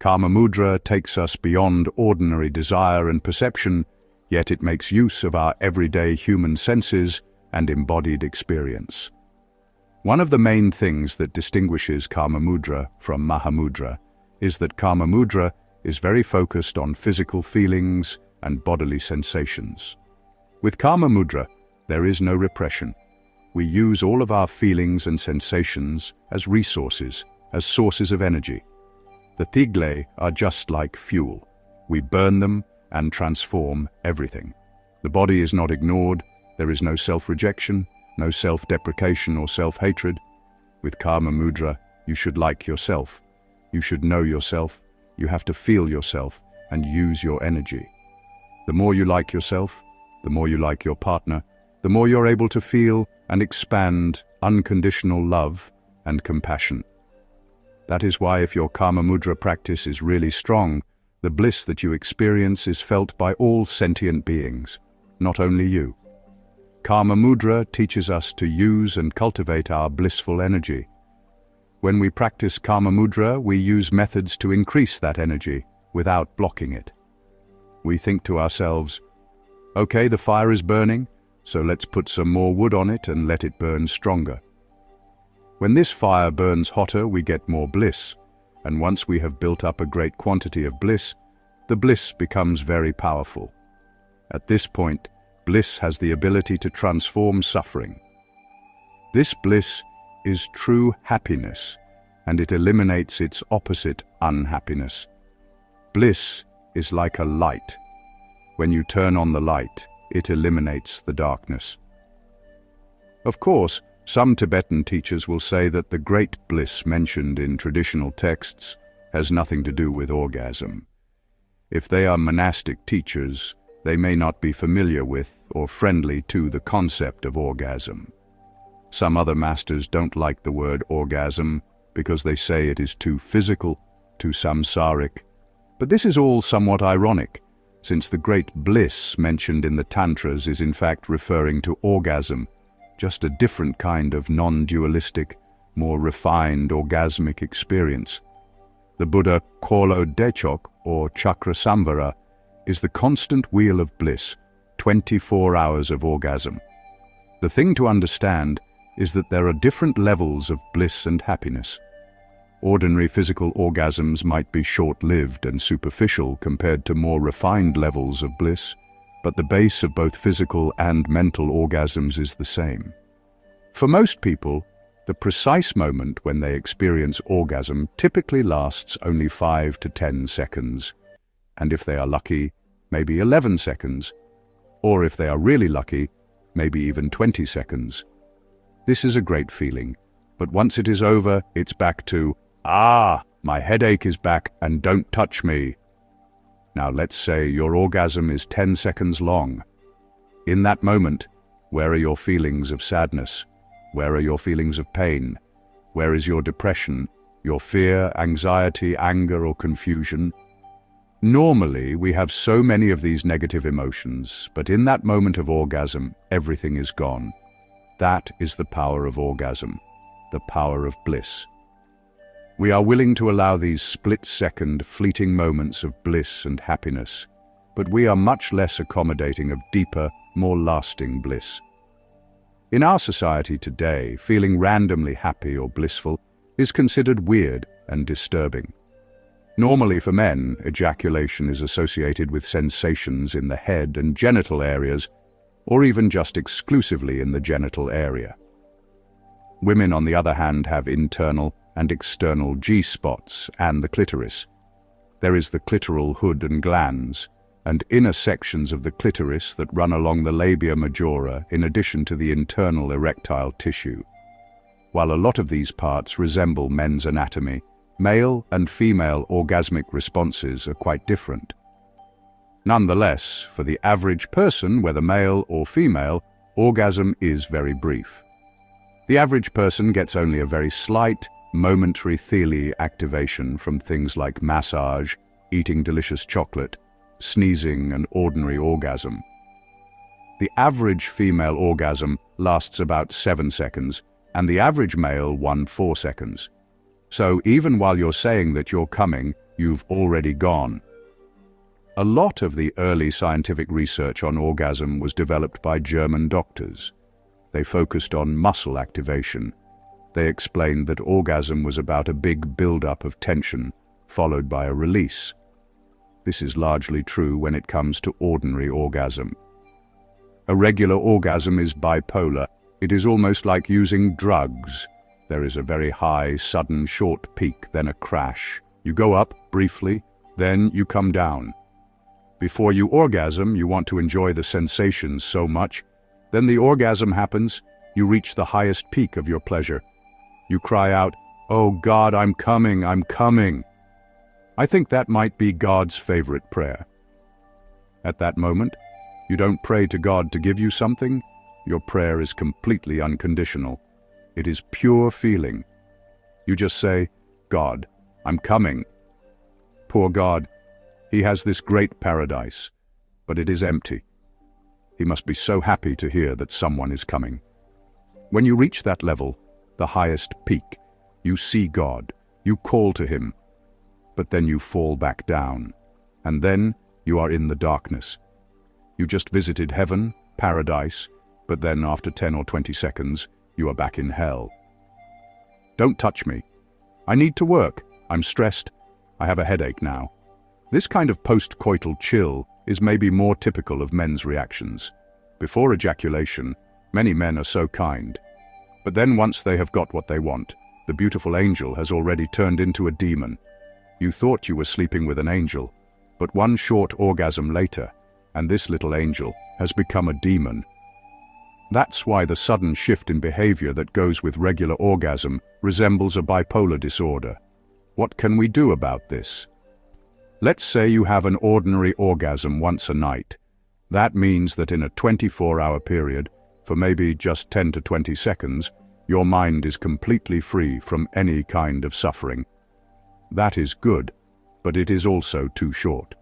Karmamudra takes us beyond ordinary desire and perception, yet it makes use of our everyday human senses and embodied experience. One of the main things that distinguishes Karmamudra from Mahamudra is that Karmamudra is very focused on physical feelings and bodily sensations. With Karmamudra, there is no repression. We use all of our feelings and sensations as resources, as sources of energy. The thigle are just like fuel. We burn them and transform everything. The body is not ignored. There is no self-rejection, no self-deprecation or self-hatred. With Karmamudra, you should like yourself. You should know yourself. You have to feel yourself and use your energy. The more you like yourself, the more you like your partner, the more you're able to feel and expand unconditional love and compassion. That is why if your Karmamudra practice is really strong, the bliss that you experience is felt by all sentient beings, not only you. Karmamudra teaches us to use and cultivate our blissful energy. When we practice Karmamudra, we use methods to increase that energy without blocking it. We think to ourselves, okay, the fire is burning, so let's put some more wood on it and let it burn stronger. When this fire burns hotter, we get more bliss, and once we have built up a great quantity of bliss, the bliss becomes very powerful. At this point, bliss has the ability to transform suffering. This bliss is true happiness, and it eliminates its opposite, unhappiness. Bliss is like a light. When you turn on the light, it eliminates the darkness. Of course, some Tibetan teachers will say that the great bliss mentioned in traditional texts has nothing to do with orgasm. If they are monastic teachers, they may not be familiar with or friendly to the concept of orgasm. Some other masters don't like the word orgasm because they say it is too physical, too samsaric. But this is all somewhat ironic, since the great bliss mentioned in the Tantras is in fact referring to orgasm, just a different kind of non-dualistic, more refined orgasmic experience. The Buddha Kolo Dechok, or Chakra Samvara, is the constant wheel of bliss, 24 hours of orgasm. The thing to understand is that there are different levels of bliss and happiness. Ordinary physical orgasms might be short-lived and superficial compared to more refined levels of bliss, but the base of both physical and mental orgasms is the same. For most people, the precise moment when they experience orgasm typically lasts only 5 to 10 seconds, and if they are lucky, maybe 11 seconds, or if they are really lucky, maybe even 20 seconds. This is a great feeling, but once it is over, it's back to, my headache is back and don't touch me. Now let's say your orgasm is 10 seconds long. In that moment, where are your feelings of sadness? Where are your feelings of pain? Where is your depression, your fear, anxiety, anger, or confusion? Normally, we have so many of these negative emotions, but in that moment of orgasm, everything is gone. That is the power of orgasm, the power of bliss. We are willing to allow these split-second, fleeting moments of bliss and happiness, but we are much less accommodating of deeper, more lasting bliss. In our society today, feeling randomly happy or blissful is considered weird and disturbing. Normally for men, ejaculation is associated with sensations in the head and genital areas, or even just exclusively in the genital area. Women, on the other hand, have internal and external G-spots and the clitoris. There is the clitoral hood and glands, and inner sections of the clitoris that run along the labia majora in addition to the internal erectile tissue. While a lot of these parts resemble men's anatomy, male and female orgasmic responses are quite different. Nonetheless, for the average person, whether male or female, orgasm is very brief. The average person gets only a very slight, momentary thele activation from things like massage, eating delicious chocolate, sneezing, and ordinary orgasm. The average female orgasm lasts about 7 seconds, and the average male 4 seconds. So even while you're saying that you're coming, you've already gone. A lot of the early scientific research on orgasm was developed by German doctors. They focused on muscle activation. They explained that orgasm was about a big build-up of tension, followed by a release. This is largely true when it comes to ordinary orgasm. A regular orgasm is bipolar. It is almost like using drugs. There is a very high, sudden, short peak, then a crash. You go up briefly, then you come down. Before you orgasm, you want to enjoy the sensations so much. Then the orgasm happens, you reach the highest peak of your pleasure. You cry out, "Oh God, I'm coming, I'm coming." I think that might be God's favorite prayer. At that moment, you don't pray to God to give you something. Your prayer is completely unconditional. It is pure feeling. You just say, "God, I'm coming." Poor God, he has this great paradise, but it is empty. He must be so happy to hear that someone is coming. When you reach that level, the highest peak, you see God, you call to him, but then you fall back down, and then you are in the darkness. You just visited heaven, paradise, but then after 10 or 20 seconds, you are back in hell. Don't touch me. I need to work. I'm stressed. I have a headache now. This kind of post-coital chill is maybe more typical of men's reactions. Before ejaculation, many men are so kind. But then once they have got what they want, the beautiful angel has already turned into a demon. You thought you were sleeping with an angel, but one short orgasm later, and this little angel has become a demon. That's why the sudden shift in behavior that goes with regular orgasm resembles a bipolar disorder. What can we do about this? Let's say you have an ordinary orgasm once a night. That means that in a 24-hour period, for maybe just 10 to 20 seconds, your mind is completely free from any kind of suffering. That is good, but it is also too short.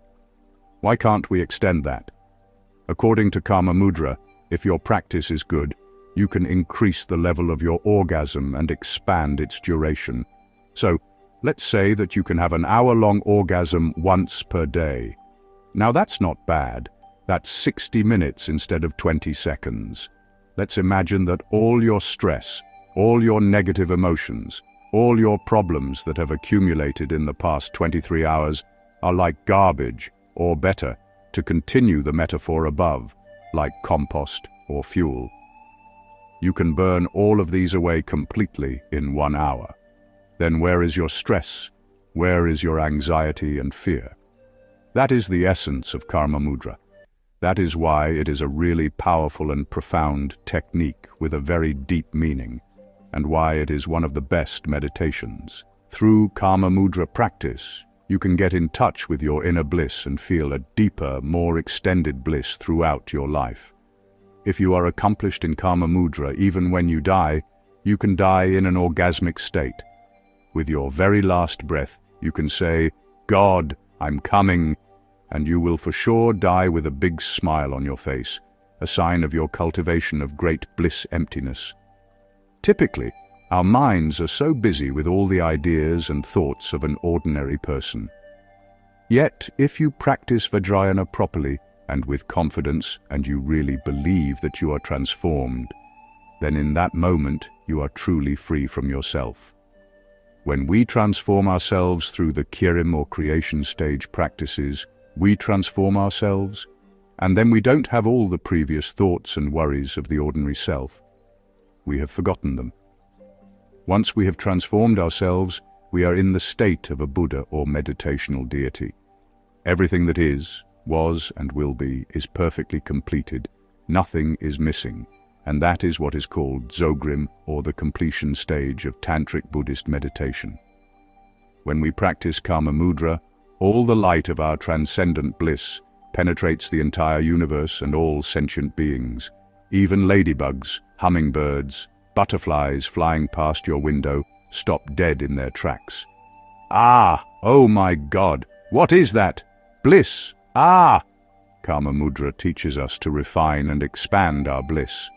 Why can't we extend that? According to Karmamudra, if your practice is good, you can increase the level of your orgasm and expand its duration. So, let's say that you can have an hour-long orgasm once per day. Now that's not bad. That's 60 minutes instead of 20 seconds. Let's imagine that all your stress, all your negative emotions, all your problems that have accumulated in the past 23 hours are like garbage, or better, to continue the metaphor above, like compost or fuel. You can burn all of these away completely in 1 hour. Then where is your stress? Where is your anxiety and fear? That is the essence of Karmamudra. That is why it is a really powerful and profound technique with a very deep meaning, and why it is one of the best meditations. Through Karmamudra practice, you can get in touch with your inner bliss and feel a deeper, more extended bliss throughout your life. If you are accomplished in Karmamudra, even when you die, you can die in an orgasmic state. With your very last breath, you can say, "God, I'm coming," and you will for sure die with a big smile on your face, a sign of your cultivation of great bliss emptiness. Typically, our minds are so busy with all the ideas and thoughts of an ordinary person. Yet, if you practice Vajrayana properly and with confidence, and you really believe that you are transformed, then in that moment you are truly free from yourself. When we transform ourselves through the Kirim or creation stage practices, we transform ourselves, and then we don't have all the previous thoughts and worries of the ordinary self. We have forgotten them. Once we have transformed ourselves, we are in the state of a Buddha or meditational deity. Everything that is, was, and will be is perfectly completed. Nothing is missing, and that is what is called Dzogrim, or the completion stage of Tantric Buddhist meditation. When we practice Karmamudra, all the light of our transcendent bliss penetrates the entire universe and all sentient beings. Even ladybugs, hummingbirds, butterflies flying past your window stop dead in their tracks. Ah! Oh my God! What is that? Bliss! Ah! Karmamudra teaches us to refine and expand our bliss.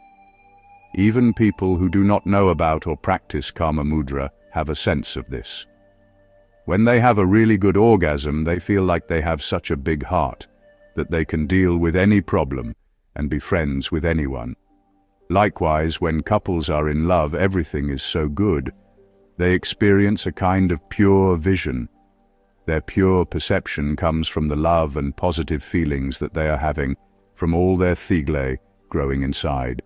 Even people who do not know about or practice Karmamudra have a sense of this. When they have a really good orgasm, they feel like they have such a big heart that they can deal with any problem and be friends with anyone. Likewise, when couples are in love, everything is so good. They experience a kind of pure vision. Their pure perception comes from the love and positive feelings that they are having from all their thigle growing inside.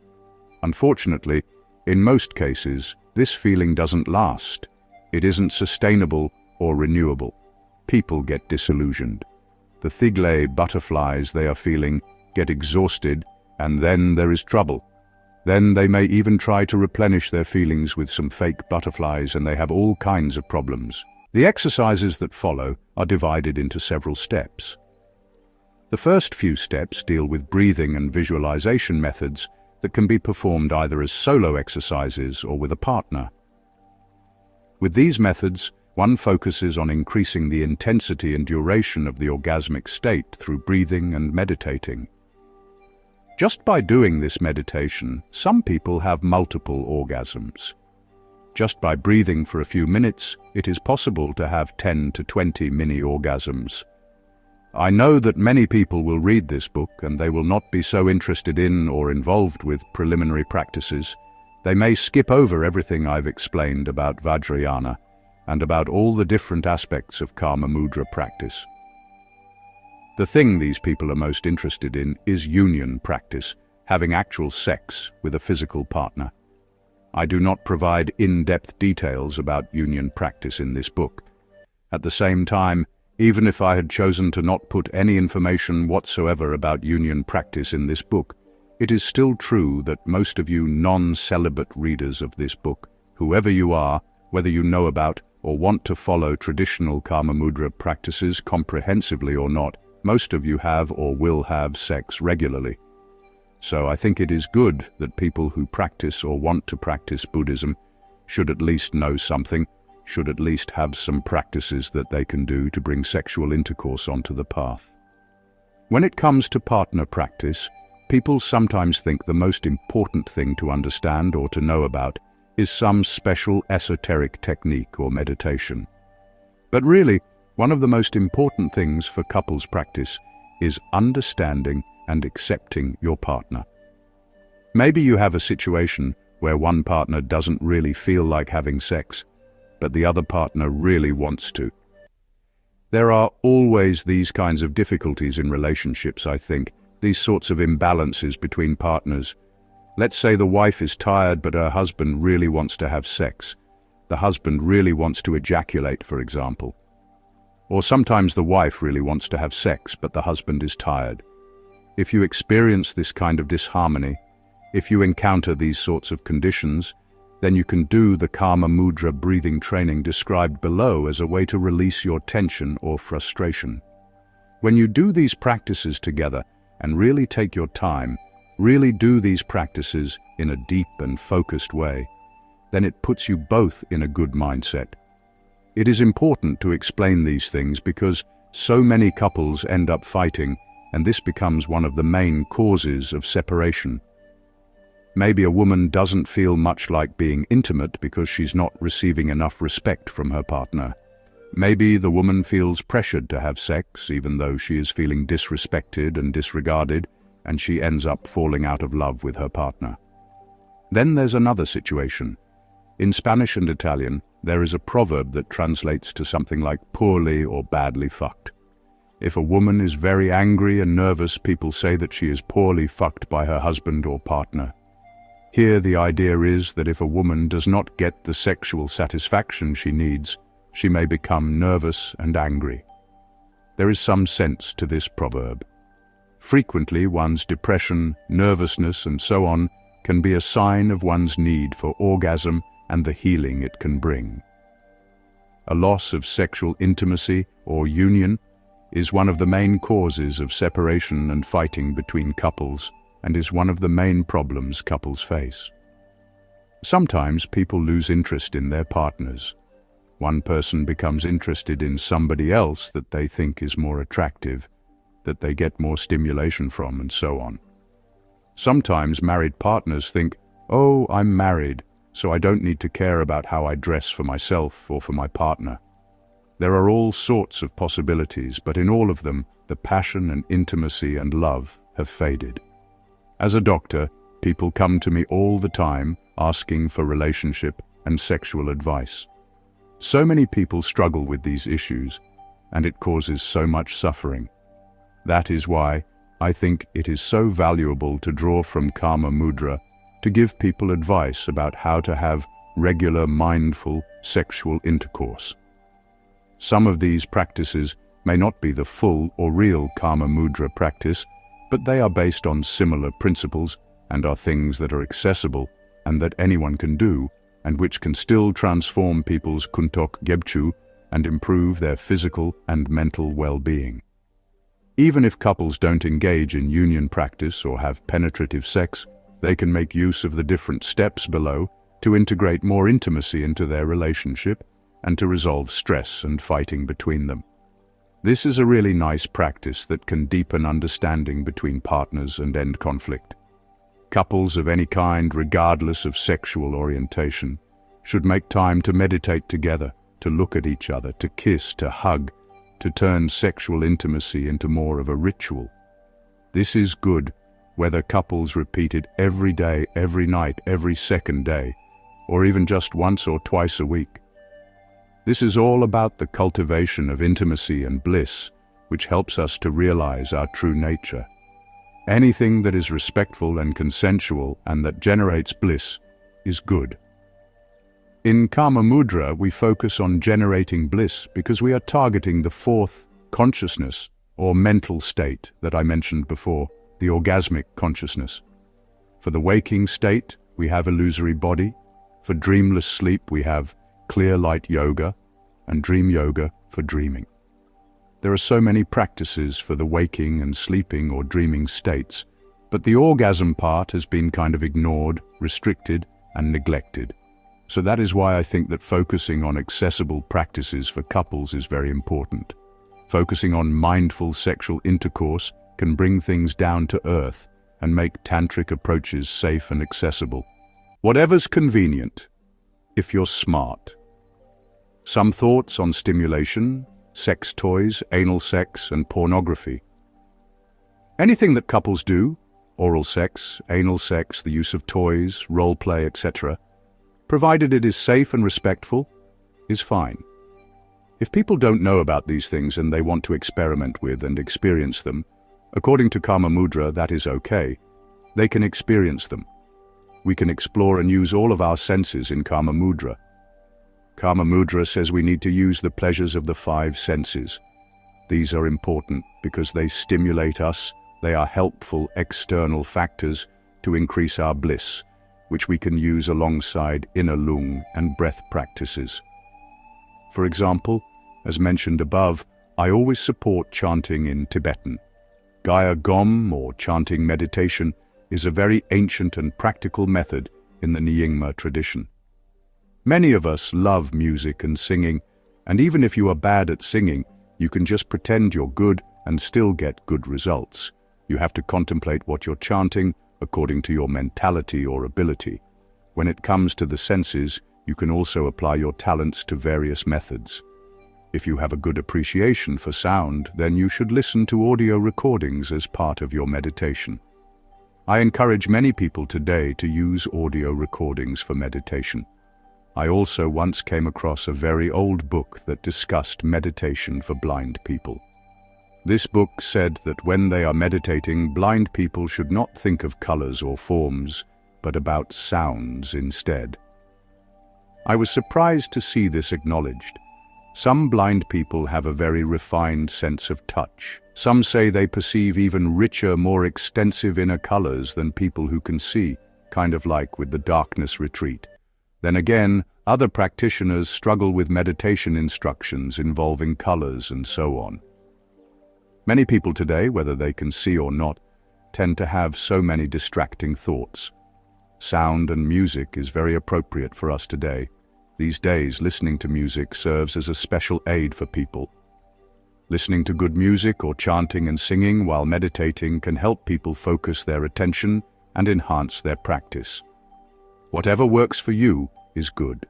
Unfortunately, in most cases, this feeling doesn't last. It isn't sustainable or renewable. People get disillusioned. The thigle butterflies they are feeling get exhausted, and then there is trouble. Then they may even try to replenish their feelings with some fake butterflies, and they have all kinds of problems. The exercises that follow are divided into several steps. The first few steps deal with breathing and visualization methods that can be performed either as solo exercises or with a partner. With these methods, one focuses on increasing the intensity and duration of the orgasmic state through breathing and meditating. Just by doing this meditation, some people have multiple orgasms. Just by breathing for a few minutes, it is possible to have 10 to 20 mini-orgasms. I know that many people will read this book and they will not be so interested in or involved with preliminary practices. They may skip over everything I've explained about Vajrayana and about all the different aspects of Karmamudra practice. The thing these people are most interested in is union practice, having actual sex with a physical partner. I do not provide in-depth details about union practice in this book. At the same time, even if I had chosen to not put any information whatsoever about union practice in this book, it is still true that most of you non-celibate readers of this book, whoever you are, whether you know about or want to follow traditional Karmamudra practices comprehensively or not, most of you have or will have sex regularly. So I think it is good that people who practice or want to practice Buddhism should at least know something, should at least have some practices that they can do to bring sexual intercourse onto the path. When it comes to partner practice, people sometimes think the most important thing to understand or to know about is some special esoteric technique or meditation. But really, one of the most important things for couples practice is understanding and accepting your partner. Maybe you have a situation where one partner doesn't really feel like having sex, but the other partner really wants to. There are always these kinds of difficulties in relationships, I think, these sorts of imbalances between partners. Let's say the wife is tired but her husband really wants to have sex. The husband really wants to ejaculate, for example. Or sometimes the wife really wants to have sex but the husband is tired. If you experience this kind of disharmony, if you encounter these sorts of conditions, then you can do the Karmamudra breathing training described below as a way to release your tension or frustration. When you do these practices together and really take your time, really do these practices in a deep and focused way, then it puts you both in a good mindset. It is important to explain these things because so many couples end up fighting, and this becomes one of the main causes of separation. Maybe a woman doesn't feel much like being intimate because she's not receiving enough respect from her partner. Maybe the woman feels pressured to have sex even though she is feeling disrespected and disregarded, and she ends up falling out of love with her partner. Then there's another situation. In Spanish and Italian, there is a proverb that translates to something like poorly or badly fucked. If a woman is very angry and nervous, people say that she is poorly fucked by her husband or partner. Here the idea is that if a woman does not get the sexual satisfaction she needs, she may become nervous and angry. There is some sense to this proverb. Frequently, one's depression, nervousness, and so on can be a sign of one's need for orgasm and the healing it can bring. A loss of sexual intimacy or union is one of the main causes of separation and fighting between couples, and is one of the main problems couples face. Sometimes people lose interest in their partners. One person becomes interested in somebody else that they think is more attractive, that they get more stimulation from, and so on. Sometimes married partners think, "Oh, I'm married, so I don't need to care about how I dress for myself or for my partner." There are all sorts of possibilities, but in all of them, the passion and intimacy and love have faded. As a doctor, people come to me all the time asking for relationship and sexual advice. So many people struggle with these issues, and it causes so much suffering. That is why I think it is so valuable to draw from Karmamudra to give people advice about how to have regular, mindful sexual intercourse. Some of these practices may not be the full or real Karmamudra practice, but they are based on similar principles and are things that are accessible and that anyone can do, and which can still transform people's Yuthok gebchu and improve their physical and mental well-being. Even if couples don't engage in union practice or have penetrative sex, they can make use of the different steps below to integrate more intimacy into their relationship and to resolve stress and fighting between them. This is a really nice practice that can deepen understanding between partners and end conflict. Couples of any kind, regardless of sexual orientation, should make time to meditate together, to look at each other, to kiss, to hug, to turn sexual intimacy into more of a ritual. This is good whether couples repeat it every day, every night, every second day, or even just once or twice a week. This is all about the cultivation of intimacy and bliss, which helps us to realize our true nature. Anything that is respectful and consensual and that generates bliss is good. In Karmamudra, we focus on generating bliss because we are targeting the fourth consciousness or mental state that I mentioned before, the orgasmic consciousness. For the waking state, we have illusory body. For dreamless sleep, we have clear light yoga and dream yoga for dreaming. There are so many practices for the waking and sleeping or dreaming states, but the orgasm part has been kind of ignored, restricted, and neglected. So that is why I think that focusing on accessible practices for couples is very important. Focusing on mindful sexual intercourse can bring things down to earth and make tantric approaches safe and accessible. Whatever's convenient, if you're smart. Some thoughts on stimulation, sex toys, anal sex, and pornography. Anything that couples do, oral sex, anal sex, the use of toys, role play, etc., provided it is safe and respectful, is fine. If people don't know about these things and they want to experiment with and experience them, according to Karmamudra, that is okay. They can experience them. We can explore and use all of our senses in Karmamudra. Karmamudra says we need to use the pleasures of the 5 senses. These are important because they stimulate us. They are helpful external factors to increase our bliss, which we can use alongside inner lung and breath practices. For example, as mentioned above, I always support chanting in Tibetan. Gaya Gom, or chanting meditation, is a very ancient and practical method in the Nyingthig tradition. Many of us love music and singing, and even if you are bad at singing, you can just pretend you're good and still get good results. You have to contemplate what you're chanting according to your mentality or ability. When it comes to the senses, you can also apply your talents to various methods. If you have a good appreciation for sound, then you should listen to audio recordings as part of your meditation. I encourage many people today to use audio recordings for meditation. I also once came across a very old book that discussed meditation for blind people. This book said that when they are meditating, blind people should not think of colors or forms, but about sounds instead. I was surprised to see this acknowledged. Some blind people have a very refined sense of touch. Some say they perceive even richer, more extensive inner colors than people who can see, kind of like with the darkness retreat. Then again, other practitioners struggle with meditation instructions involving colors and so on. Many people today, whether they can see or not, tend to have so many distracting thoughts. Sound and music is very appropriate for us today. These days, listening to music serves as a special aid for people. Listening to good music or chanting and singing while meditating can help people focus their attention and enhance their practice. Whatever works for you is good.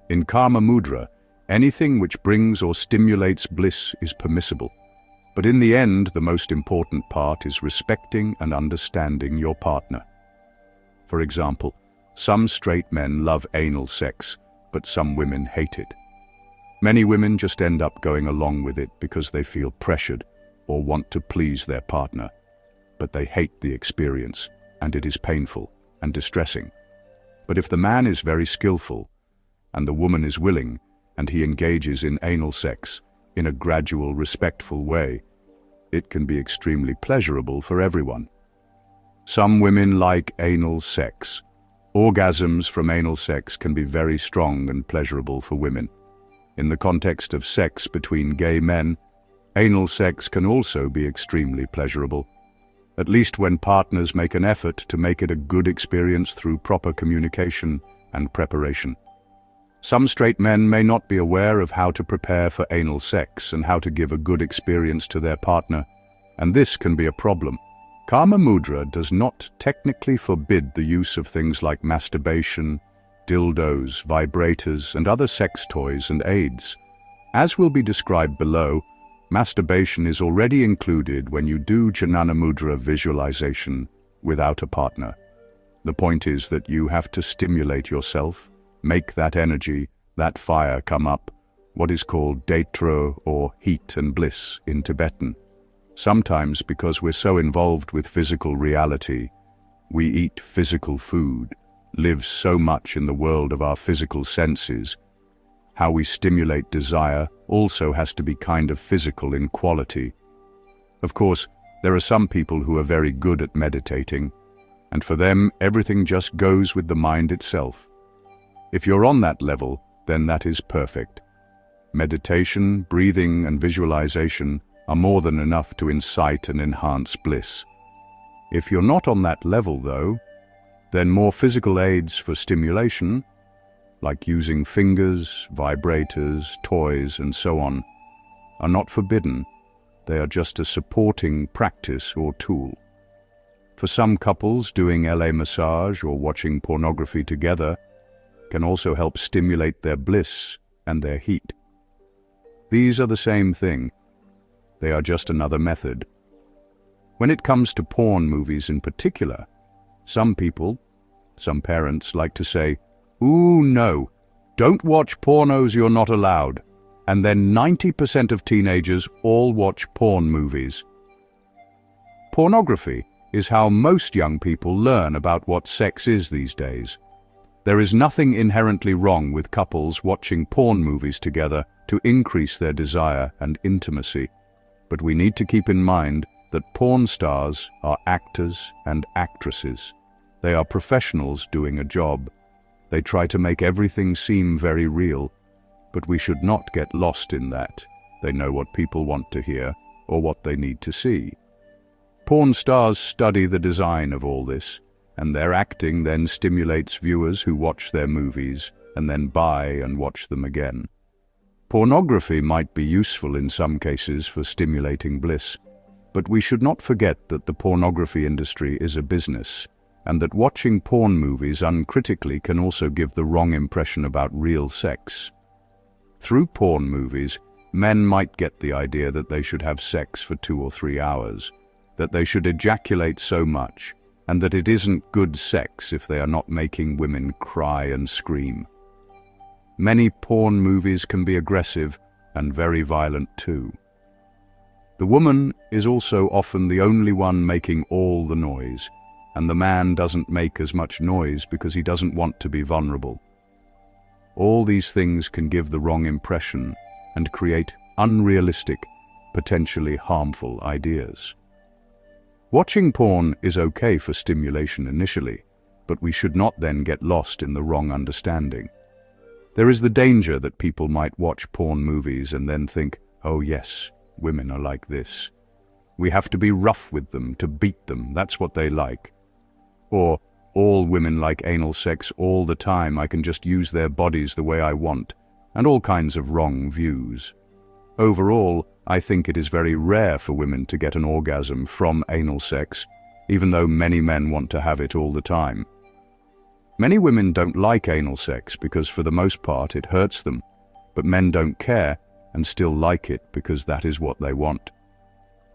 In Karmamudra, Anything which brings or stimulates bliss is permissible. But in the end, the most important part is respecting and understanding your partner. For example, some straight men love anal sex, but some women hate it. Many women just end up going along with it because they feel pressured or want to please their partner. But they hate the experience, and it is painful and distressing. But if the man is very skillful, and the woman is willing, and he engages in anal sex in a gradual, respectful way, it can be extremely pleasurable for everyone. Some women like anal sex. Orgasms from anal sex can be very strong and pleasurable for women. In the context of sex between gay men, anal sex can also be extremely pleasurable, at least when partners make an effort to make it a good experience through proper communication and preparation. Some straight men may not be aware of how to prepare for anal sex and how to give a good experience to their partner, and this can be a problem. Karmamudra does not technically forbid the use of things like masturbation, dildos, vibrators, and other sex toys and aids. As will be described below, masturbation is already included when you do Jnana Mudra visualization without a partner. The point is that you have to stimulate yourself, make that energy, that fire come up, what is called daitro or heat and bliss in Tibetan. Sometimes because we're so involved with physical reality, we eat physical food, live so much in the world of our physical senses, how we stimulate desire also has to be kind of physical in quality. Of course, there are some people who are very good at meditating, and for them everything just goes with the mind itself. If you're on that level, then that is perfect. Meditation, breathing, and visualization are more than enough to incite and enhance bliss. If you're not on that level, though, then more physical aids for stimulation, like using fingers, vibrators, toys, and so on, are not forbidden. They are just a supporting practice or tool. For some couples, doing LA massage or watching pornography together can also help stimulate their bliss and their heat. These are the same thing. They are just another method. When it comes to porn movies in particular, some people, some parents like to say, "Ooh, no, don't watch pornos, you're not allowed." And then 90% of teenagers all watch porn movies. Pornography is how most young people learn about what sex is these days. There is nothing inherently wrong with couples watching porn movies together to increase their desire and intimacy. But we need to keep in mind that porn stars are actors and actresses. They are professionals doing a job. They try to make everything seem very real, but we should not get lost in that. They know what people want to hear or what they need to see. Porn stars study the design of all this, and their acting then stimulates viewers who watch their movies and then buy and watch them again. Pornography might be useful in some cases for stimulating bliss, but we should not forget that the pornography industry is a business, and that watching porn movies uncritically can also give the wrong impression about real sex. Through porn movies, men might get the idea that they should have sex for 2 or 3 hours, that they should ejaculate so much, and that it isn't good sex if they are not making women cry and scream. Many porn movies can be aggressive and very violent too. The woman is also often the only one making all the noise, and the man doesn't make as much noise because he doesn't want to be vulnerable. All these things can give the wrong impression and create unrealistic, potentially harmful ideas. Watching porn is okay for stimulation initially, but we should not then get lost in the wrong understanding. There is the danger that people might watch porn movies and then think, "Oh yes, women are like this. We have to be rough with them to beat them, that's what they like." Or, "All women like anal sex all the time, I can just use their bodies the way I want," and all kinds of wrong views. Overall, I think it is very rare for women to get an orgasm from anal sex, even though many men want to have it all the time. Many women don't like anal sex because for the most part it hurts them, but men don't care and still like it because that is what they want.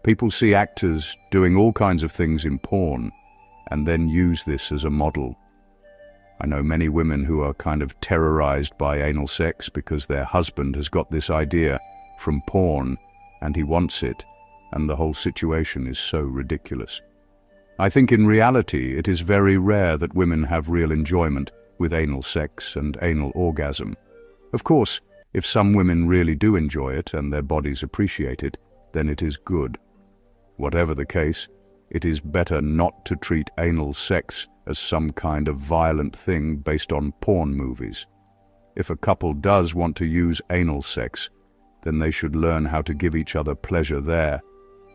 People see actors doing all kinds of things in porn and then use this as a model. I know many women who are kind of terrorized by anal sex because their husband has got this idea from porn and he wants it, and the whole situation is so ridiculous. I think in reality it is very rare that women have real enjoyment with anal sex and anal orgasm. Of course, if some women really do enjoy it and their bodies appreciate it, then it is good. Whatever the case, it is better not to treat anal sex as some kind of violent thing based on porn movies. If a couple does want to use anal sex, then they should learn how to give each other pleasure there.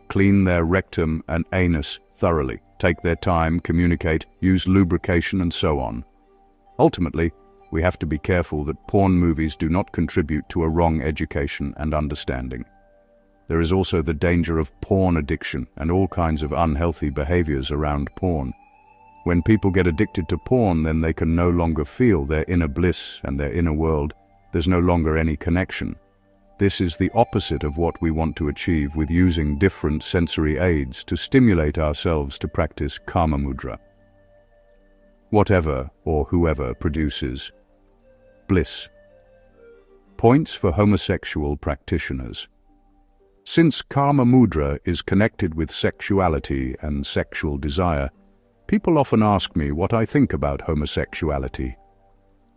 Clean their rectum and anus thoroughly, take their time, communicate, use lubrication and so on. Ultimately, we have to be careful that porn movies do not contribute to a wrong education and understanding. There is also the danger of porn addiction and all kinds of unhealthy behaviors around porn. When people get addicted to porn, then they can no longer feel their inner bliss and their inner world. There's no longer any connection. This is the opposite of what we want to achieve with using different sensory aids to stimulate ourselves to practice Karmamudra. Whatever or whoever produces bliss. Points for homosexual practitioners. Since Karmamudra is connected with sexuality and sexual desire, people often ask me what I think about homosexuality.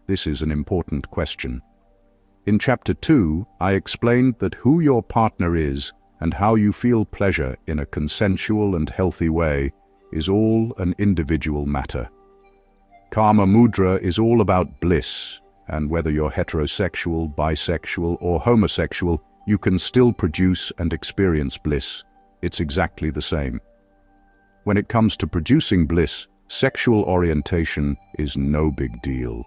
This is an important question. In Chapter 2, I explained that who your partner is and how you feel pleasure in a consensual and healthy way is all an individual matter. Karmamudra is all about bliss, and whether you're heterosexual, bisexual, or homosexual, you can still produce and experience bliss. It's exactly the same. When it comes to producing bliss, sexual orientation is no big deal.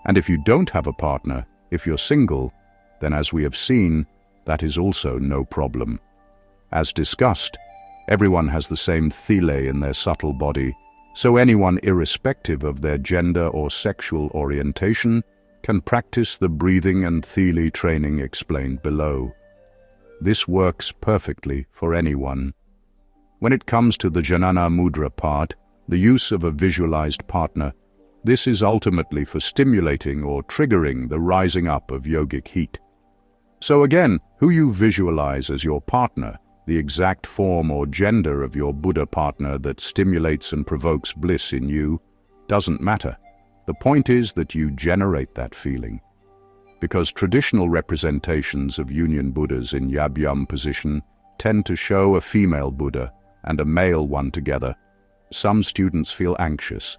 And if you don't have a partner, if you're single, then as we have seen, that is also no problem. As discussed, everyone has the same thile in their subtle body, so anyone irrespective of their gender or sexual orientation can practice the breathing and thile training explained below. This works perfectly for anyone. When it comes to the Jnana Mudra part, the use of a visualized partner, this is ultimately for stimulating or triggering the rising up of yogic heat. So again, who you visualize as your partner, the exact form or gender of your Buddha partner that stimulates and provokes bliss in you, doesn't matter. The point is that you generate that feeling. Because traditional representations of union Buddhas in Yab-Yum position tend to show a female Buddha and a male one together, some students feel anxious.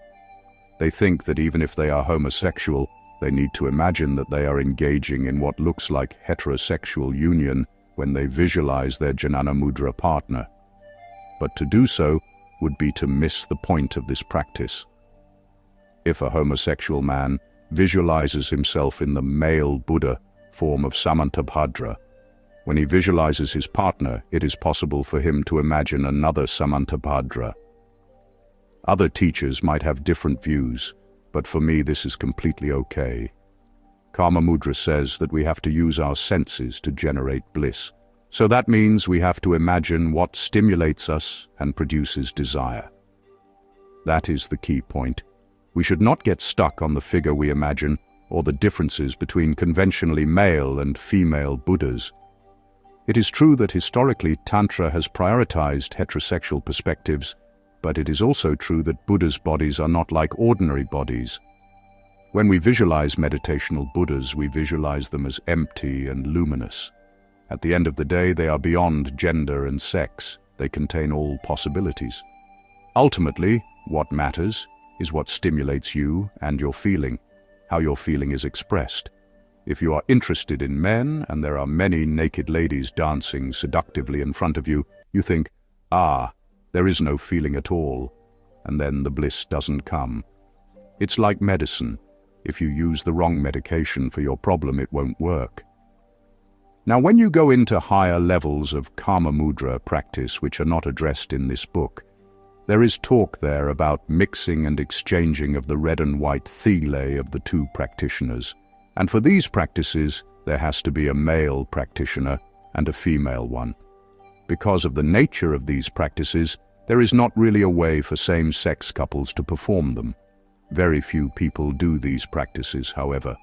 They think that even if they are homosexual, they need to imagine that they are engaging in what looks like heterosexual union when they visualize their Jnana Mudra partner. But to do so would be to miss the point of this practice. If a homosexual man visualizes himself in the male Buddha form of Samantabhadra, when he visualizes his partner, it is possible for him to imagine another Samantabhadra. Other teachers might have different views, but for me this is completely okay. Karmamudra says that we have to use our senses to generate bliss. So that means we have to imagine what stimulates us and produces desire. That is the key point. We should not get stuck on the figure we imagine or the differences between conventionally male and female Buddhas. It is true that historically Tantra has prioritized heterosexual perspectives, but it is also true that Buddhas' bodies are not like ordinary bodies. When we visualize meditational Buddhas, we visualize them as empty and luminous. At the end of the day, they are beyond gender and sex. They contain all possibilities. Ultimately, what matters is what stimulates you and your feeling, how your feeling is expressed. If you are interested in men and there are many naked ladies dancing seductively in front of you, you think, there is no feeling at all, and then the bliss doesn't come. It's like medicine. If you use the wrong medication for your problem, it won't work. Now, when you go into higher levels of Karmamudra practice, which are not addressed in this book, there is talk there about mixing and exchanging of the red and white thile of the two practitioners. And for these practices, there has to be a male practitioner and a female one. Because of the nature of these practices, there is not really a way for same-sex couples to perform them. Very few people do these practices, however.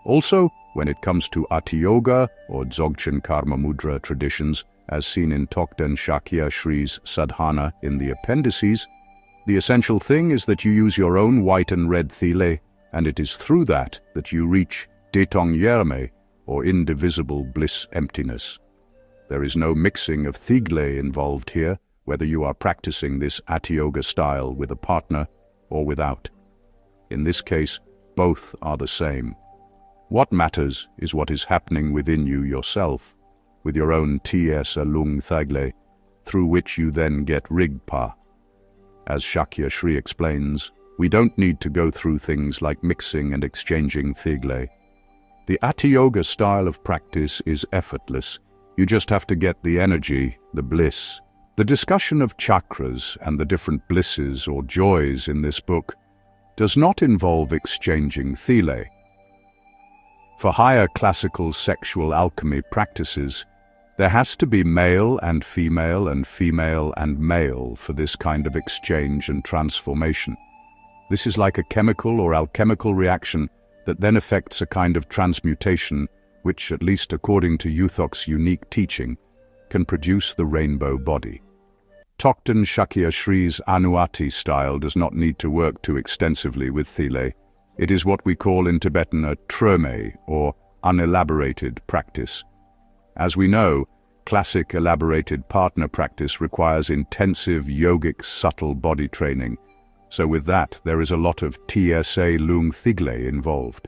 Also, when it comes to Ati Yoga or Dzogchen Karmamudra traditions, as seen in Tokten Shakya Shri's Sadhana in the appendices, the essential thing is that you use your own white and red thile, and it is through that you reach Detong Yerme, or indivisible bliss emptiness. There is no mixing of thigle involved here, whether you are practicing this Ati Yoga style with a partner or without. In this case, both are the same. What matters is what is happening within you yourself, with your own T.S. Alung Thagle, through which you then get Rigpa. As Shakya Shri explains, we don't need to go through things like mixing and exchanging thigle. The Ati Yoga style of practice is effortless. You just have to get the energy, the bliss. The discussion of chakras and the different blisses or joys in this book does not involve exchanging thile. For higher classical sexual alchemy practices, there has to be male and female and male for this kind of exchange and transformation. This is like a chemical or alchemical reaction that then affects a kind of transmutation which, at least according to Yuthok's unique teaching, can produce the rainbow body. Tokten Shakya Shri's Anuati style does not need to work too extensively with thile. It is what we call in Tibetan a trome, or unelaborated practice. As we know, classic elaborated partner practice requires intensive yogic subtle body training, so with that there is a lot of TSA Lung Thigle involved.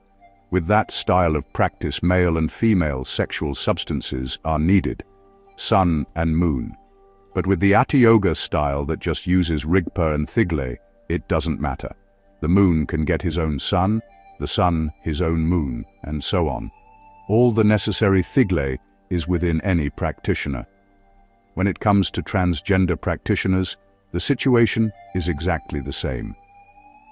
With that style of practice, male and female sexual substances are needed, sun and moon. But with the Ati Yoga style that just uses Rigpa and Thigle, it doesn't matter. The moon can get his own sun, the sun his own moon, and so on. All the necessary thigle is within any practitioner. When it comes to transgender practitioners, the situation is exactly the same.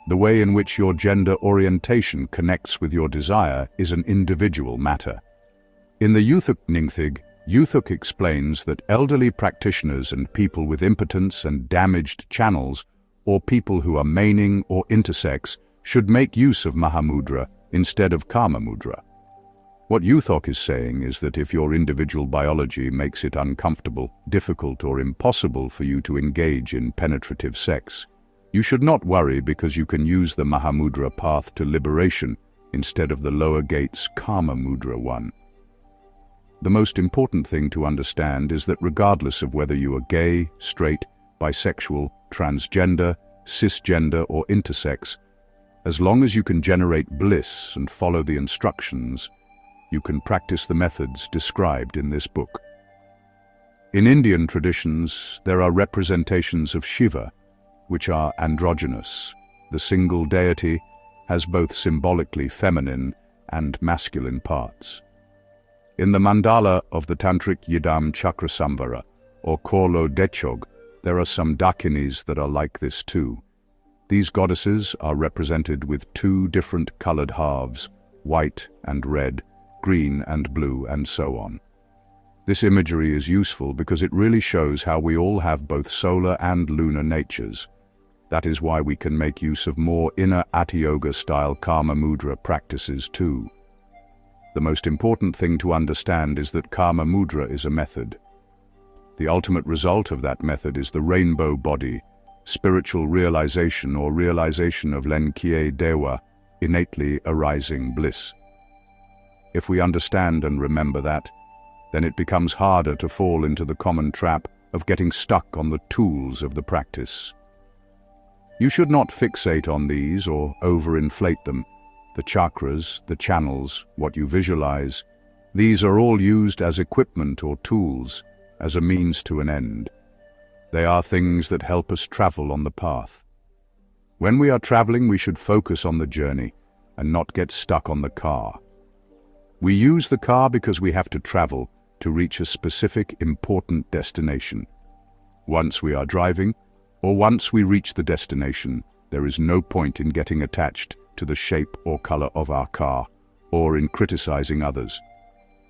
The way in which your gender orientation connects with your desire is an individual matter. In the Yuthok Nyingthig, Yuthok explains that elderly practitioners and people with impotence and damaged channels, or people who are maning or intersex, should make use of Mahamudra instead of Karmamudra. What Yuthok is saying is that if your individual biology makes it uncomfortable, difficult, or impossible for you to engage in penetrative sex, you should not worry because you can use the Mahamudra path to liberation instead of the lower gates Karmamudra one. The most important thing to understand is that regardless of whether you are gay, straight, bisexual, transgender, cisgender, or intersex, as long as you can generate bliss and follow the instructions, you can practice the methods described in this book. In Indian traditions, there are representations of Shiva, which are androgynous. The single deity has both symbolically feminine and masculine parts. In the mandala of the Tantric Yidam Chakrasamvara, or Korlo Dechog, there are some Dakinis that are like this too. These goddesses are represented with two different colored halves, white and red, green and blue, and so on. This imagery is useful because it really shows how we all have both solar and lunar natures. That is why we can make use of more inner Ati Yoga style Karmamudra practices too. The most important thing to understand is that Karmamudra is a method. The ultimate result of that method is the rainbow body, spiritual realization or realization of Lenkie Dewa, innately arising bliss. If we understand and remember that, then it becomes harder to fall into the common trap of getting stuck on the tools of the practice. You should not fixate on these or overinflate them. The chakras, the channels, what you visualize, these are all used as equipment or tools, as a means to an end. They are things that help us travel on the path. When we are traveling, we should focus on the journey and not get stuck on the car. We use the car because we have to travel to reach a specific important destination. Once we are driving, or once we reach the destination, there is no point in getting attached to the shape or color of our car, or in criticizing others.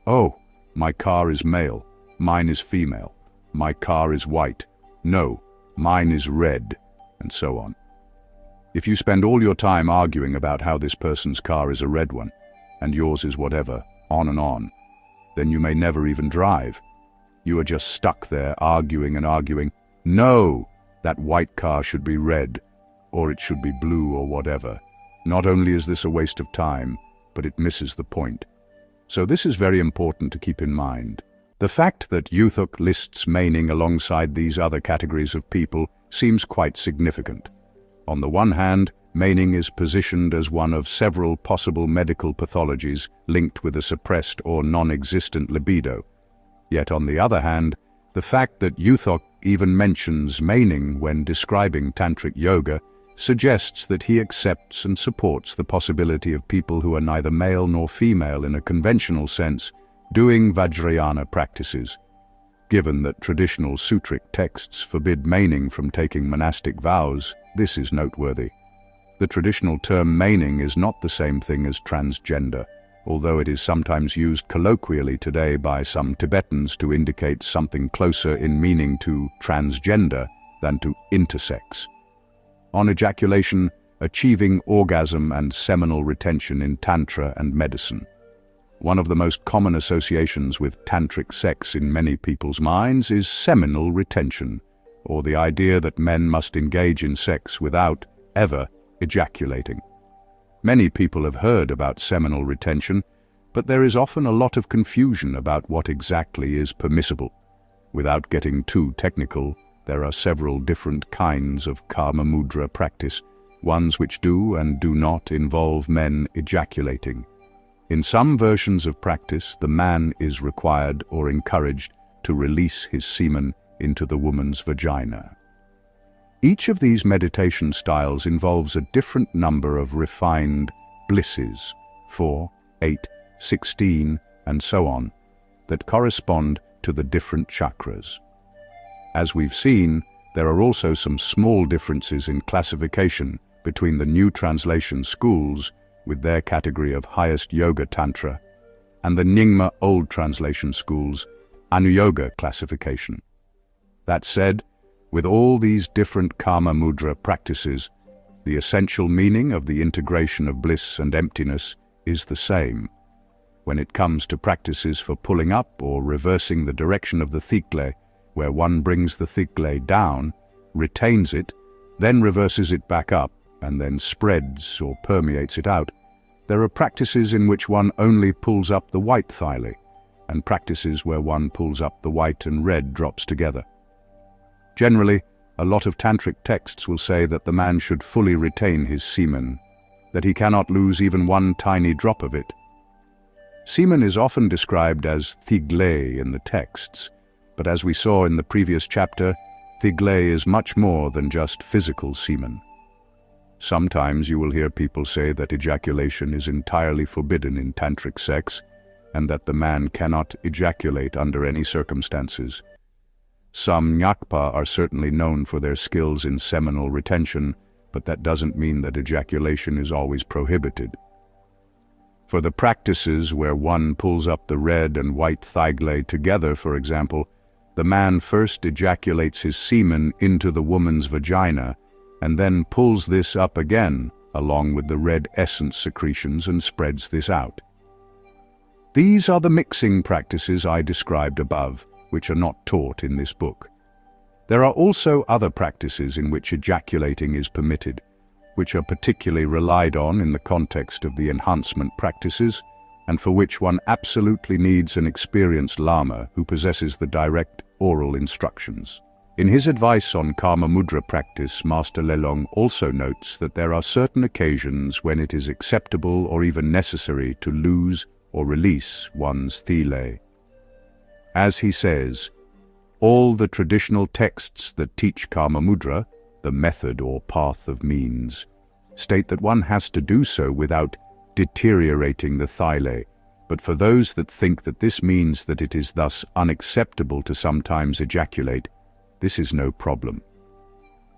Oh, my car is male, mine is female, my car is white, no, mine is red, and so on. If you spend all your time arguing about how this person's car is a red one, and yours is whatever, on and on, then you may never even drive. You are just stuck there arguing and arguing. No, that white car should be red, or it should be blue or whatever. Not only is this a waste of time, but it misses the point. So this is very important to keep in mind. The fact that Yuthok lists meaning alongside these other categories of people seems quite significant. On the one hand, meaning is positioned as one of several possible medical pathologies linked with a suppressed or non-existent libido. Yet on the other hand, the fact that Yuthok even mentions meaning when describing Tantric yoga suggests that he accepts and supports the possibility of people who are neither male nor female in a conventional sense doing Vajrayana practices. Given that traditional sutric texts forbid meaning from taking monastic vows, this is noteworthy. The traditional term meaning is not the same thing as transgender, although it is sometimes used colloquially today by some Tibetans to indicate something closer in meaning to transgender than to intersex. On ejaculation, achieving orgasm and seminal retention in Tantra and medicine. One of the most common associations with tantric sex in many people's minds is seminal retention, or the idea that men must engage in sex without ever ejaculating. Many people have heard about seminal retention, but there is often a lot of confusion about what exactly is permissible. Without getting too technical, there are several different kinds of Karmamudra practice, ones which do and do not involve men ejaculating. In some versions of practice, the man is required or encouraged to release his semen into the woman's vagina. Each of these meditation styles involves a different number of refined blisses, 4, 8, 16, and so on, that correspond to the different chakras. As we've seen, there are also some small differences in classification between the New Translation schools with their category of highest yoga tantra and the Nyingma Old Translation schools' Anuyoga classification. That said, with all these different Karmamudra practices, the essential meaning of the integration of bliss and emptiness is the same. When it comes to practices for pulling up or reversing the direction of the thigle, where one brings the thigle down, retains it, then reverses it back up, and then spreads or permeates it out, there are practices in which one only pulls up the white thigh, and practices where one pulls up the white and red drops together. Generally, a lot of tantric texts will say that the man should fully retain his semen, that he cannot lose even one tiny drop of it. Semen is often described as thigle in the texts, but as we saw in the previous chapter, thigle is much more than just physical semen. Sometimes you will hear people say that ejaculation is entirely forbidden in tantric sex, and that the man cannot ejaculate under any circumstances. Some nyakpa are certainly known for their skills in seminal retention, but that doesn't mean that ejaculation is always prohibited. For the practices where one pulls up the red and white thigle together, for example, the man first ejaculates his semen into the woman's vagina and then pulls this up again along with the red essence secretions and spreads this out. These are the mixing practices I described above, which are not taught in this book. There are also other practices in which ejaculating is permitted, which are particularly relied on in the context of the enhancement practices, and for which one absolutely needs an experienced lama who possesses the direct oral instructions. In his advice on Karmamudra practice, Master Lelong also notes that there are certain occasions when it is acceptable or even necessary to lose or release one's thigle. As he says, all the traditional texts that teach Karmamudra, the method or path of means, state that one has to do so without deteriorating the thigle, but for those that think that this means that it is thus unacceptable to sometimes ejaculate, this is no problem.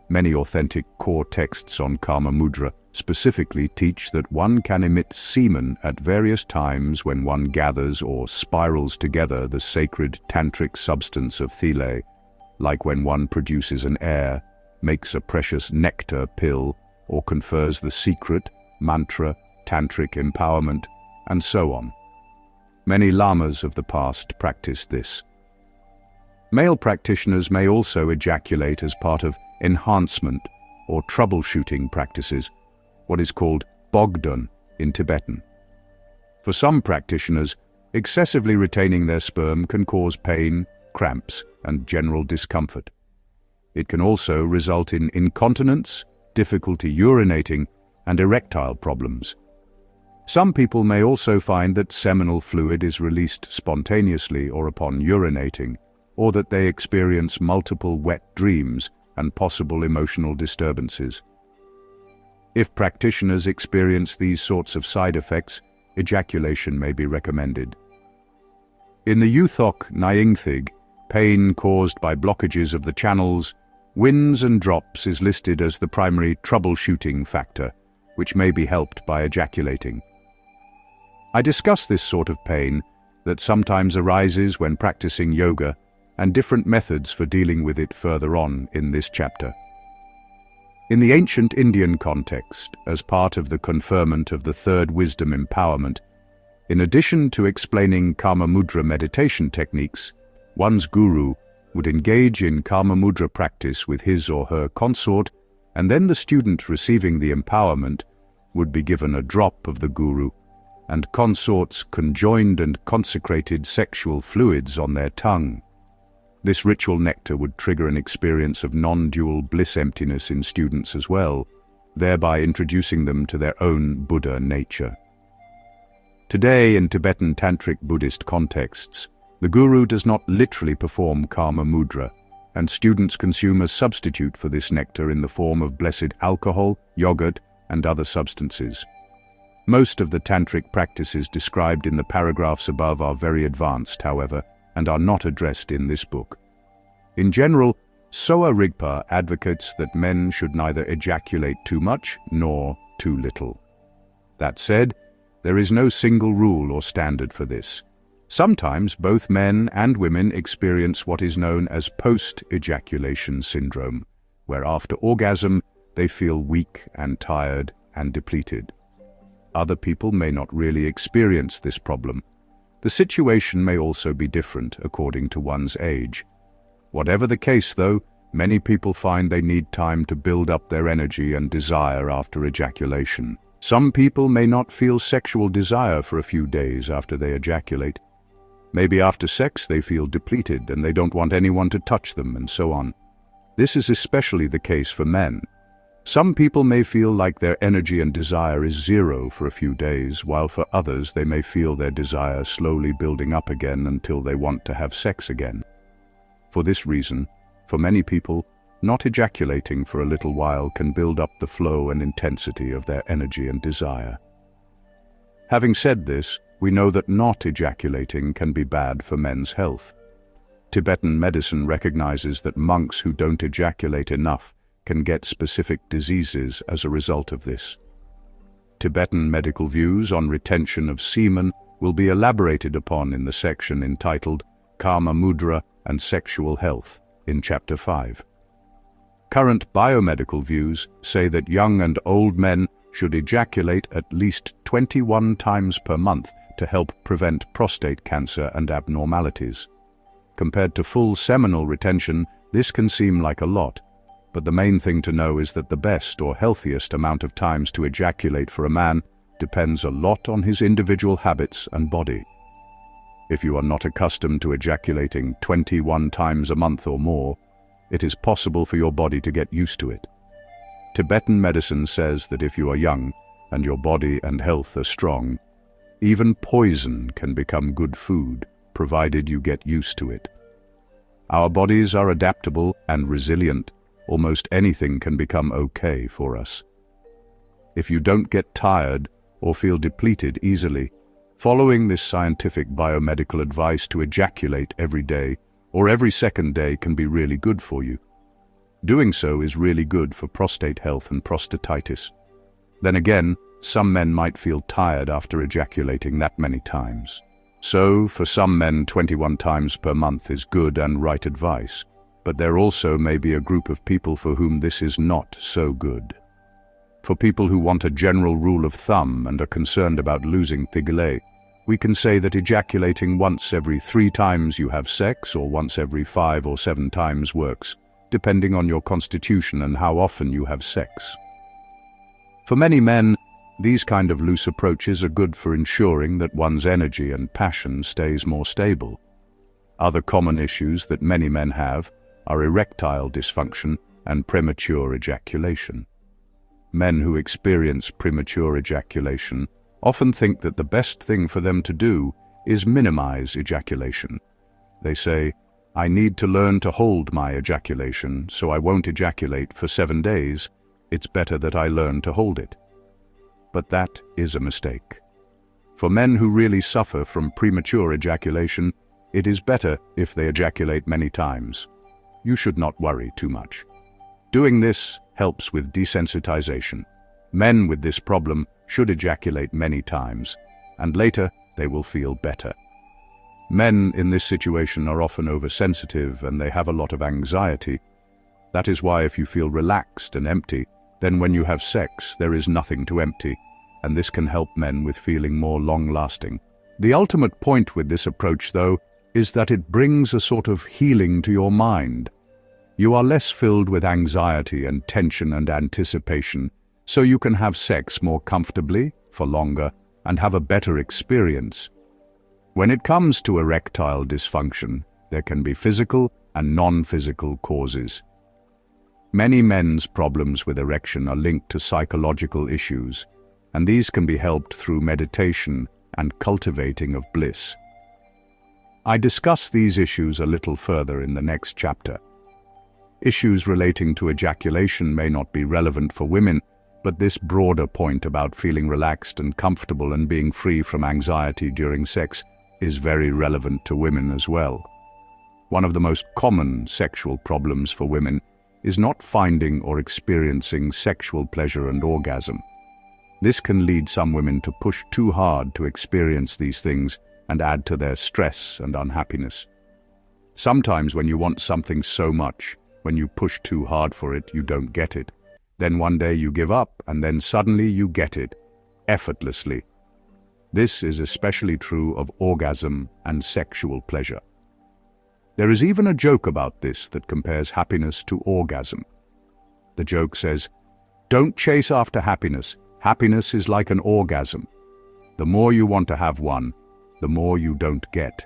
Many authentic core texts on Karmamudra specifically teach that one can emit semen at various times when one gathers or spirals together the sacred tantric substance of thile, like when one produces an air, makes a precious nectar pill, or confers the secret, mantra, tantric empowerment, and so on. Many lamas of the past practiced this. Male practitioners may also ejaculate as part of enhancement or troubleshooting practices, what is called bogdun in Tibetan. For some practitioners, excessively retaining their sperm can cause pain, cramps, and general discomfort. It can also result in incontinence, difficulty urinating, and erectile problems. Some people may also find that seminal fluid is released spontaneously or upon urinating, or that they experience multiple wet dreams and possible emotional disturbances. If practitioners experience these sorts of side effects, ejaculation may be recommended. In the Yuthok Nyingthig, pain caused by blockages of the channels, winds and drops is listed as the primary troubleshooting factor, which may be helped by ejaculating. I discuss this sort of pain that sometimes arises when practicing yoga and different methods for dealing with it further on in this chapter. In the ancient Indian context, as part of the conferment of the third wisdom empowerment, in addition to explaining Karmamudra meditation techniques, one's guru would engage in Karmamudra practice with his or her consort, and then the student receiving the empowerment would be given a drop of the guru and consort's conjoined and consecrated sexual fluids on their tongue. This ritual nectar would trigger an experience of non-dual bliss emptiness in students as well, thereby introducing them to their own Buddha nature. Today, in Tibetan Tantric Buddhist contexts, the guru does not literally perform Karma Mudra, and students consume a substitute for this nectar in the form of blessed alcohol, yogurt, and other substances. Most of the tantric practices described in the paragraphs above are very advanced, however, and are not addressed in this book. In general, Sowa Rigpa advocates that men should neither ejaculate too much nor too little. That said, there is no single rule or standard for this. Sometimes both men and women experience what is known as post-ejaculation syndrome, where after orgasm they feel weak and tired and depleted. Other people may not really experience this problem. The situation may also be different according to one's age. Whatever the case, though, many people find they need time to build up their energy and desire after ejaculation. Some people may not feel sexual desire for a few days after they ejaculate. Maybe after sex they feel depleted and they don't want anyone to touch them, and so on. This is especially the case for men. Some people may feel like their energy and desire is zero for a few days, while for others they may feel their desire slowly building up again until they want to have sex again. For this reason, for many people, not ejaculating for a little while can build up the flow and intensity of their energy and desire. Having said this, we know that not ejaculating can be bad for men's health. Tibetan medicine recognizes that monks who don't ejaculate enough can get specific diseases as a result of this. Tibetan medical views on retention of semen will be elaborated upon in the section entitled Karmamudra and Sexual Health in Chapter 5. Current biomedical views say that young and old men should ejaculate at least 21 times per month to help prevent prostate cancer and abnormalities. Compared to full seminal retention, this can seem like a lot, but the main thing to know is that the best or healthiest amount of times to ejaculate for a man depends a lot on his individual habits and body. If you are not accustomed to ejaculating 21 times a month or more, it is possible for your body to get used to it. Tibetan medicine says that if you are young and your body and health are strong, even poison can become good food, provided you get used to it. Our bodies are adaptable and resilient. Almost anything can become okay for us. If you don't get tired or feel depleted easily, following this scientific biomedical advice to ejaculate every day or every second day can be really good for you. Doing so is really good for prostate health and prostatitis. Then again, some men might feel tired after ejaculating that many times. So, for some men, 21 times per month is good and right advice, but there also may be a group of people for whom this is not so good. For people who want a general rule of thumb and are concerned about losing tigale, we can say that ejaculating once every 3 times you have sex or once every 5 or 7 times works, depending on your constitution and how often you have sex. For many men, these kind of loose approaches are good for ensuring that one's energy and passion stays more stable. Other common issues that many men have are erectile dysfunction and premature ejaculation. Men who experience premature ejaculation often think that the best thing for them to do is minimize ejaculation. They say, "I need to learn to hold my ejaculation, so I won't ejaculate for 7 days. It's better that I learn to hold it." But that is a mistake. For men who really suffer from premature ejaculation, it is better if they ejaculate many times. You should not worry too much. Doing this helps with desensitization. Men with this problem should ejaculate many times, and later they will feel better. Men in this situation are often oversensitive and they have a lot of anxiety. That is why if you feel relaxed and empty, then when you have sex there is nothing to empty, and this can help men with feeling more long-lasting. The ultimate point with this approach, though, is that it brings a sort of healing to your mind. You are less filled with anxiety and tension and anticipation, so you can have sex more comfortably, for longer, and have a better experience. When it comes to erectile dysfunction, there can be physical and non-physical causes. Many men's problems with erection are linked to psychological issues, and these can be helped through meditation and cultivating of bliss. I discuss these issues a little further in the next chapter. Issues relating to ejaculation may not be relevant for women, but this broader point about feeling relaxed and comfortable and being free from anxiety during sex is very relevant to women as well. One of the most common sexual problems for women is not finding or experiencing sexual pleasure and orgasm. This can lead some women to push too hard to experience these things and add to their stress and unhappiness. Sometimes when you want something so much, when you push too hard for it, you don't get it. Then one day you give up, and then suddenly you get it, effortlessly. This is especially true of orgasm and sexual pleasure. There is even a joke about this that compares happiness to orgasm. The joke says, "Don't chase after happiness. Happiness is like an orgasm. The more you want to have one, the more you don't get."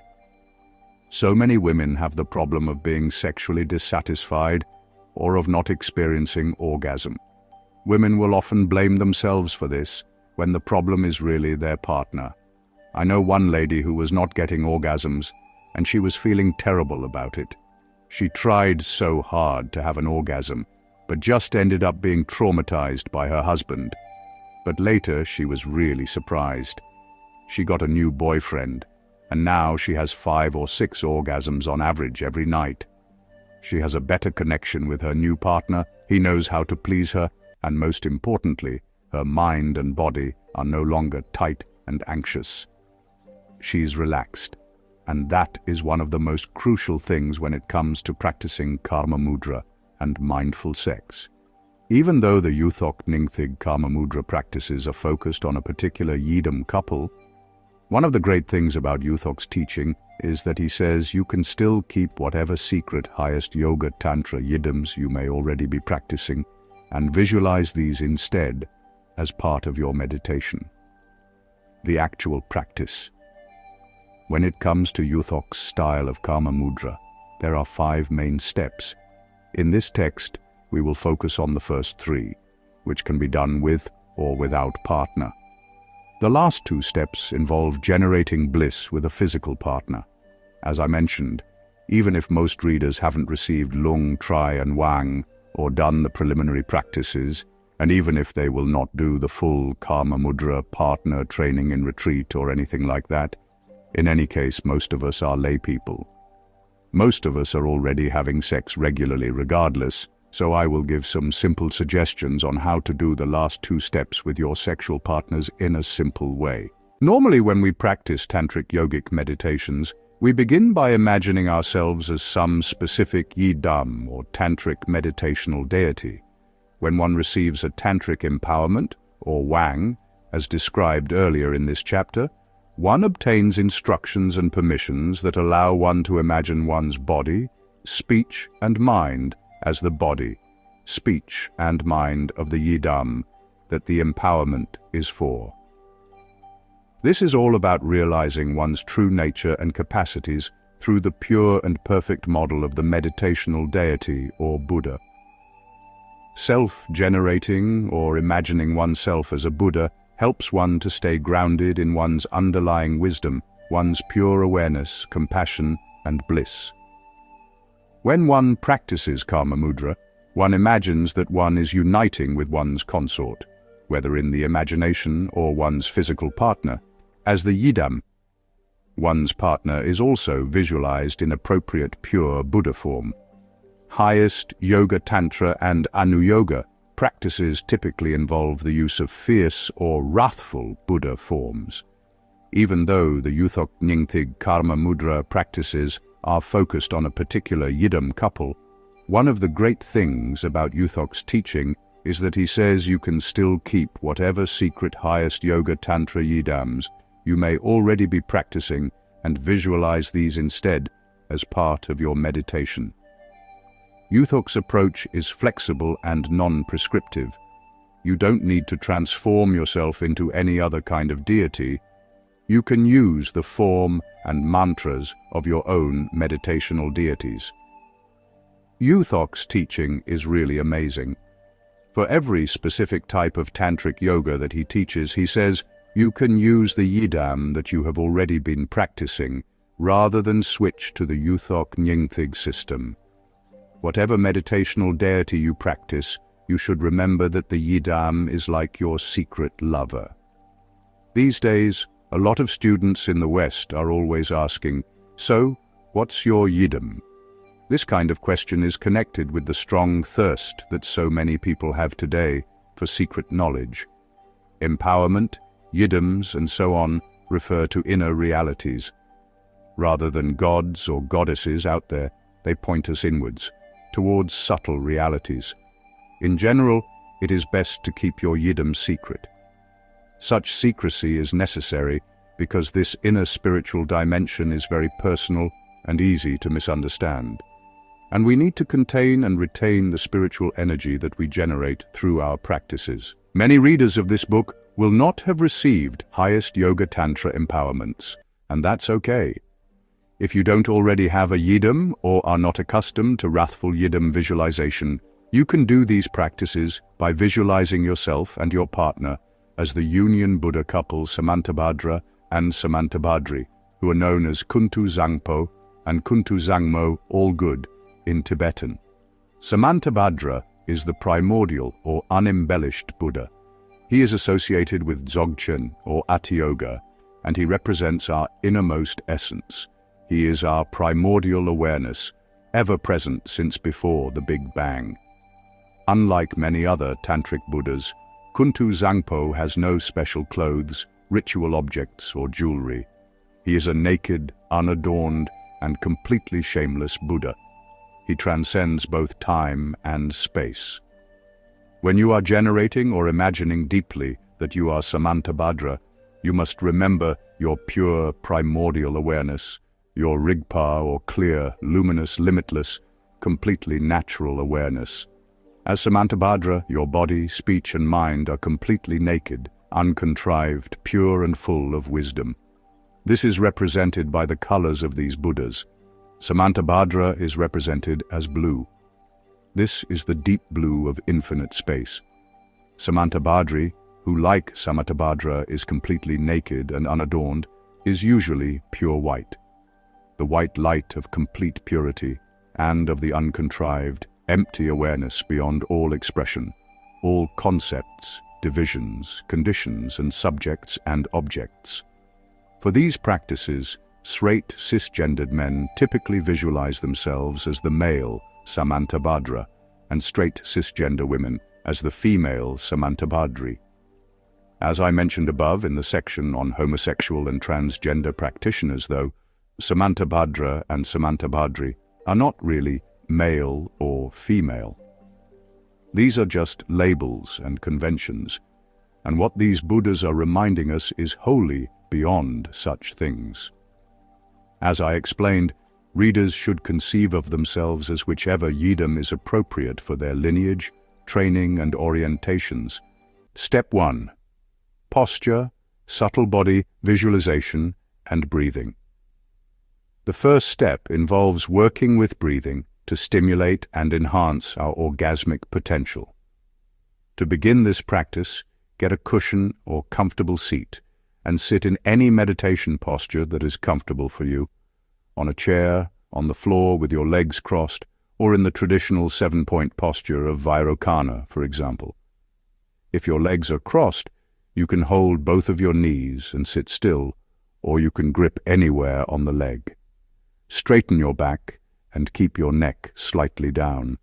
So many women have the problem of being sexually dissatisfied or of not experiencing orgasm. Women will often blame themselves for this when the problem is really their partner. I know one lady who was not getting orgasms, and she was feeling terrible about it. She tried so hard to have an orgasm, but just ended up being traumatized by her husband. But later she was really surprised. She got a new boyfriend, and now she has 5 or 6 orgasms on average every night. She has a better connection with her new partner, he knows how to please her, and most importantly, her mind and body are no longer tight and anxious. She's relaxed, and that is one of the most crucial things when it comes to practicing Karmamudra and mindful sex. Even though the Yuthok Nyingthig Karmamudra practices are focused on a particular Yidam couple, one of the great things about Yuthok's teaching is that he says you can still keep whatever secret highest yoga tantra yidams you may already be practicing and visualize these instead as part of your meditation. The actual practice. When it comes to Yuthok's style of Karmamudra, there are 5 main steps. In this text, we will focus on the first 3, which can be done with or without partner. The last 2 steps involve generating bliss with a physical partner. As I mentioned, even if most readers haven't received Lung, Tri and Wang or done the preliminary practices, and even if they will not do the full Karmamudra partner training in retreat or anything like that, in any case, most of us are lay people. Most of us are already having sex regularly regardless, So I will give some simple suggestions on how to do the last 2 steps with your sexual partners in a simple way. Normally, when we practice tantric yogic meditations, we begin by imagining ourselves as some specific yidam or tantric meditational deity. When one receives a tantric empowerment, or wang, as described earlier in this chapter, one obtains instructions and permissions that allow one to imagine one's body, speech and mind as the body, speech and mind of the yidam that the empowerment is for. This is all about realizing one's true nature and capacities through the pure and perfect model of the meditational deity or Buddha. Self-generating or imagining oneself as a Buddha helps one to stay grounded in one's underlying wisdom, one's pure awareness, compassion, and bliss. When one practices Karmamudra, one imagines that one is uniting with one's consort, whether in the imagination or one's physical partner, as the yidam. One's partner is also visualized in appropriate pure Buddha form. Highest Yoga Tantra and Anu-Yoga practices typically involve the use of fierce or wrathful Buddha forms. Even though the Yuthok Nyingthig Karmamudra practices are focused on a particular yidam couple, one of the great things about Yuthok's teaching is that he says you can still keep whatever secret highest Yoga Tantra yidams you may already be practicing and visualize these instead as part of your meditation. Yuthok's approach is flexible and non-prescriptive. You don't need to transform yourself into any other kind of deity. You can use the form and mantras of your own meditational deities. Yuthok's teaching is really amazing. For every specific type of tantric yoga that he teaches, he says, you can use the yidam that you have already been practicing, rather than switch to the Yuthok Nyingthig system. Whatever meditational deity you practice, you should remember that the yidam is like your secret lover. These days, a lot of students in the West are always asking, so, what's your yidam? This kind of question is connected with the strong thirst that so many people have today for secret knowledge. Empowerment, yidams, and so on refer to inner realities. Rather than gods or goddesses out there, they point us inwards, towards subtle realities. In general, it is best to keep your yidam secret. Such secrecy is necessary because this inner spiritual dimension is very personal and easy to misunderstand. And we need to contain and retain the spiritual energy that we generate through our practices. Many readers of this book will not have received highest Yoga Tantra empowerments, and that's okay. If you don't already have a yidam or are not accustomed to wrathful yidam visualization, you can do these practices by visualizing yourself and your partner as the union Buddha couple Samantabhadra and Samantabhadri, who are known as Kuntu Zangpo and Kuntu Zangmo, all good, in Tibetan. Samantabhadra is the primordial or unembellished Buddha. He is associated with Dzogchen or Ati-Yoga, and he represents our innermost essence. He is our primordial awareness, ever present since before the Big Bang. Unlike many other Tantric Buddhas, Kuntu Zangpo has no special clothes, ritual objects, or jewelry. He is a naked, unadorned, and completely shameless Buddha. He transcends both time and space. When you are generating or imagining deeply that you are Samantabhadra, you must remember your pure primordial awareness, your Rigpa or clear, luminous, limitless, completely natural awareness. As Samantabhadra, your body, speech and mind are completely naked, uncontrived, pure and full of wisdom. This is represented by the colors of these Buddhas. Samantabhadra is represented as blue. This is the deep blue of infinite space. Samantabhadri, who like Samantabhadra is completely naked and unadorned, is usually pure white. The white light of complete purity and of the uncontrived, empty awareness beyond all expression, all concepts, divisions, conditions, and subjects and objects. For these practices, straight, cisgendered men typically visualize themselves as the male Samantabhadra and straight cisgender women as the female Samantabhadri. As I mentioned above in the section on homosexual and transgender practitioners, though, Samantabhadra and Samantabhadri are not really male or female. These are just labels and conventions, and what these Buddhas are reminding us is wholly beyond such things. As I explained, readers should conceive of themselves as whichever yidam is appropriate for their lineage, training, and orientations. Step 1. Posture, subtle body, visualization, and breathing. The first step involves working with breathing to stimulate and enhance our orgasmic potential. To begin this practice, get a cushion or comfortable seat and sit in any meditation posture that is comfortable for you, on a chair, on the floor with your legs crossed, or in the traditional 7-point posture of Vairocana, for example. If your legs are crossed, you can hold both of your knees and sit still, or you can grip anywhere on the leg. Straighten your back and keep your neck slightly down.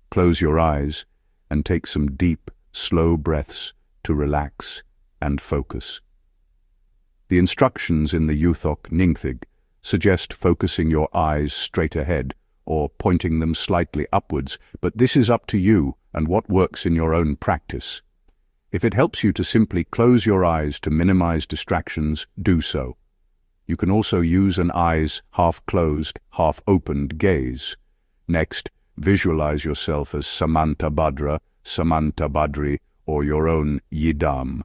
Close your eyes and take some deep, slow breaths to relax and focus. The instructions in the Yuthok Nyingthig suggest focusing your eyes straight ahead or pointing them slightly upwards, but this is up to you and what works in your own practice. If it helps you to simply close your eyes to minimize distractions, do so. You can also use an eyes half-closed, half-opened gaze. Next, visualize yourself as Samantabhadra, Samantabhadri, or your own yidam,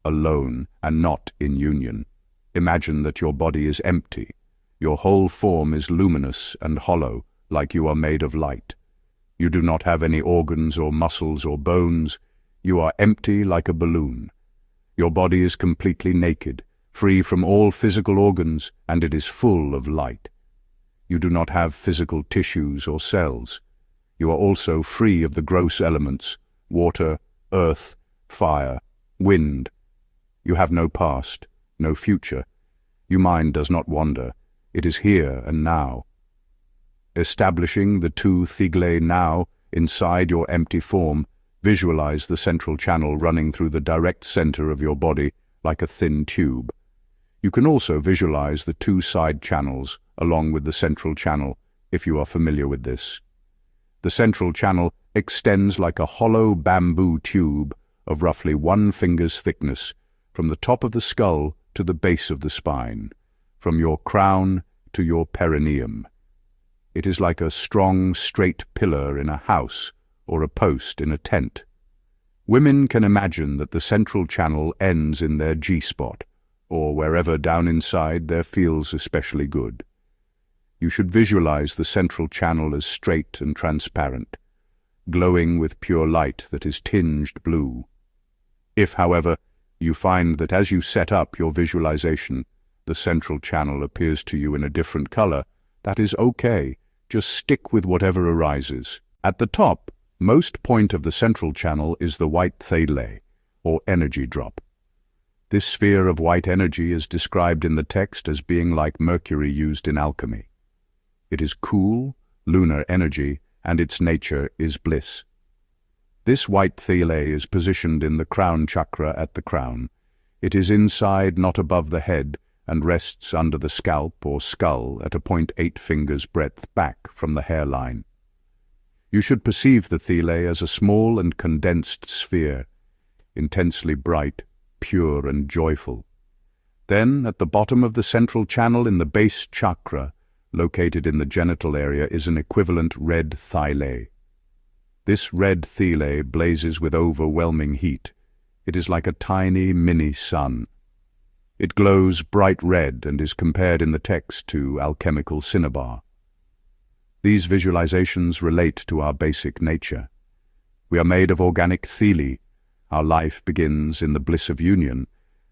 alone and not in union. Imagine that your body is empty. Your whole form is luminous and hollow, like you are made of light. You do not have any organs or muscles or bones. You are empty like a balloon. Your body is completely naked, free from all physical organs, and it is full of light. You do not have physical tissues or cells. You are also free of the gross elements, water, earth, fire, wind. You have no past, no future. Your mind does not wander. It is here and now. Establishing the two thigle now inside your empty form, visualize the central channel running through the direct center of your body like a thin tube. You can also visualize the two side channels along with the central channel, if you are familiar with this. The central channel extends like a hollow bamboo tube of roughly 1 finger's thickness from the top of the skull to the base of the spine, from your crown to your perineum. It is like a strong, straight pillar in a house or a post in a tent. Women can imagine that the central channel ends in their G-spot, or wherever down inside there feels especially good. You should visualize the central channel as straight and transparent, glowing with pure light that is tinged blue. If, however, you find that as you set up your visualization, the central channel appears to you in a different color, that is okay. Just stick with whatever arises. At the top, most point of the central channel is the white thale, or energy drop. This sphere of white energy is described in the text as being like mercury used in alchemy. It is cool, lunar energy, and its nature is bliss. This white thale is positioned in the crown chakra at the crown. It is inside, not above the head, and rests under the scalp or skull at a 0.8 fingers breadth back from the hairline. You should perceive the thale as a small and condensed sphere, intensely bright, pure and joyful. Then, at the bottom of the central channel in the base chakra, located in the genital area, is an equivalent red thyle. This red thyle blazes with overwhelming heat. It is like a tiny mini-sun. It glows bright red and is compared in the text to alchemical cinnabar. These visualizations relate to our basic nature. We are made of organic thyle. Our life begins in the bliss of union,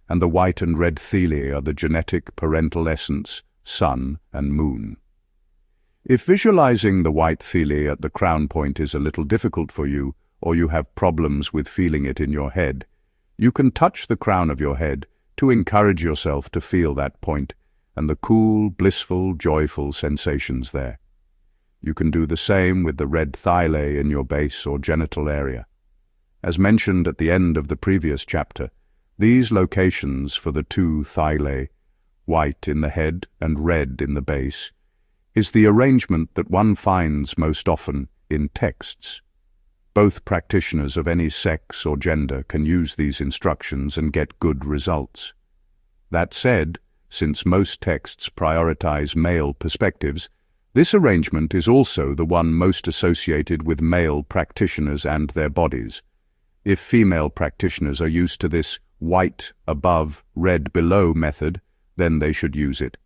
and the white and red thyle are the genetic parental essence, sun and moon. If visualizing the white thyle at the crown point is a little difficult for you, or you have problems with feeling it in your head, you can touch the crown of your head to encourage yourself to feel that point and the cool, blissful, joyful sensations there. You can do the same with the red thylae in your base or genital area. As mentioned at the end of the previous chapter, these locations for the two thylae, white in the head and red in the base, is the arrangement that one finds most often in texts. Both practitioners of any sex or gender can use these instructions and get good results. That said, since most texts prioritize male perspectives, this arrangement is also the one most associated with male practitioners and their bodies. If female practitioners are used to this white above, red below method, then they should use it.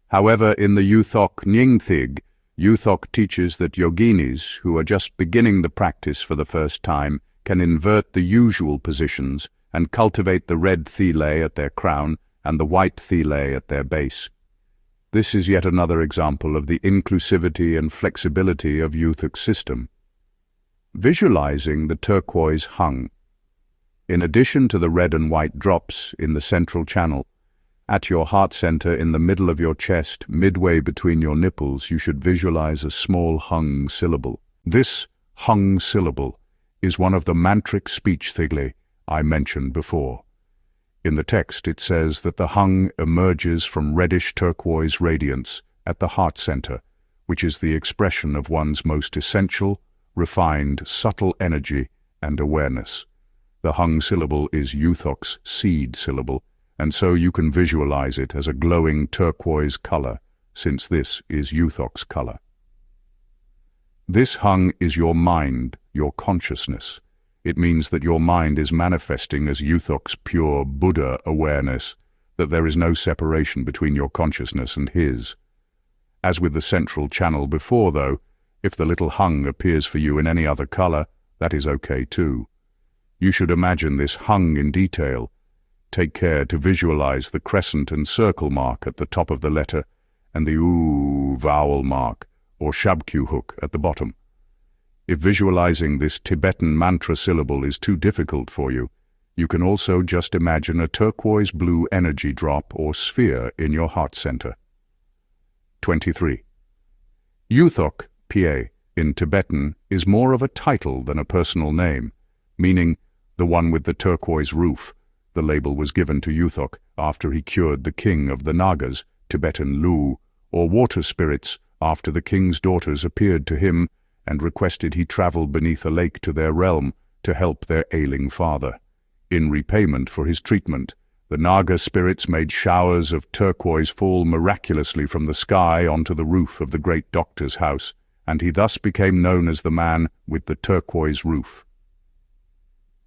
However, in the Yuthok Nyingthig, Yuthok teaches that yoginis who are just beginning the practice for the first time can invert the usual positions and cultivate the red thylae at their crown and the white thylae at their base. This is yet another example of the inclusivity and flexibility of Yuthok's system. Visualizing the turquoise hung. In addition to the red and white drops in the central channel, at your heart center in the middle of your chest, midway between your nipples, you should visualize a small hung syllable. This hung syllable is one of the mantric speech thylae I mentioned before. In the text it says that the hung emerges from reddish turquoise radiance at the heart center, which is the expression of one's most essential, refined, subtle energy and awareness. The hung syllable is Yuthok's seed syllable, and so you can visualize it as a glowing turquoise color, since this is Yuthok's color. This hung is your mind, your consciousness. It means that your mind is manifesting as Yuthok's pure Buddha awareness, that there is no separation between your consciousness and his. As with the central channel before, though, if the little hung appears for you in any other color, that is okay too. You should imagine this hung in detail. Take care to visualize the crescent and circle mark at the top of the letter and the U vowel mark or shabkyu hook at the bottom. If visualizing this Tibetan mantra syllable is too difficult for you, you can also just imagine a turquoise blue energy drop or sphere in your heart center. 23. Yuthok, PA, in Tibetan is more of a title than a personal name, meaning the one with the turquoise roof. The label was given to Yuthok after he cured the king of the Nagas, Tibetan Lu, or water spirits, after the king's daughters appeared to him and requested he travel beneath a lake to their realm to help their ailing father. In repayment for his treatment, the Naga spirits made showers of turquoise fall miraculously from the sky onto the roof of the great doctor's house, and he thus became known as the man with the turquoise roof.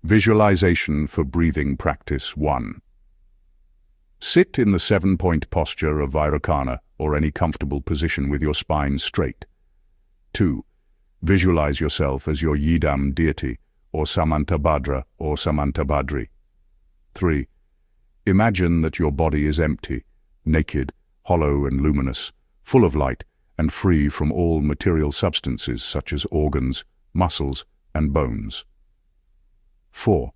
Visualization for breathing practice 1. Sit in the 7-point posture of Vairocana or any comfortable position with your spine straight. 2. Visualize yourself as your Yidam deity or Samantabhadra or Samantabhadri. 3. Imagine that your body is empty, naked, hollow and luminous, full of light and free from all material substances such as organs, muscles and bones. 4.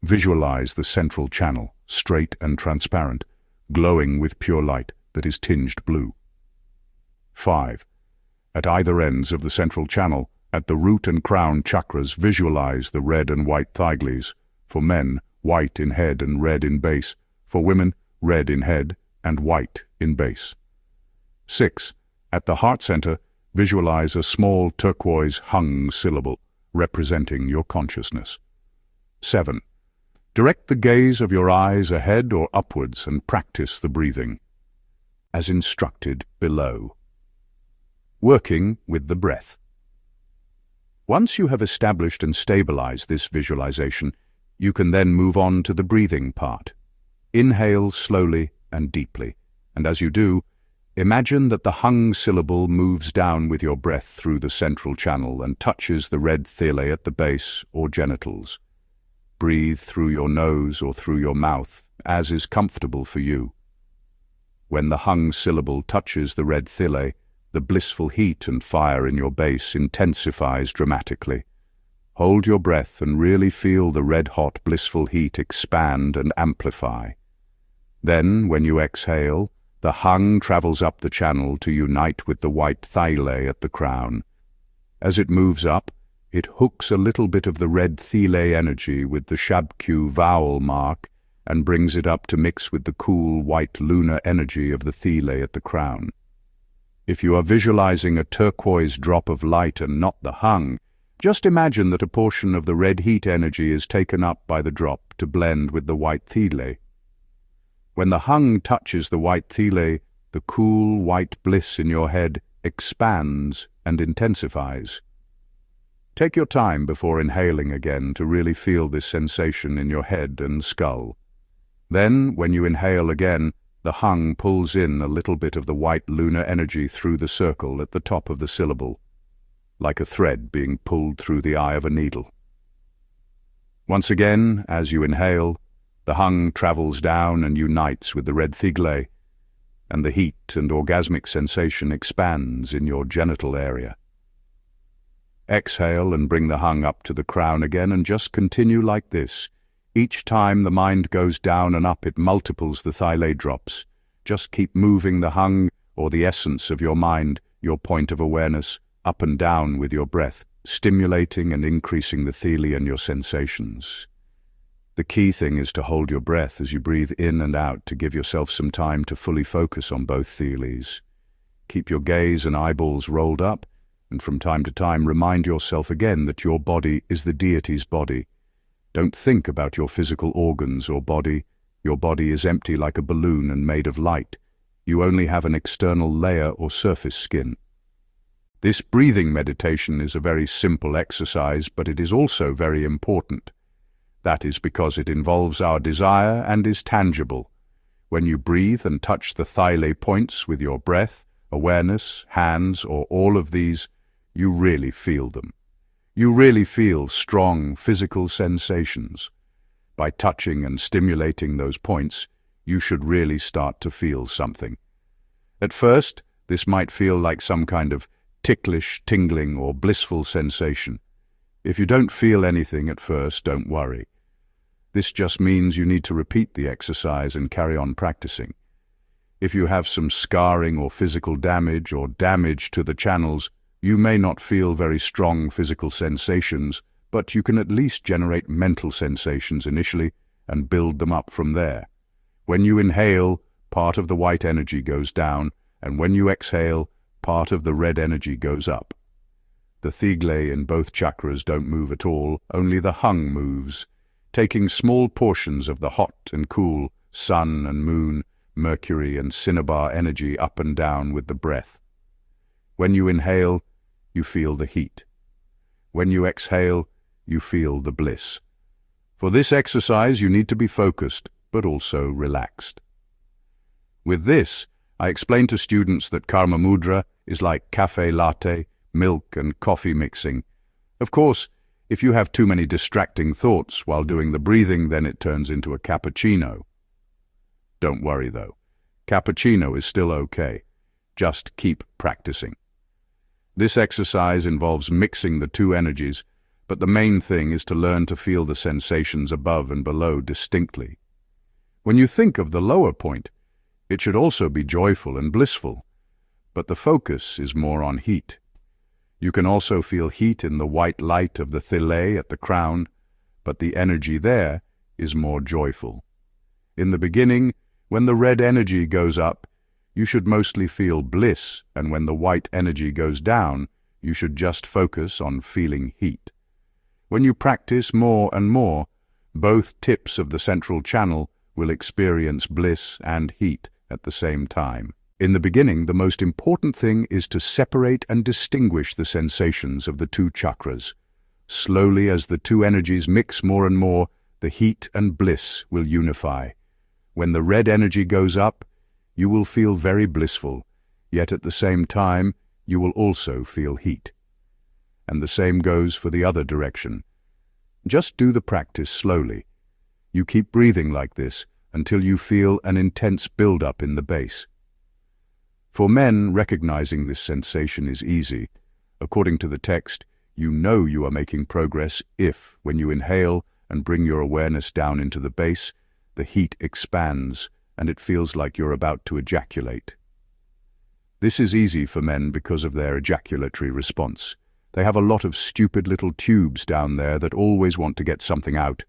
Visualize the central channel, straight and transparent, glowing with pure light that is tinged blue. 5. At either ends of the central channel, at the root and crown chakras, visualize the red and white thygles. For men, white in head and red in base. For women, red in head and white in base. 6. At the heart center, visualize a small turquoise hung syllable, representing your consciousness. 7. Direct the gaze of your eyes ahead or upwards and practice the breathing, as instructed below. Working with the breath. Once you have established and stabilized this visualization, you can then move on to the breathing part. Inhale slowly and deeply, and as you do, imagine that the hung syllable moves down with your breath through the central channel and touches the red thylae at the base or genitals. Breathe through your nose or through your mouth, as is comfortable for you. When the hung syllable touches the red thylae, the blissful heat and fire in your base intensifies dramatically. Hold your breath and really feel the red-hot blissful heat expand and amplify. Then, when you exhale, The hung travels up the channel to unite with the white thyle at the crown. As it moves up, it hooks a little bit of the red thyle energy with the shabkyu vowel mark and brings it up to mix with the cool white lunar energy of the thyle at the crown. If you are visualizing a turquoise drop of light and not the hung, just imagine that a portion of the red heat energy is taken up by the drop to blend with the white thyle. When the hung touches the white thyle, the cool white bliss in your head expands and intensifies. Take your time before inhaling again to really feel this sensation in your head and skull. Then, when you inhale again, the hung pulls in a little bit of the white lunar energy through the circle at the top of the syllable, like a thread being pulled through the eye of a needle. Once again, as you inhale, the hung travels down and unites with the red thyle, and the heat and orgasmic sensation expands in your genital area. Exhale and bring the hung up to the crown again and just continue like this. Each time the mind goes down and up, it multiples the thyle drops. Just keep moving the hung, or the essence of your mind, your point of awareness, up and down with your breath, stimulating and increasing the thyle and your sensations. The key thing is to hold your breath as you breathe in and out to give yourself some time to fully focus on both thylles. Keep your gaze and eyeballs rolled up, and from time to time remind yourself again that your body is the deity's body. Don't think about your physical organs or body. Your body is empty like a balloon and made of light. You only have an external layer or surface skin. This breathing meditation is a very simple exercise, but it is also very important. That is because it involves our desire and is tangible. When you breathe and touch the thyle points with your breath, awareness, hands, or all of these, you really feel them. You really feel strong physical sensations. By touching and stimulating those points, you should really start to feel something. At first, this might feel like some kind of ticklish, tingling, or blissful sensation. If you don't feel anything at first, don't worry. This just means you need to repeat the exercise and carry on practicing. If you have some scarring or physical damage or damage to the channels, you may not feel very strong physical sensations, but you can at least generate mental sensations initially and build them up from there. When you inhale, part of the white energy goes down, and when you exhale, part of the red energy goes up. The thyle in both chakras don't move at all, only the hung moves, taking small portions of the hot and cool, sun and moon, Mercury and cinnabar energy up and down with the breath. When you inhale, you feel the heat. When you exhale, you feel the bliss. For this exercise, you need to be focused, but also relaxed. With this, I explain to students that Karmamudra is like cafe latte, milk and coffee mixing. Of course, if you have too many distracting thoughts while doing the breathing, then it turns into a cappuccino. Don't worry though. Cappuccino is still okay. Just keep practicing. This exercise involves mixing the two energies, but the main thing is to learn to feel the sensations above and below distinctly. When you think of the lower point, it should also be joyful and blissful, but the focus is more on heat. You can also feel heat in the white light of the thyle at the crown, but the energy there is more joyful. In the beginning, when the red energy goes up, you should mostly feel bliss, and when the white energy goes down, you should just focus on feeling heat. When you practice more and more, both tips of the central channel will experience bliss and heat at the same time. In the beginning, the most important thing is to separate and distinguish the sensations of the two chakras. Slowly, as the two energies mix more and more, the heat and bliss will unify. When the red energy goes up, you will feel very blissful, yet at the same time, you will also feel heat. And the same goes for the other direction. Just do the practice slowly. You keep breathing like this until you feel an intense build-up in the base. For men, recognizing this sensation is easy. According to the text, you know you are making progress if, when you inhale and bring your awareness down into the base, the heat expands and it feels like you're about to ejaculate. This is easy for men because of their ejaculatory response. They have a lot of stupid little tubes down there that always want to get something out.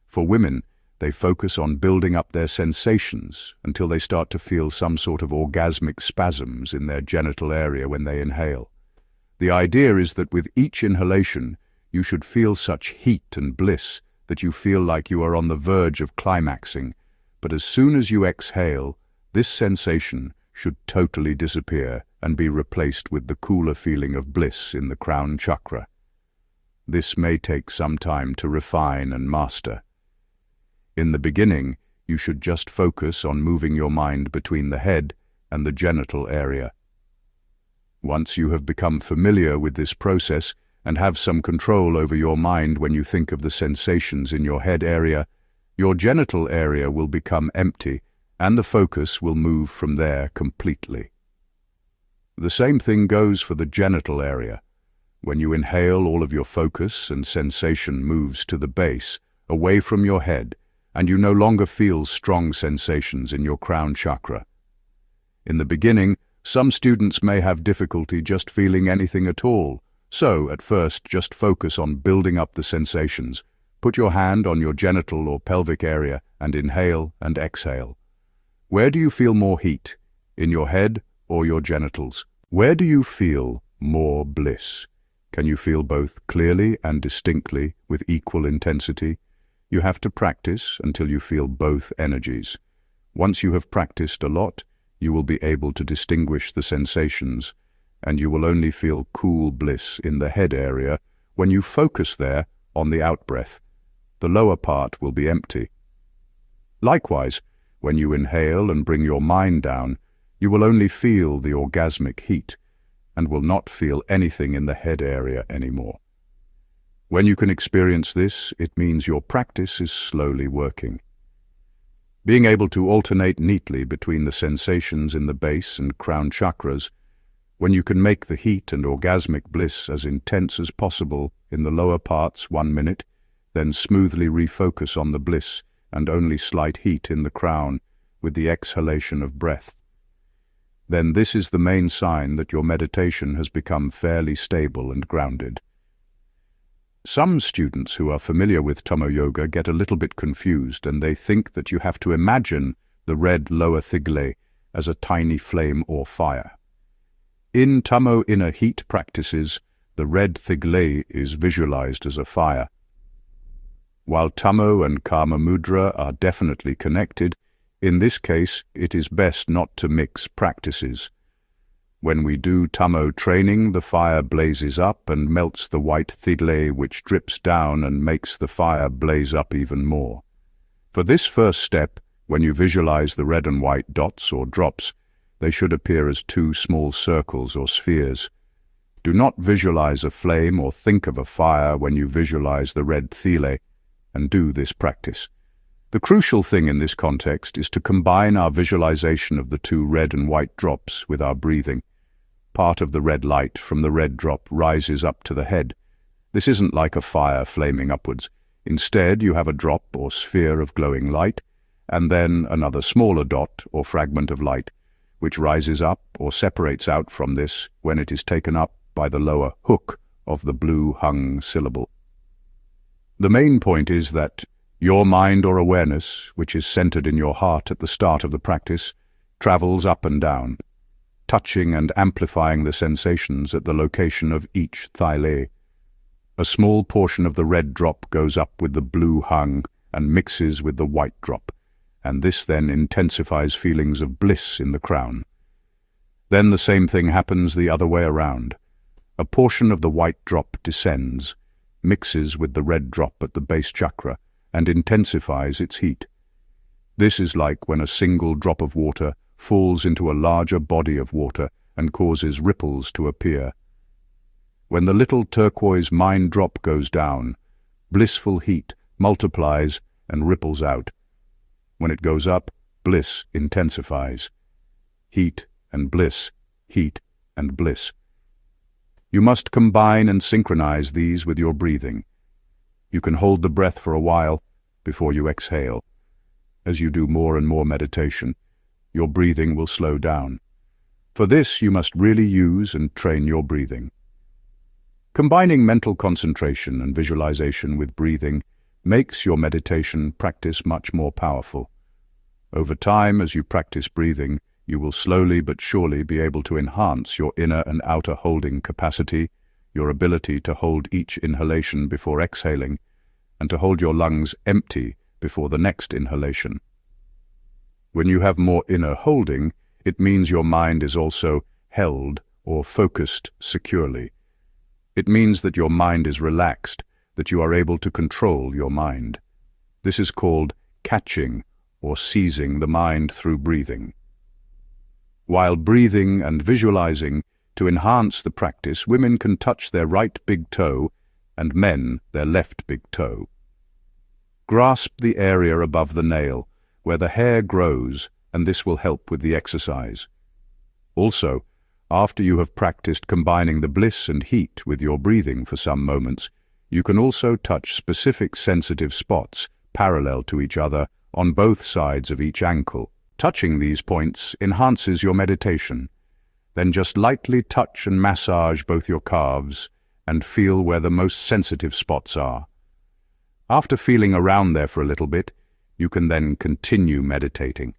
For women, they focus on building up their sensations until they start to feel some sort of orgasmic spasms in their genital area when they inhale. The idea is that with each inhalation, you should feel such heat and bliss that you feel like you are on the verge of climaxing, but as soon as you exhale, this sensation should totally disappear and be replaced with the cooler feeling of bliss in the crown chakra. This may take some time to refine and master. In the beginning, you should just focus on moving your mind between the head and the genital area. Once you have become familiar with this process and have some control over your mind when you think of the sensations in your head area, your genital area will become empty and the focus will move from there completely. The same thing goes for the genital area. When you inhale, all of your focus and sensation moves to the base, away from your head, and you no longer feel strong sensations in your crown chakra. In the beginning, some students may have difficulty just feeling anything at all, so at first just focus on building up the sensations. Put your hand on your genital or pelvic area and inhale and exhale. Where do you feel more heat? In your head or your genitals? Where do you feel more bliss? Can you feel both clearly and distinctly with equal intensity? You have to practice until you feel both energies. Once you have practiced a lot, you will be able to distinguish the sensations, and you will only feel cool bliss in the head area when you focus there on the out-breath. The lower part will be empty. Likewise, when you inhale and bring your mind down, you will only feel the orgasmic heat and will not feel anything in the head area anymore. When you can experience this, it means your practice is slowly working. Being able to alternate neatly between the sensations in the base and crown chakras, when you can make the heat and orgasmic bliss as intense as possible in the lower parts 1 minute, then smoothly refocus on the bliss and only slight heat in the crown with the exhalation of breath. Then this is the main sign that your meditation has become fairly stable and grounded. Some students who are familiar with Tummo Yoga get a little bit confused, and they think that you have to imagine the red lower thigle as a tiny flame or fire. In Tummo inner heat practices, the red thigle is visualized as a fire. While Tummo and Karmamudra are definitely connected, in this case it is best not to mix practices. When we do Tummo training, the fire blazes up and melts the white thigle, which drips down and makes the fire blaze up even more. For this first step, when you visualize the red and white dots or drops, they should appear as 2 small circles or spheres. Do not visualize a flame or think of a fire when you visualize the red thigle, and do this practice. The crucial thing in this context is to combine our visualization of the 2 red and white drops with our breathing. Part of the red light from the red drop rises up to the head. This isn't like a fire flaming upwards. Instead, you have a drop or sphere of glowing light, and then another smaller dot or fragment of light, which rises up or separates out from this when it is taken up by the lower hook of the blue hung syllable. The main point is that your mind or awareness, which is centered in your heart at the start of the practice, travels up and down, touching and amplifying the sensations at the location of each thigle. A small portion of the red drop goes up with the blue hung and mixes with the white drop, and this then intensifies feelings of bliss in the crown. Then the same thing happens the other way around. A portion of the white drop descends, mixes with the red drop at the base chakra, and intensifies its heat. This is like when a single drop of water falls into a larger body of water and causes ripples to appear. When the little turquoise mind drop goes down, blissful heat multiplies and ripples out. When it goes up, bliss intensifies. Heat and bliss, heat and bliss. You must combine and synchronize these with your breathing. You can hold the breath for a while before you exhale. as you do more and more meditation, your breathing will slow down. For this, you must really use and train your breathing. Combining mental concentration and visualization with breathing makes your meditation practice much more powerful. Over time, as you practice breathing, you will slowly but surely be able to enhance your inner and outer holding capacity, your ability to hold each inhalation before exhaling, and to hold your lungs empty before the next inhalation. When you have more inner holding, it means your mind is also held or focused securely. It means that your mind is relaxed, that you are able to control your mind. This is called catching or seizing the mind through breathing. While breathing and visualizing, to enhance the practice, women can touch their right big toe and men their left big toe. Grasp the area above the nail, where the hair grows, and this will help with the exercise. Also, after you have practiced combining the bliss and heat with your breathing for some moments, you can also touch specific sensitive spots parallel to each other on both sides of each ankle. Touching these points enhances your meditation. Then just lightly touch and massage both your calves and feel where the most sensitive spots are. After feeling around there for a little bit, you can then continue meditating.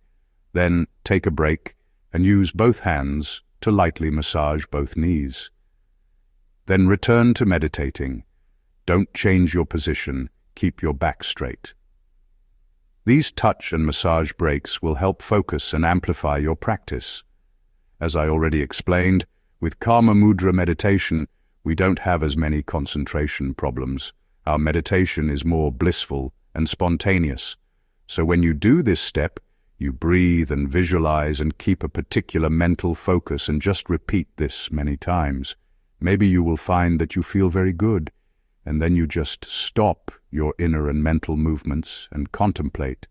Then take a break and use both hands to lightly massage both knees. Then return to meditating. Don't change your position, keep your back straight. These touch and massage breaks will help focus and amplify your practice. As I already explained, with Karmamudra meditation, we don't have as many concentration problems. Our meditation is more blissful and spontaneous. So when you do this step, you breathe and visualize and keep a particular mental focus and just repeat this many times. Maybe you will find that you feel very good, and then you just stop your inner and mental movements and contemplate.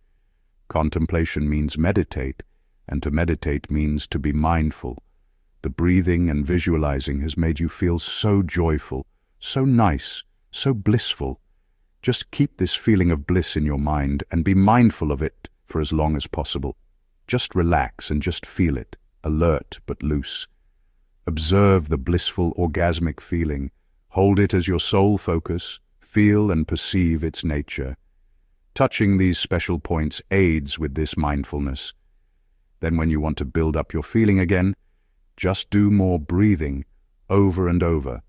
Contemplation means meditate, and to meditate means to be mindful. The breathing and visualizing has made you feel so joyful, so nice, so blissful. Just keep this feeling of bliss in your mind and be mindful of it for as long as possible. Just relax and just feel it, alert but loose. Observe the blissful orgasmic feeling. Hold it as your sole focus. Feel and perceive its nature. Touching these special points aids with this mindfulness. Then when you want to build up your feeling again, just do more breathing over and over.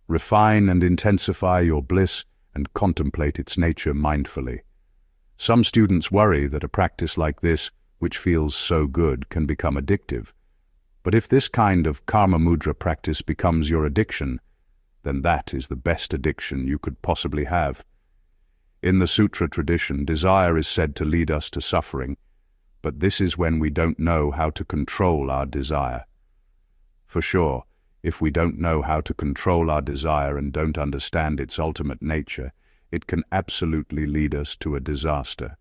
Refine and intensify your bliss and contemplate its nature mindfully. Some students worry that a practice like this, which feels so good, can become addictive. But if this kind of Karmamudra practice becomes your addiction, then that is the best addiction you could possibly have. In the sutra tradition, desire is said to lead us to suffering, but this is when we don't know how to control our desire. For sure, if we don't know how to control our desire and don't understand its ultimate nature, it can absolutely lead us to a disaster.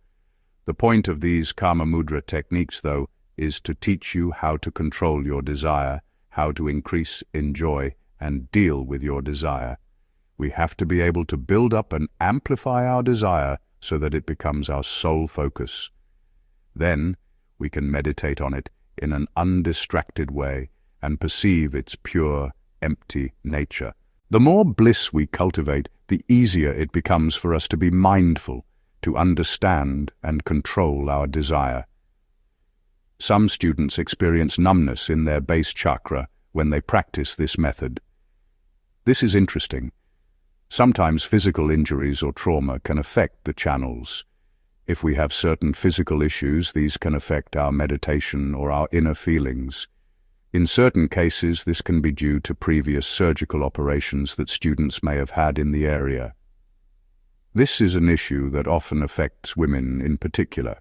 The point of these Karmamudra techniques, though, is to teach you how to control your desire, how to increase in joy, and deal with your desire. We have to be able to build up and amplify our desire so that it becomes our sole focus. Then we can meditate on it in an undistracted way and perceive its pure, empty nature. The more bliss we cultivate, the easier it becomes for us to be mindful, to understand and control our desire. Some students experience numbness in their base chakra when they practice this method. This is interesting. Sometimes physical injuries or trauma can affect the channels. If we have certain physical issues, these can affect our meditation or our inner feelings. In certain cases, this can be due to previous surgical operations that students may have had in the area. This is an issue that often affects women in particular.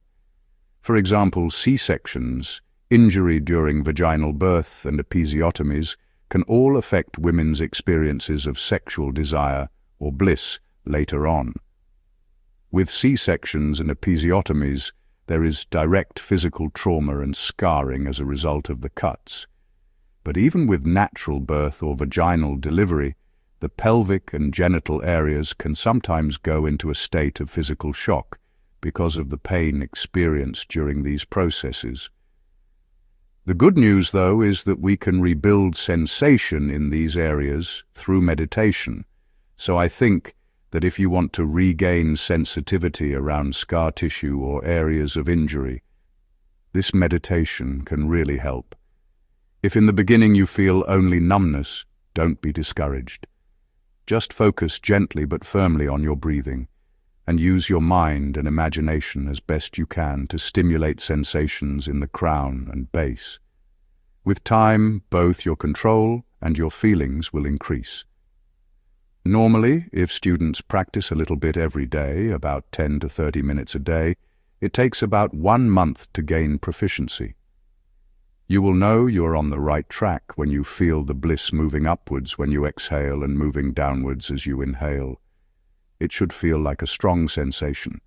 For example, C-sections, injury during vaginal birth, and episiotomies can all affect women's experiences of sexual desire or bliss later on. With C-sections and episiotomies, there is direct physical trauma and scarring as a result of the cuts. But even with natural birth or vaginal delivery, the pelvic and genital areas can sometimes go into a state of physical shock. because of the pain experienced during these processes. The good news, though, is that we can rebuild sensation in these areas through meditation. So I think that if you want to regain sensitivity around scar tissue or areas of injury, this meditation can really help. If in the beginning you feel only numbness, don't be discouraged. Just focus gently but firmly on your breathing, and use your mind and imagination as best you can to stimulate sensations in the crown and base. With time, both your control and your feelings will increase. Normally, if students practice a little bit every day, about 10 to 30 minutes a day, it takes about 1 month to gain proficiency. You will know you are on the right track when you feel the bliss moving upwards when you exhale and moving downwards as you inhale. It should feel like a strong sensation.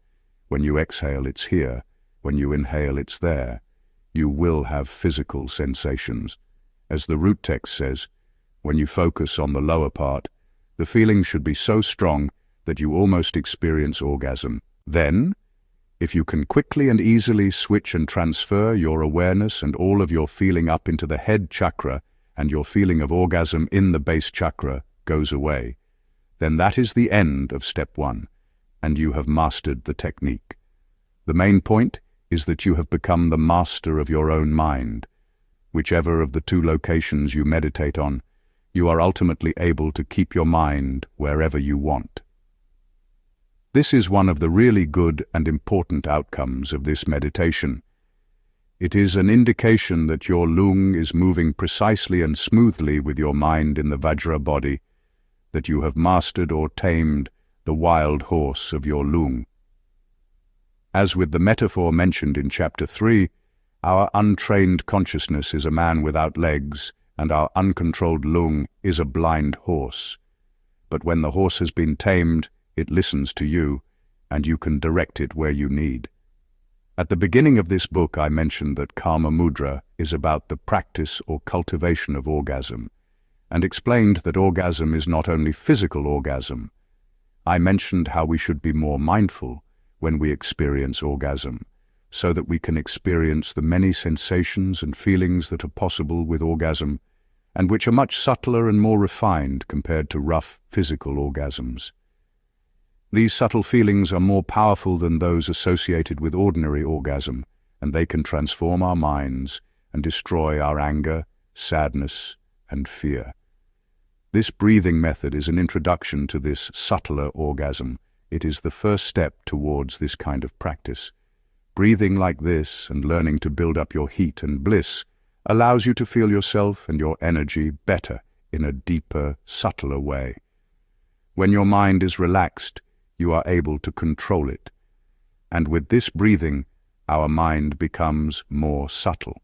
When you exhale, it's here. When you inhale, it's there. You will have physical sensations. As the root text says, when you focus on the lower part, the feeling should be so strong that you almost experience orgasm. Then, if you can quickly and easily switch and transfer your awareness and all of your feeling up into the head chakra, and your feeling of orgasm in the base chakra goes away, then that is the end of step 1, and you have mastered the technique. The main point is that you have become the master of your own mind. Whichever of the 2 locations you meditate on, you are ultimately able to keep your mind wherever you want. This is one of the really good and important outcomes of this meditation. It is an indication that your lung is moving precisely and smoothly with your mind in the Vajra body, that you have mastered or tamed the wild horse of your lung. As with the metaphor mentioned in Chapter 3, our untrained consciousness is a man without legs, and our uncontrolled lung is a blind horse. But when the horse has been tamed, it listens to you, and you can direct it where you need. At the beginning of this book, I mentioned that Karmamudra is about the practice or cultivation of orgasm, and explained that orgasm is not only physical orgasm. I mentioned how we should be more mindful when we experience orgasm, so that we can experience the many sensations and feelings that are possible with orgasm, and which are much subtler and more refined compared to rough physical orgasms. These subtle feelings are more powerful than those associated with ordinary orgasm, and they can transform our minds and destroy our anger, sadness, and fear. This breathing method is an introduction to this subtler orgasm. It is the first step towards this kind of practice. Breathing like this and learning to build up your heat and bliss allows you to feel yourself and your energy better in a deeper, subtler way. When your mind is relaxed, you are able to control it. And with this breathing, our mind becomes more subtle.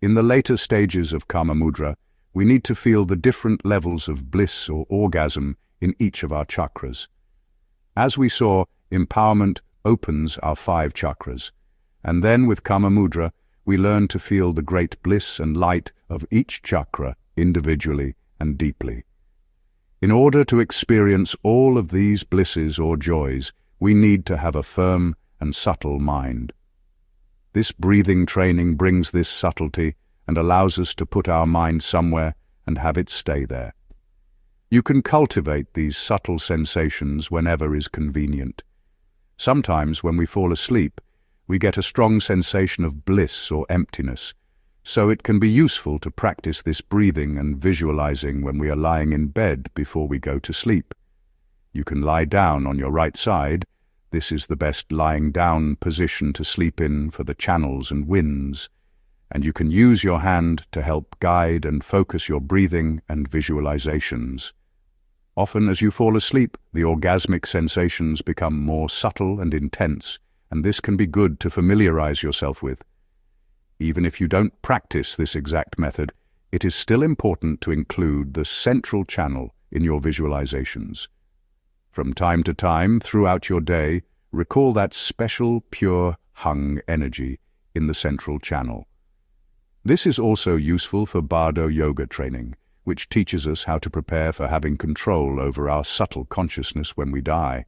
In the later stages of Karmamudra, we need to feel the different levels of bliss or orgasm in each of our chakras. As we saw, empowerment opens our 5 chakras, and then with Karmamudra, we learn to feel the great bliss and light of each chakra individually and deeply. In order to experience all of these blisses or joys, we need to have a firm and subtle mind. This breathing training brings this subtlety and allows us to put our mind somewhere and have it stay there. You can cultivate these subtle sensations whenever is convenient. Sometimes when we fall asleep, we get a strong sensation of bliss or emptiness, so it can be useful to practice this breathing and visualizing when we are lying in bed before we go to sleep. You can lie down on your right side. This is the best lying down position to sleep in for the channels and winds, and you can use your hand to help guide and focus your breathing and visualizations. Often as you fall asleep, the orgasmic sensations become more subtle and intense, and this can be good to familiarize yourself with. Even if you don't practice this exact method, it is still important to include the central channel in your visualizations. From time to time throughout your day, recall that special, pure, hung energy in the central channel. This is also useful for Bardo yoga training, which teaches us how to prepare for having control over our subtle consciousness when we die.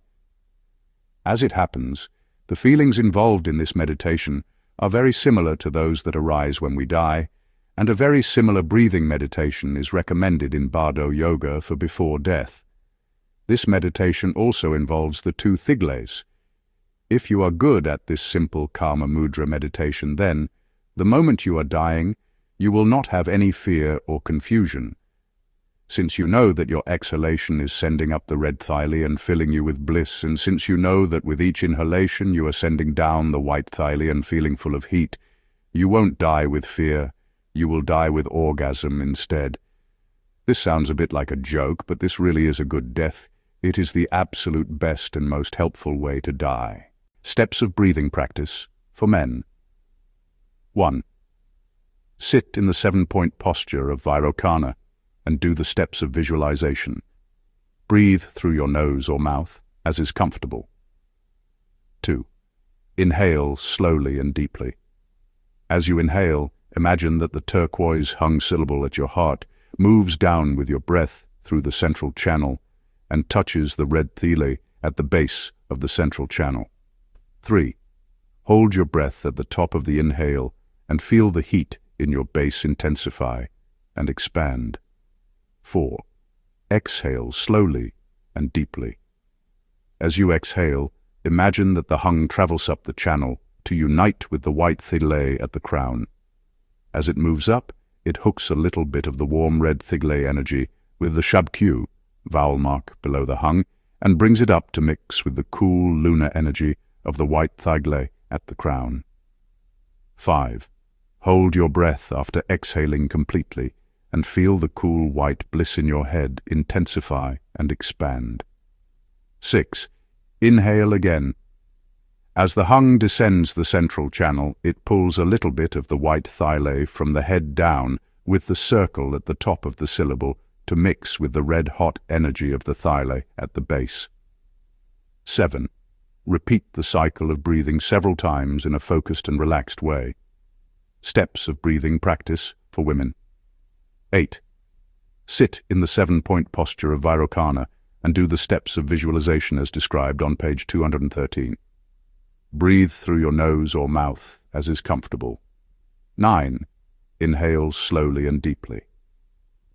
As it happens, The feelings involved in this meditation are very similar to those that arise when we die, and a very similar breathing meditation is recommended in Bardo Yoga for before death. This meditation also involves the two thigles. If you are good at this simple Karmamudra meditation, then, the moment you are dying, you will not have any fear or confusion. Since you know that your exhalation is sending up the red thyle and filling you with bliss, and since you know that with each inhalation you are sending down the white thyle and feeling full of heat, you won't die with fear, you will die with orgasm instead. This sounds a bit like a joke, but this really is a good death. It is the absolute best and most helpful way to die. Steps of breathing practice for men. 1. Sit in the 7-point posture of Vairocana and do the steps of visualization. Breathe through your nose or mouth, as is comfortable. 2. Inhale slowly and deeply. As you inhale, imagine that the turquoise hung syllable at your heart moves down with your breath through the central channel and touches the red thyle at the base of the central channel. 3. Hold your breath at the top of the inhale and feel the heat in your base intensify and expand. 4. Exhale slowly and deeply. As you exhale, imagine that the hung travels up the channel to unite with the white thyle at the crown. As it moves up, it hooks a little bit of the warm red thyle energy with the shabkyu, vowel mark below the hung, and brings it up to mix with the cool lunar energy of the white thyle at the crown. 5. Hold your breath after exhaling completely and feel the cool white bliss in your head intensify and expand. 6. Inhale again. As the hung descends the central channel, it pulls a little bit of the white thyle from the head down with the circle at the top of the syllable to mix with the red-hot energy of the thyle at the base. 7. Repeat the cycle of breathing several times in a focused and relaxed way. Steps of breathing practice for women. 8. Sit in the 7-point posture of Vairocana and do the steps of visualization as described on page 213. Breathe through your nose or mouth as is comfortable. 9. Inhale slowly and deeply.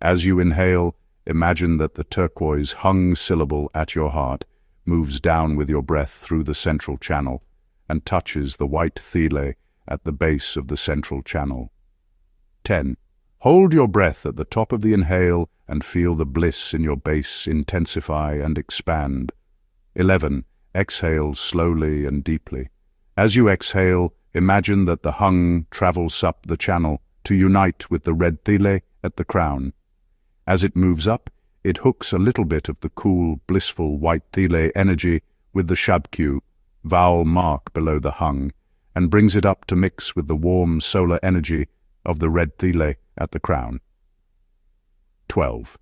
As you inhale, imagine that the turquoise hung syllable at your heart moves down with your breath through the central channel and touches the white thyle at the base of the central channel. 10. Hold your breath at the top of the inhale and feel the bliss in your base intensify and expand. 11. Exhale slowly and deeply. As you exhale, imagine that the hung travels up the channel to unite with the red thyle at the crown. As it moves up, it hooks a little bit of the cool, blissful white thyle energy with the shabkyu, vowel mark below the hung, and brings it up to mix with the warm solar energy of the red thyle at the crown. 12.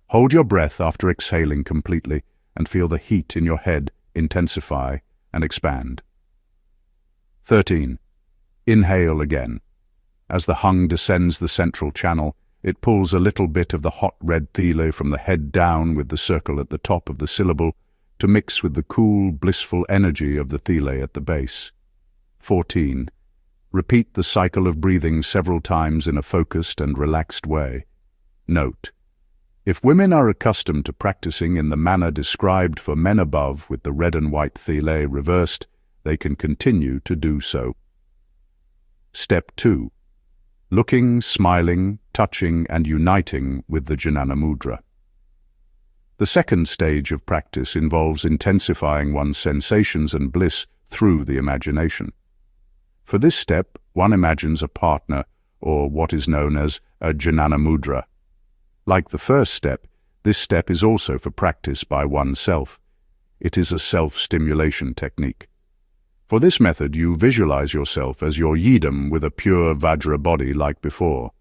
Hold your breath after exhaling completely and feel the heat in your head intensify and expand. 13. Inhale again. As the hung descends the central channel, it pulls a little bit of the hot red thyle from the head down with the circle at the top of the syllable to mix with the cool, blissful energy of the thyle at the base. 14. Repeat the cycle of breathing several times in a focused and relaxed way. Note: if women are accustomed to practicing in the manner described for men above with the red and white thyle reversed, they can continue to do so. Step 2. Looking, smiling, touching and uniting with the Jnana Mudra. The second stage of practice involves intensifying one's sensations and bliss through the imagination. For this step, one imagines a partner, or what is known as a Jnana Mudra. Like the first step, this step is also for practice by oneself. It is a self-stimulation technique. For this method, you visualize yourself as your yidam with a pure Vajra body like before.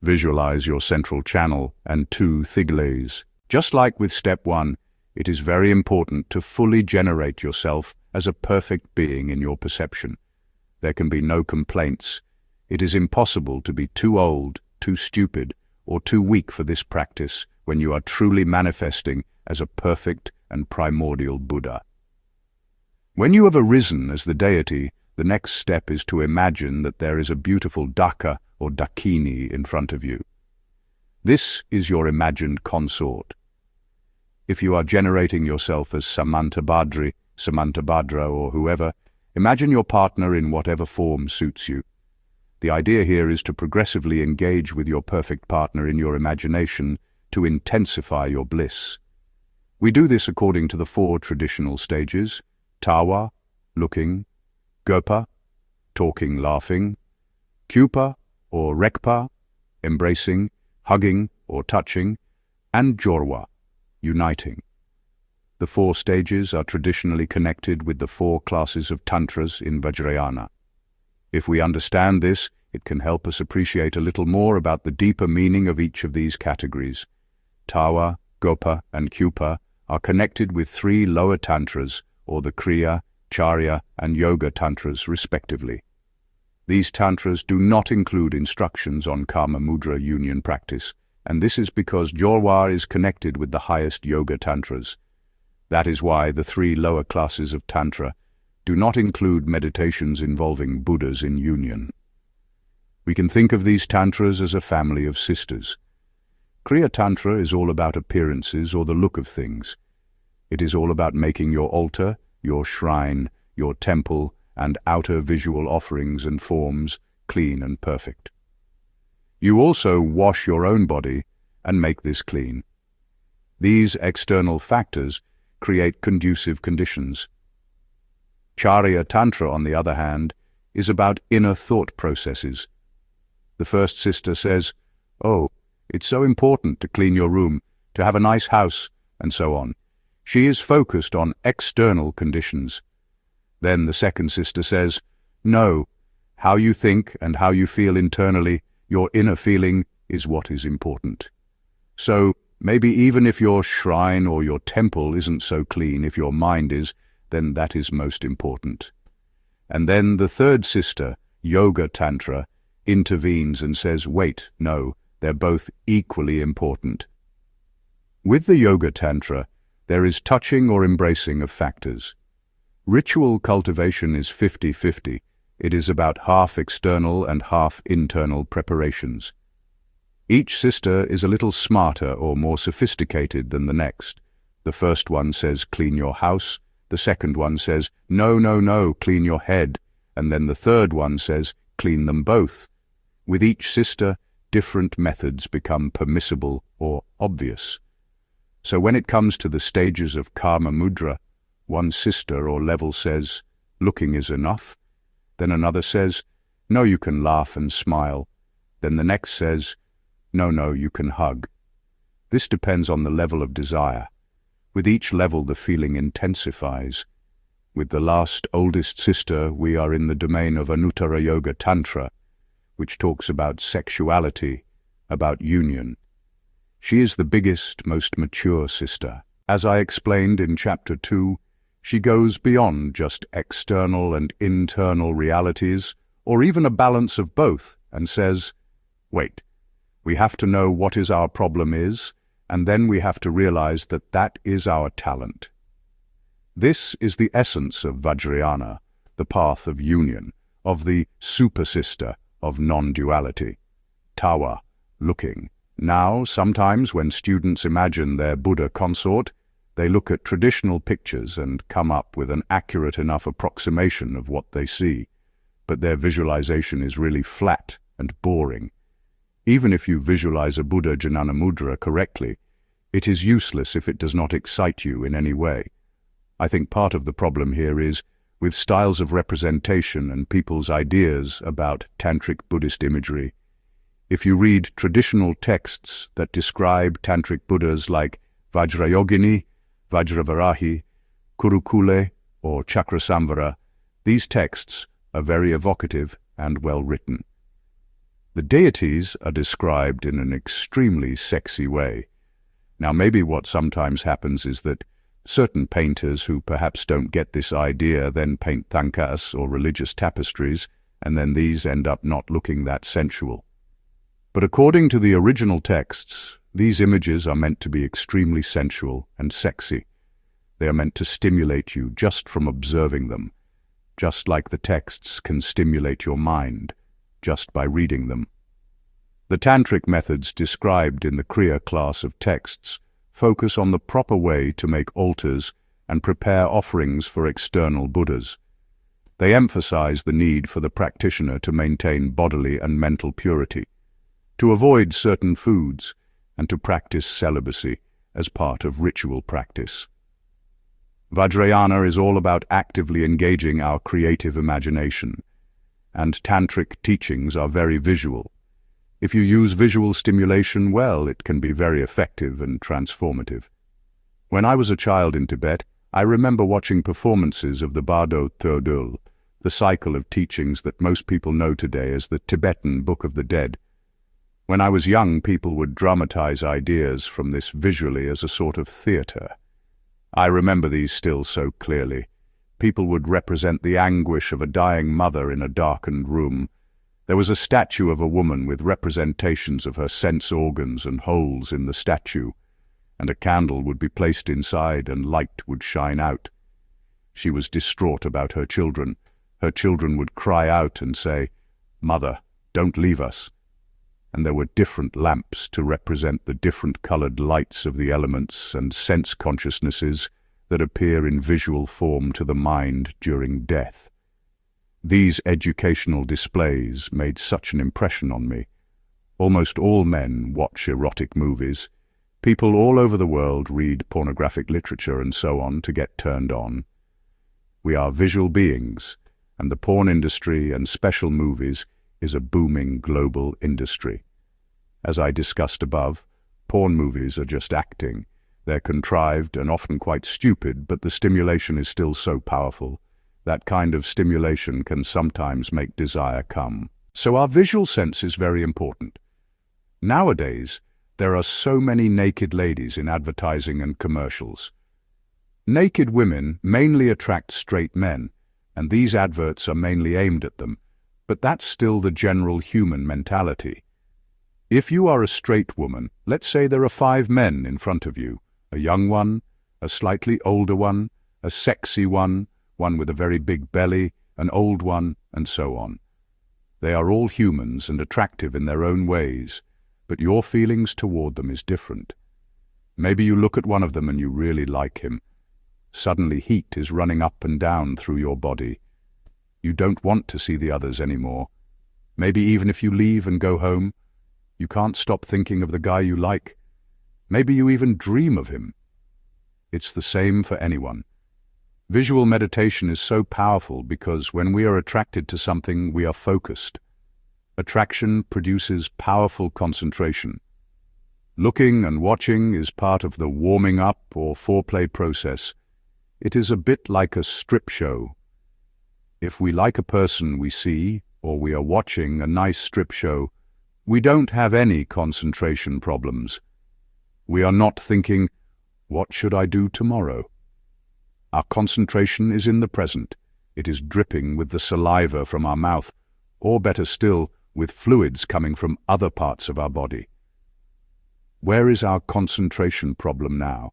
Visualize your central channel and two thigles. Just like with step 1, it is very important to fully generate yourself as a perfect being in your perception. There can be no complaints. It is impossible to be too old, too stupid, or too weak for this practice when you are truly manifesting as a perfect and primordial Buddha. When you have arisen as the deity, the next step is to imagine that there is a beautiful Daka or Dakini in front of you. This is your imagined consort. If you are generating yourself as Samantabhadri, Samantabhadra or whoever, imagine your partner in whatever form suits you. The idea here is to progressively engage with your perfect partner in your imagination to intensify your bliss. We do this according to the 4 traditional stages: Tawa, looking; Gopa, talking, laughing; Kupa or Rekpa, embracing, hugging or touching; and Jorwa, uniting. The 4 stages are traditionally connected with the 4 classes of tantras in Vajrayana. If we understand this, it can help us appreciate a little more about the deeper meaning of each of these categories. Tawa, Gopa, and Kupa are connected with 3 lower tantras, or the Kriya, Charya, and Yoga tantras, respectively. These tantras do not include instructions on Karmamudra union practice, and this is because Jorwa is connected with the highest Yoga tantras. That is why the 3 lower classes of Tantra do not include meditations involving Buddhas in union. We can think of these tantras as a family of sisters. Kriya Tantra is all about appearances or the look of things. It is all about making your altar, your shrine, your temple, and outer visual offerings and forms clean and perfect. You also wash your own body and make this clean. These external factors create conducive conditions. Charya Tantra, on the other hand, is about inner thought processes. The first sister says, "Oh, it's so important to clean your room, to have a nice house," and so on. She is focused on external conditions. Then the second sister says, "No, how you think and how you feel internally, your inner feeling, is what is important." So, maybe even if your shrine or your temple isn't so clean, if your mind is, then that is most important. And then the third sister, Yoga Tantra, intervenes and says, "Wait, no, they're both equally important." With the Yoga Tantra, there is touching or embracing of factors. Ritual cultivation is 50-50. It is about half external and half internal preparations. Each sister is a little smarter or more sophisticated than the next. The first one says, "Clean your house." The second one says, "No, no, no, clean your head." And then the third one says, "Clean them both." With each sister, different methods become permissible or obvious. So when it comes to the stages of Karmamudra, one sister or level says, "Looking is enough." Then another says, "No, you can laugh and smile." Then the next says, "No, no, you can hug." This depends on the level of desire. With each level, the feeling intensifies. With the last, oldest sister, we are in the domain of Anuttara Yoga Tantra, which talks about sexuality, about union. She is the biggest, most mature sister. As I explained in Chapter 2, she goes beyond just external and internal realities, or even a balance of both, and says, "Wait, we have to know what our problem is, and then we have to realize that that is our talent." This is the essence of Vajrayana, the path of union, of the super-sister of non-duality. Tawa, looking. Now, sometimes when students imagine their Buddha consort, they look at traditional pictures and come up with an accurate enough approximation of what they see, but their visualization is really flat and boring. Even if you visualize a Buddha Jnana Mudra correctly, it is useless if it does not excite you in any way. I think part of the problem here is with styles of representation and people's ideas about Tantric Buddhist imagery. If you read traditional texts that describe Tantric Buddhas like Vajrayogini, Vajravarahi, Kurukule, or Chakrasamvara, these texts are very evocative and well written. The deities are described in an extremely sexy way. Now, maybe what sometimes happens is that certain painters who perhaps don't get this idea then paint thankas or religious tapestries, and then these end up not looking that sensual. But according to the original texts, these images are meant to be extremely sensual and sexy. They are meant to stimulate you just from observing them, just like the texts can stimulate your mind just by reading them. The Tantric methods described in the Kriya class of texts focus on the proper way to make altars and prepare offerings for external Buddhas. They emphasize the need for the practitioner to maintain bodily and mental purity, to avoid certain foods, and to practice celibacy as part of ritual practice. Vajrayana is all about actively engaging our creative imagination, and Tantric teachings are very visual. If you use visual stimulation well, it can be very effective and transformative. When I was a child in Tibet, I remember watching performances of the Bardo Thodul, the cycle of teachings that most people know today as the Tibetan Book of the Dead. When I was young, people would dramatize ideas from this visually as a sort of theater. I remember these still so clearly. People would represent the anguish of a dying mother in a darkened room. There was a statue of a woman with representations of her sense organs and holes in the statue, and a candle would be placed inside and light would shine out. She was distraught about her children. Her children would cry out and say, "Mother, don't leave us." And there were different lamps to represent the different colored lights of the elements and sense consciousnesses that appear in visual form to the mind during death. These educational displays made such an impression on me. Almost all men watch erotic movies. People all over the world read pornographic literature and so on to get turned on. We are visual beings, and the porn industry and special movies is a booming global industry. As I discussed above, porn movies are just acting. They're contrived and often quite stupid, but the stimulation is still so powerful. That kind of stimulation can sometimes make desire come. So our visual sense is very important. Nowadays, there are so many naked ladies in advertising and commercials. Naked women mainly attract straight men, and these adverts are mainly aimed at them, but that's still the general human mentality. If you are a straight woman, let's say there are 5 men in front of you, a young one, a slightly older one, a sexy one with a very big belly, an old one, and so on. They are all humans and attractive in their own ways, but your feelings toward them is different. Maybe you look at one of them and you really like him. Suddenly heat is running up and down through your body. You don't want to see the others anymore. Maybe even if you leave and go home, you can't stop thinking of the guy you like. Maybe you even dream of him. It's the same for anyone. Visual meditation is so powerful because when we are attracted to something, we are focused. Attraction produces powerful concentration. Looking and watching is part of the warming up or foreplay process. It is a bit like a strip show. If we like a person we see, or we are watching a nice strip show, we don't have any concentration problems. We are not thinking, "What should I do tomorrow?" Our concentration is in the present. It is dripping with the saliva from our mouth, or better still, with fluids coming from other parts of our body. Where is our concentration problem now?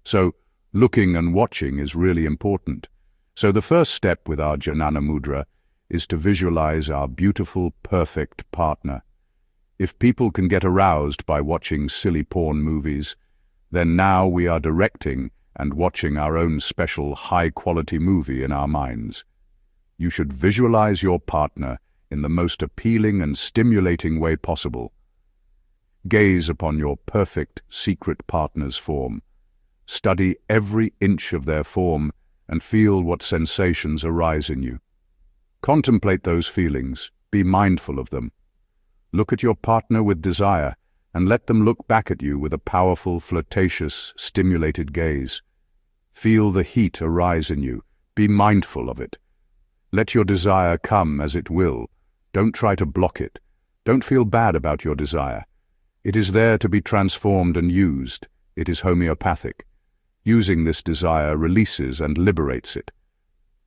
So, looking and watching is really important. So the first step with our Jnana Mudra is to visualize our beautiful, perfect partner. If people can get aroused by watching silly porn movies, then now we are directing and watching our own special high-quality movie in our minds. You should visualize your partner in the most appealing and stimulating way possible. Gaze upon your perfect, secret partner's form. Study every inch of their form and feel what sensations arise in you. Contemplate those feelings. Be mindful of them. Look at your partner with desire and let them look back at you with a powerful, flirtatious, stimulated gaze. Feel the heat arise in you. Be mindful of it. Let your desire come as it will. Don't try to block it. Don't feel bad about your desire. It is there to be transformed and used. It is homeopathic. Using this desire releases and liberates it.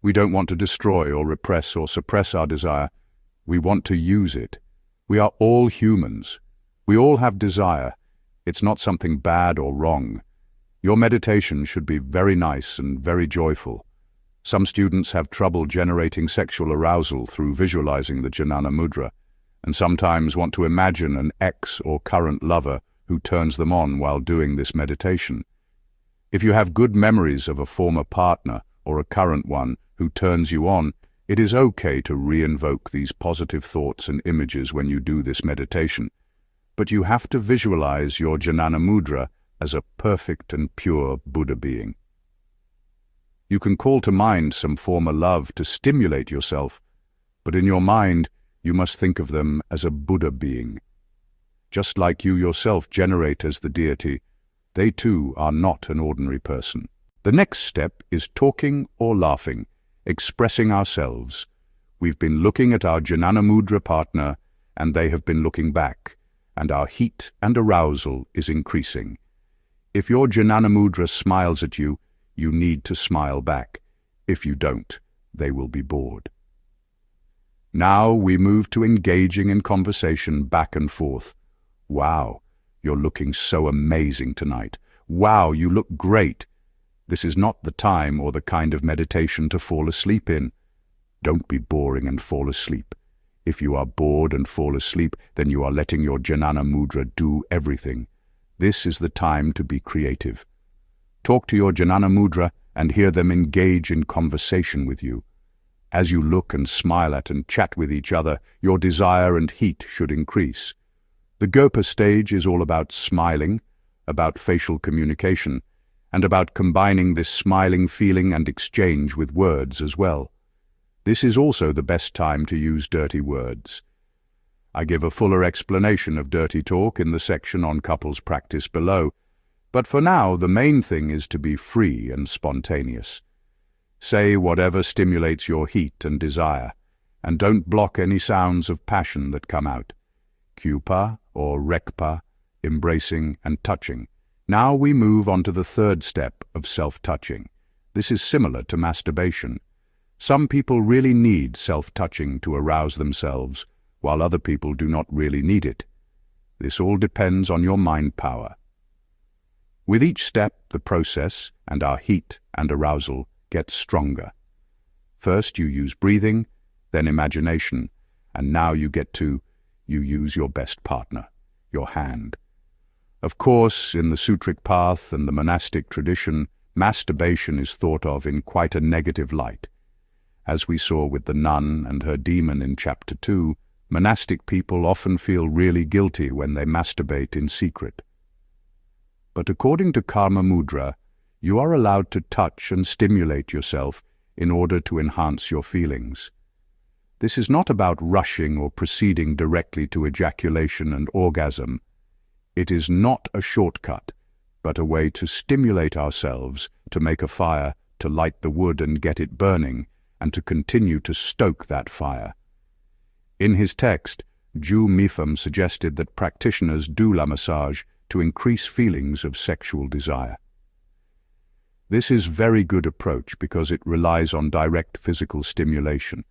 We don't want to destroy or repress or suppress our desire. We want to use it. We are all humans. We all have desire. It's not something bad or wrong. Your meditation should be very nice and very joyful. Some students have trouble generating sexual arousal through visualizing the Jnana Mudra, and sometimes want to imagine an ex or current lover who turns them on while doing this meditation. If you have good memories of a former partner or a current one who turns you on, it is okay to re-invoke these positive thoughts and images when you do this meditation. But you have to visualize your Jnana Mudra as a perfect and pure Buddha being. You can call to mind some former love to stimulate yourself, but in your mind, you must think of them as a Buddha being. Just like you yourself generate as the deity, they too are not an ordinary person. The next step is talking or laughing, expressing ourselves. We've been looking at our Jnana Mudra partner, and they have been looking back, and our heat and arousal is increasing. If your Jnana Mudra smiles at you, you need to smile back. If you don't, they will be bored. Now we move to engaging in conversation back and forth. Wow, you're looking so amazing tonight. Wow, you look great. This is not the time or the kind of meditation to fall asleep in. Don't be boring and fall asleep. If you are bored and fall asleep, then you are letting your Jnana Mudra do everything. This is the time to be creative. Talk to your Jnana Mudra and hear them engage in conversation with you. As you look and smile at and chat with each other, your desire and heat should increase. The Gopa stage is all about smiling, about facial communication, and about combining this smiling feeling and exchange with words as well. This is also the best time to use dirty words. I give a fuller explanation of dirty talk in the section on couples practice below, but for now the main thing is to be free and spontaneous. Say whatever stimulates your heat and desire, and don't block any sounds of passion that come out. Kupa or Rekpa, embracing and touching. Now we move on to the third step of self-touching. This is similar to masturbation. Some people really need self-touching to arouse themselves, while other people do not really need it. This all depends on your mind power. With each step, the process and our heat and arousal gets stronger. First you use breathing, then imagination, and now you use your best partner, your hand. Of course, in the sutric path and the monastic tradition, masturbation is thought of in quite a negative light. As we saw with the nun and her demon in Chapter 2, monastic people often feel really guilty when they masturbate in secret. But according to Karmamudra, you are allowed to touch and stimulate yourself in order to enhance your feelings. This is not about rushing or proceeding directly to ejaculation and orgasm. It is not a shortcut, but a way to stimulate ourselves, to make a fire, to light the wood and get it burning, and to continue to stoke that fire. In his text, Ju Mipham suggested that practitioners do la massage to increase feelings of sexual desire. This is a very good approach because it relies on direct physical stimulation,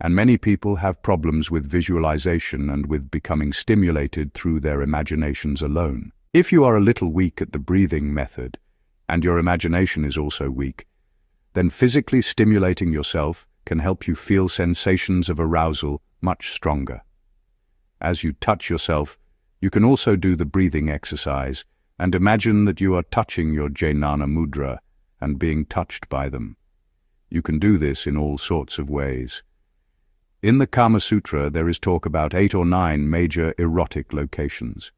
and many people have problems with visualization and with becoming stimulated through their imaginations alone. If you are a little weak at the breathing method, and your imagination is also weak, then physically stimulating yourself can help you feel sensations of arousal much stronger. As you touch yourself, you can also do the breathing exercise and imagine that you are touching your Jnana Mudra and being touched by them. You can do this in all sorts of ways. In the Kama Sutra, there is talk about 8 or 9 major erotic locations.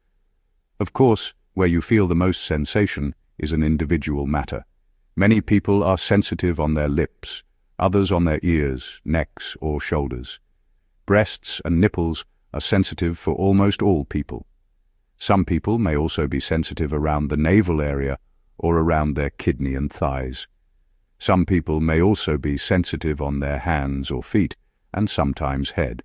Of course, where you feel the most sensation is an individual matter. Many people are sensitive on their lips, others on their ears, necks, or shoulders. Breasts and nipples are sensitive for almost all people. Some people may also be sensitive around the navel area or around their kidney and thighs. Some people may also be sensitive on their hands or feet, and sometimes head.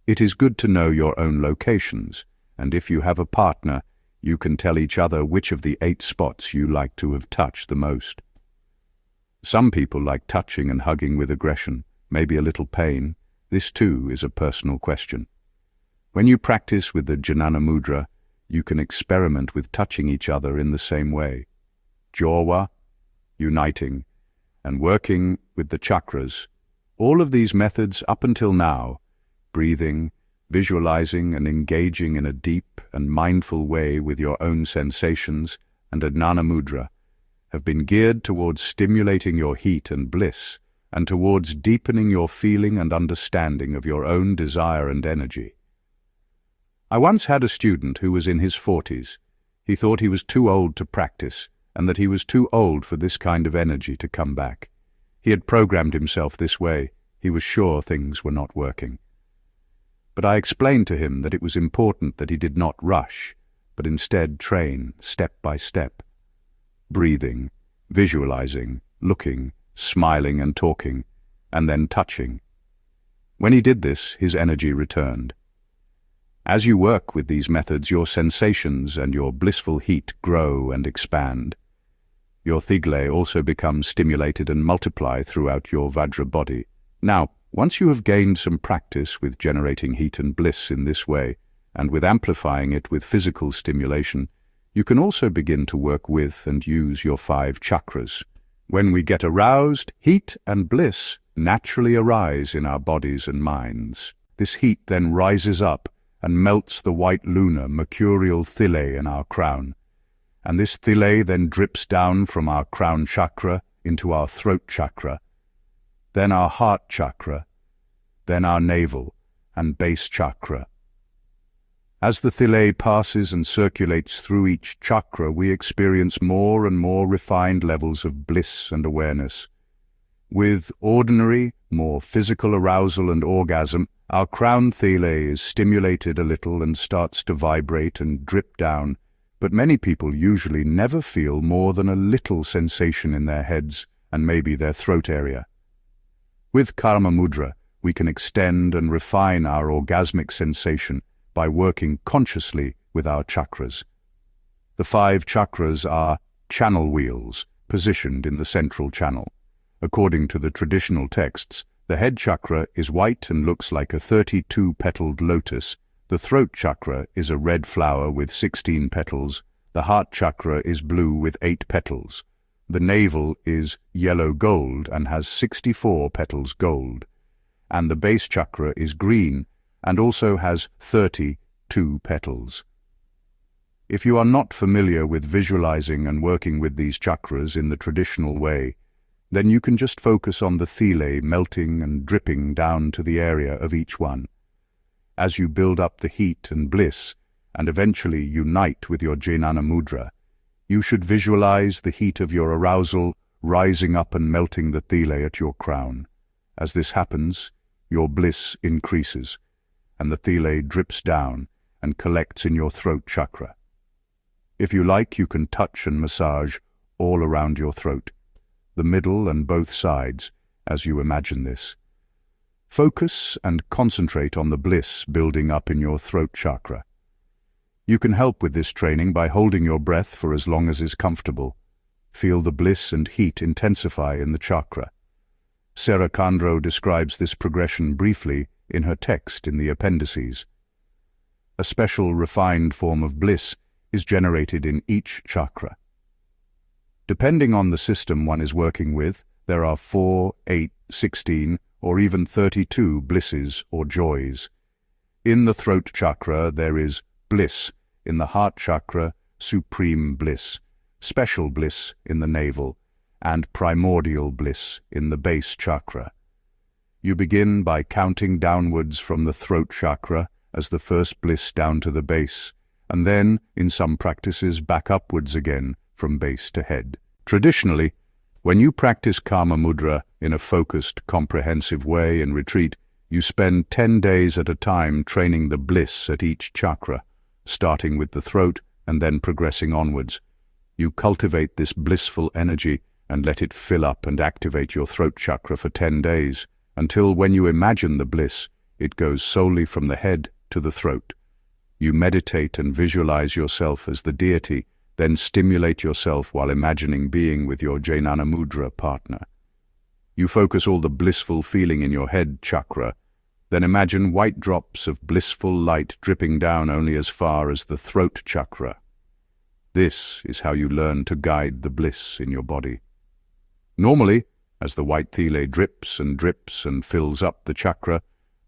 It is good to know your own locations, and if you have a partner, you can tell each other which of the 8 spots you like to have touched the most. Some people like touching and hugging with aggression, maybe a little pain. This too is a personal question. When you practice with the Jnana Mudra, you can experiment with touching each other in the same way. jawa, uniting, and working with the chakras. All of these methods up until now, breathing, visualizing and engaging in a deep and mindful way with your own sensations and Jnana Mudra, have been geared towards stimulating your heat and bliss and towards deepening your feeling and understanding of your own desire and energy. I once had a student who was in his 40s. He thought he was too old to practice and that he was too old for this kind of energy to come back. He had programmed himself this way. He was sure things were not working. But I explained to him that it was important that he did not rush, but instead train step by step. Breathing, visualizing, looking, smiling and talking, and then touching. When he did this, his energy returned. As you work with these methods, your sensations and your blissful heat grow and expand. Your thiglae also becomes stimulated and multiply throughout your Vajra body. Now, once you have gained some practice with generating heat and bliss in this way, and with amplifying it with physical stimulation, you can also begin to work with and use your 5 chakras. When we get aroused, heat and bliss naturally arise in our bodies and minds. This heat then rises up and melts the white lunar mercurial thilae in our crown. And this thilae then drips down from our crown chakra into our throat chakra, then our heart chakra, then our navel and base chakra. As the thilae passes and circulates through each chakra, we experience more and more refined levels of bliss and awareness. With ordinary, more physical arousal and orgasm, our crown thilae is stimulated a little and starts to vibrate and drip down, but many people usually never feel more than a little sensation in their heads and maybe their throat area. With Karmamudra, we can extend and refine our orgasmic sensation by working consciously with our chakras. The 5 chakras are channel wheels positioned in the central channel. According to the traditional texts, the head chakra is white and looks like a 32-petaled lotus. The throat chakra is a red flower with 16 petals. The heart chakra is blue with 8 petals. The navel is yellow gold and has 64 petals gold. And the base chakra is green and also has 32 petals. If you are not familiar with visualizing and working with these chakras in the traditional way, then you can just focus on the thilae melting and dripping down to the area of each one. As you build up the heat and bliss and eventually unite with your Jnana Mudra, you should visualize the heat of your arousal rising up and melting the thilae at your crown. As this happens, your bliss increases, and the thilae drips down and collects in your throat chakra. If you like, you can touch and massage all around your throat, the middle and both sides, as you imagine this. Focus and concentrate on the bliss building up in your throat chakra. You can help with this training by holding your breath for as long as is comfortable. Feel the bliss and heat intensify in the chakra. Sarah Kandro describes this progression briefly in her text in the appendices. A special refined form of bliss is generated in each chakra. Depending on the system one is working with, there are 4, 8, 16, or even 32 blisses or joys. In the throat chakra there is bliss, in the heart chakra supreme bliss, special bliss in the navel, and primordial bliss in the base chakra. You begin by counting downwards from the throat chakra as the first bliss down to the base, and then, in some practices, back upwards again from base to head. Traditionally, when you practice Karmamudra in a focused, comprehensive way in retreat, you spend 10 days at a time training the bliss at each chakra, starting with the throat and then progressing onwards. You cultivate this blissful energy and let it fill up and activate your throat chakra for 10 days, until when you imagine the bliss, it goes solely from the head to the throat. You meditate and visualize yourself as the deity, then stimulate yourself while imagining being with your Jnana Mudra partner. You focus all the blissful feeling in your head chakra, then imagine white drops of blissful light dripping down only as far as the throat chakra. This is how you learn to guide the bliss in your body. Normally, as the white thyle drips and fills up the chakra,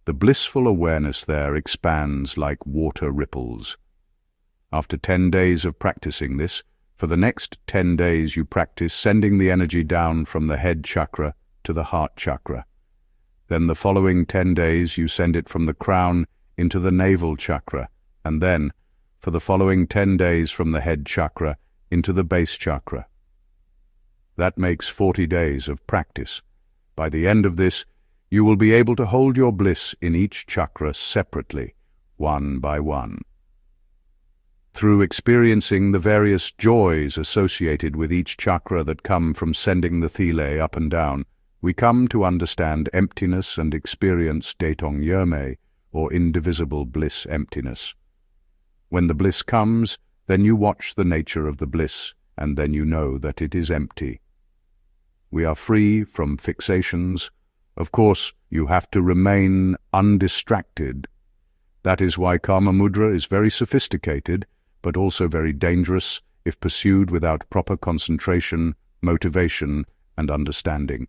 the blissful awareness there expands like water ripples. After 10 days of practicing this, for the next 10 days you practice sending the energy down from the head chakra to the heart chakra. Then the following 10 days you send it from the crown into the navel chakra, and then, for the following 10 days from the head chakra into the base chakra. That makes 40 days of practice. By the end of this, you will be able to hold your bliss in each chakra separately, one by one. Through experiencing the various joys associated with each chakra that come from sending the thyle up and down, we come to understand emptiness and experience Daetong Yerme, or indivisible bliss emptiness. When the bliss comes, then you watch the nature of the bliss, and then you know that it is empty. We are free from fixations. Of course, you have to remain undistracted. That is why Karmamudra is very sophisticated, but also very dangerous if pursued without proper concentration, motivation, and understanding.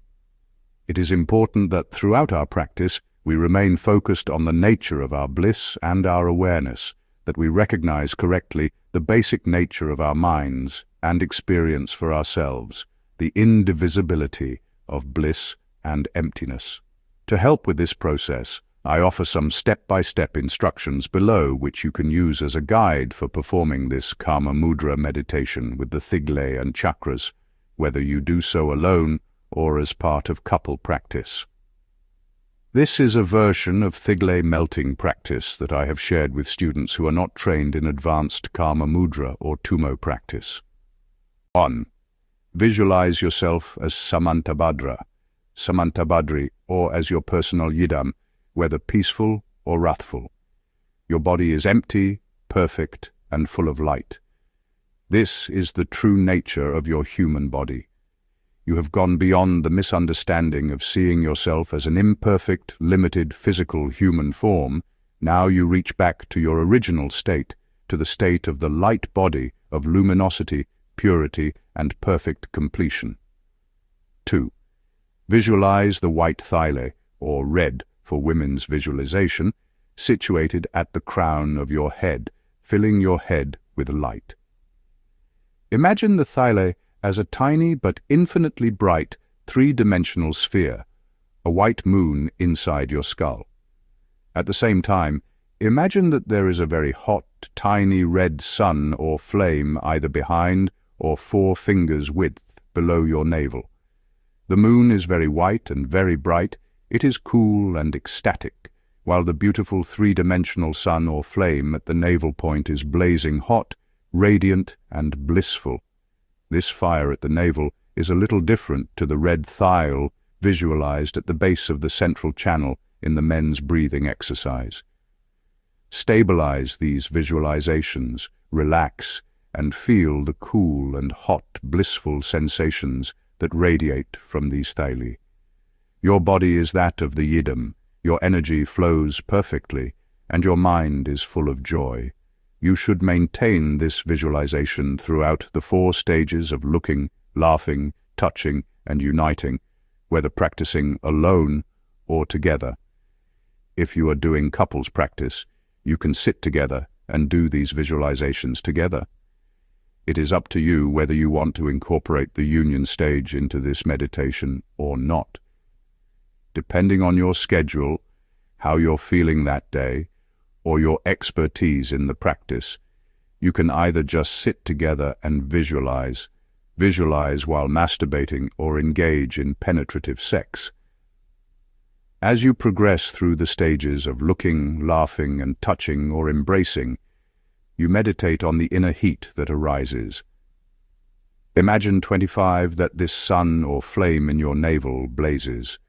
It is important that throughout our practice we remain focused on the nature of our bliss and our awareness, that we recognize correctly the basic nature of our minds and experience for ourselves, the indivisibility of bliss and emptiness. To help with this process, I offer some step-by-step instructions below which you can use as a guide for performing this Karmamudra meditation with the thyle and chakras, whether you do so alone or as part of couple practice. This is a version of thyle melting practice that I have shared with students who are not trained in advanced Karmamudra or Tummo practice. 1. Visualize yourself as Samantabhadra, or as your personal yidam, whether peaceful or wrathful. Your body is empty, perfect, and full of light. This is the true nature of your human body. You have gone beyond the misunderstanding of seeing yourself as an imperfect, limited, physical human form. Now you reach back to your original state, to the state of the light body of luminosity, purity, and perfect completion. 2. Visualize the white thyle, or red for women's visualization, situated at the crown of your head, filling your head with light. Imagine the thyle as a tiny but infinitely bright three-dimensional sphere, a white moon inside your skull. At the same time, imagine that there is a very hot, tiny red sun or flame either behind or 4 fingers width below your navel. The moon is very white and very bright. It is cool and ecstatic, while the beautiful three-dimensional sun or flame at the navel point is blazing hot, radiant, and blissful. This fire at the navel is a little different to the red thyle visualized at the base of the central channel in the men's breathing exercise. Stabilize these visualizations, relax, and feel the cool and hot, blissful sensations that radiate from these thyle. Your body is that of the yidam, your energy flows perfectly, and your mind is full of joy. You should maintain this visualization throughout the 4 stages of looking, laughing, touching, and uniting, whether practicing alone or together. If you are doing couples practice, you can sit together and do these visualizations together. It is up to you whether you want to incorporate the union stage into this meditation or not. Depending on your schedule, how you're feeling that day, or your expertise in the practice, you can either just sit together and visualize while masturbating, or engage in penetrative sex. As you progress through the stages of looking, laughing, and touching or embracing, you meditate on the inner heat that arises. Imagine 25 that this sun or flame in your navel blazes.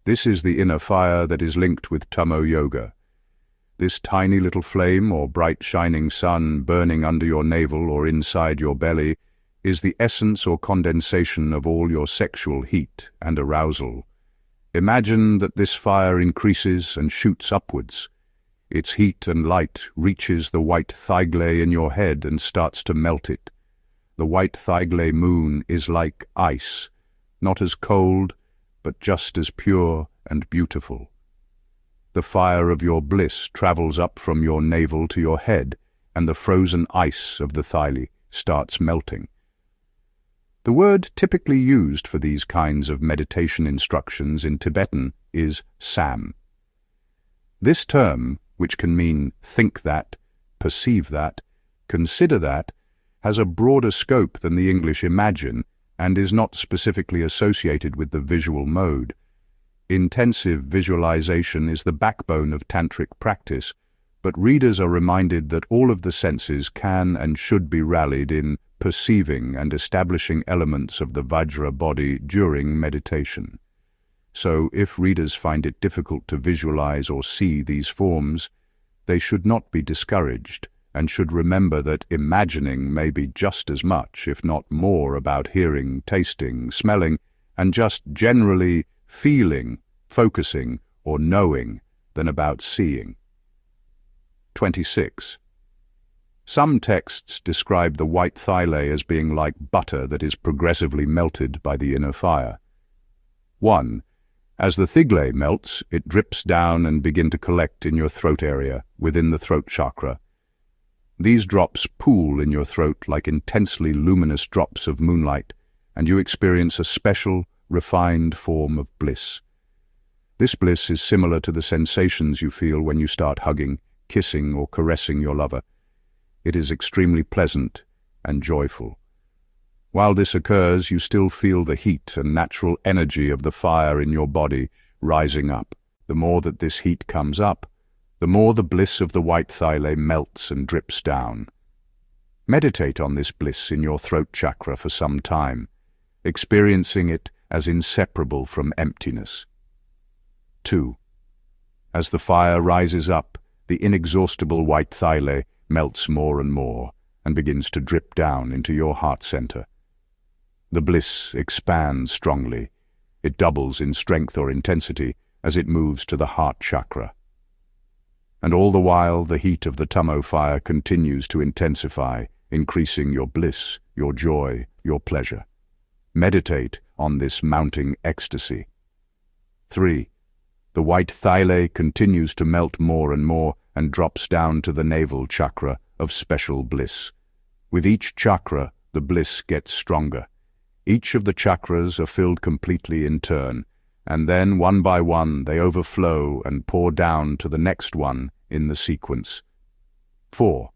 This is the inner fire that is linked with Tummo Yoga. This tiny little flame or bright shining sun burning under your navel or inside your belly is the essence or condensation of all your sexual heat and arousal. Imagine that this fire increases and shoots upwards. Its heat and light reaches the white thigh in your head and starts to melt it. The white thigh moon is like ice, not as cold, but just as pure and beautiful. The fire of your bliss travels up from your navel to your head, and the frozen ice of the thigh starts melting. The word typically used for these kinds of meditation instructions in Tibetan is sam. This term, which can mean think that, perceive that, consider that, has a broader scope than the English imagine and is not specifically associated with the visual mode. Intensive visualization is the backbone of Tantric practice, but readers are reminded that all of the senses can and should be rallied in perceiving and establishing elements of the Vajra body during meditation. So, if readers find it difficult to visualize or see these forms, they should not be discouraged and should remember that imagining may be just as much, if not more, about hearing, tasting, smelling, and just generally feeling, focusing, or knowing than about seeing. 26. Some texts describe the white thigh as being like butter that is progressively melted by the inner fire. 1. As the thigh melts, it drips down and begins to collect in your throat area, within the throat chakra. These drops pool in your throat like intensely luminous drops of moonlight, and you experience a special, refined form of bliss. This bliss is similar to the sensations you feel when you start hugging, kissing, or caressing your lover. It is extremely pleasant and joyful. While this occurs, you still feel the heat and natural energy of the fire in your body rising up. The more that this heat comes up, the more the bliss of the white thigh melts and drips down. Meditate on this bliss in your throat chakra for some time, experiencing it as inseparable from emptiness. 2. As the fire rises up, the inexhaustible white thigh melts more and more and begins to drip down into your heart center. The bliss expands strongly. It doubles in strength or intensity as it moves to the heart chakra. And all the while, the heat of the tamo fire continues to intensify, increasing your bliss, your joy, your pleasure. Meditate on this mounting ecstasy. 3. The white thigh continues to melt more and more and drops down to the navel chakra of special bliss. With each chakra, the bliss gets stronger. Each of the chakras are filled completely in turn, and then one by one they overflow and pour down to the next one in the sequence. 4.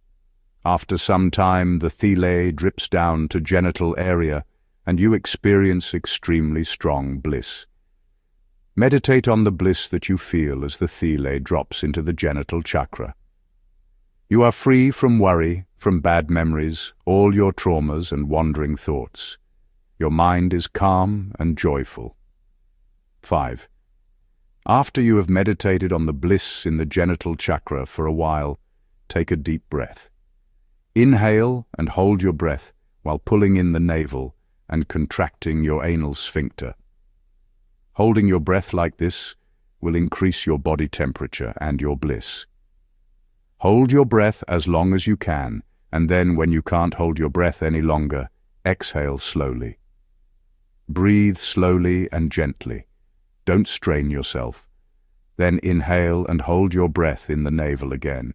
After some time, the thigh drips down to genital area, and you experience extremely strong bliss. Meditate on the bliss that you feel as the thigh drops into the genital chakra. You are free from worry, from bad memories, all your traumas and wandering thoughts. Your mind is calm and joyful. 5. After you have meditated on the bliss in the genital chakra for a while, take a deep breath. Inhale and hold your breath while pulling in the navel and contracting your anal sphincter. Holding your breath like this will increase your body temperature and your bliss. Hold your breath as long as you can, and then when you can't hold your breath any longer, exhale slowly. Breathe slowly and gently. Don't strain yourself. Then inhale and hold your breath in the navel again.